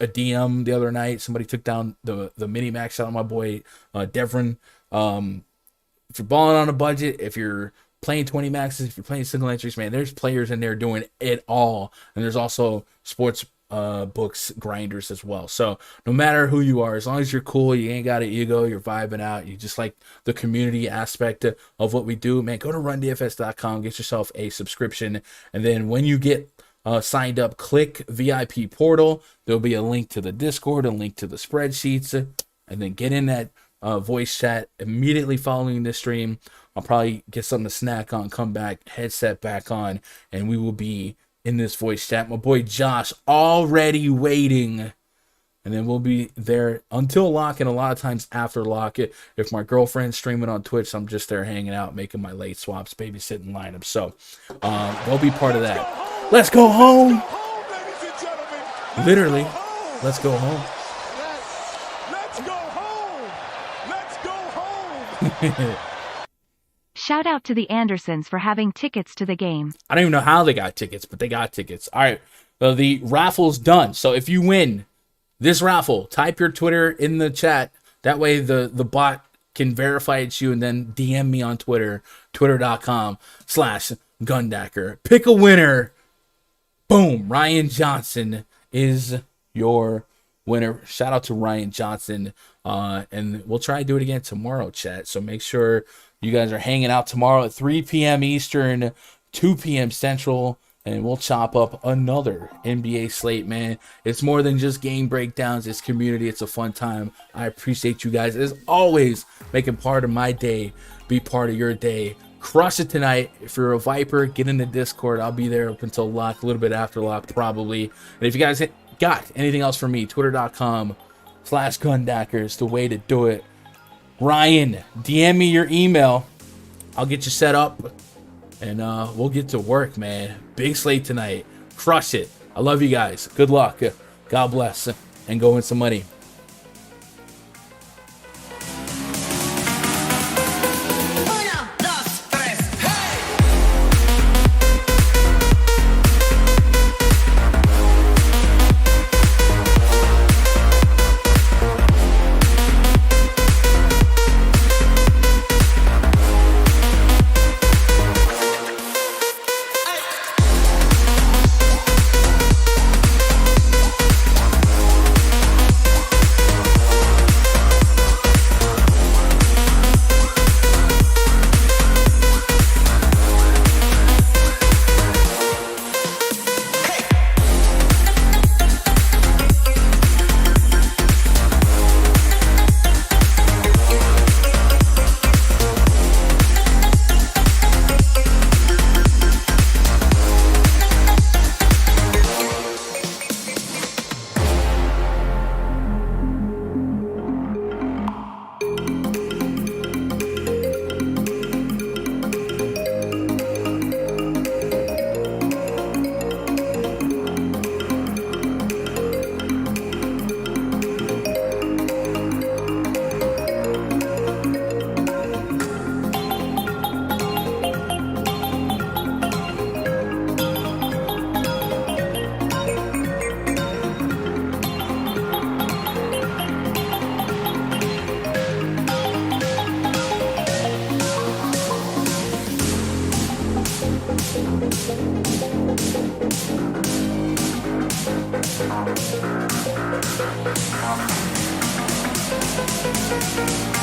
DM the other night. Somebody took down the mini max out of my boy Devrin. If you're balling on a budget, if you're playing 20 maxes, if you're playing single entries, man, there's players in there doing it all. And there's also sports books grinders as well. So no matter who you are, as long as you're cool, you ain't got an ego, you're vibing out, you just like the community aspect of what we do, man, go to rundfs.com, get yourself a subscription, and then when you get signed up, click VIP portal. There'll be a link to the Discord, a link to the spreadsheets, and then get in that voice chat immediately following this stream. I'll probably get something to snack on, come back, headset back on, and we will be in this voice chat. My boy Josh already waiting, and then we'll be there until lock, and a lot of times after lock. If my girlfriend's streaming on Twitch, I'm just there hanging out, making my late swaps, babysitting lineups. So they'll be part of that. Let's go home. Literally, let's go home. Let's go home. Let's go home. Shout out to the Andersons for having tickets to the game. I don't even know how they got tickets, but they got tickets. All right, the raffle's done. So if you win this raffle, type your Twitter in the chat. That way the bot can verify it's you, and then DM me on Twitter, twitter.com/Gundacker. Pick a winner. Boom. Ryan Johnson is your winner. Shout out to Ryan Johnson. And we'll try to do it again tomorrow, chat. So make sure you guys are hanging out tomorrow at 3 p.m. Eastern, 2 p.m. Central, and we'll chop up another NBA slate, man. It's more than just game breakdowns. It's community. It's a fun time. I appreciate you guys, as always, making part of my day, be part of your day. Crush it tonight. If you're a Viper, get in the Discord. I'll be there up until lock, a little bit after lock, probably. And if you guys got anything else from me, twitter.com/Gundacker is the way to do it. Ryan, DM me your email. I'll get you set up, and we'll get to work, man. Big slate tonight. Crush it. I love you guys. Good luck. God bless, and go win some money. Thank you.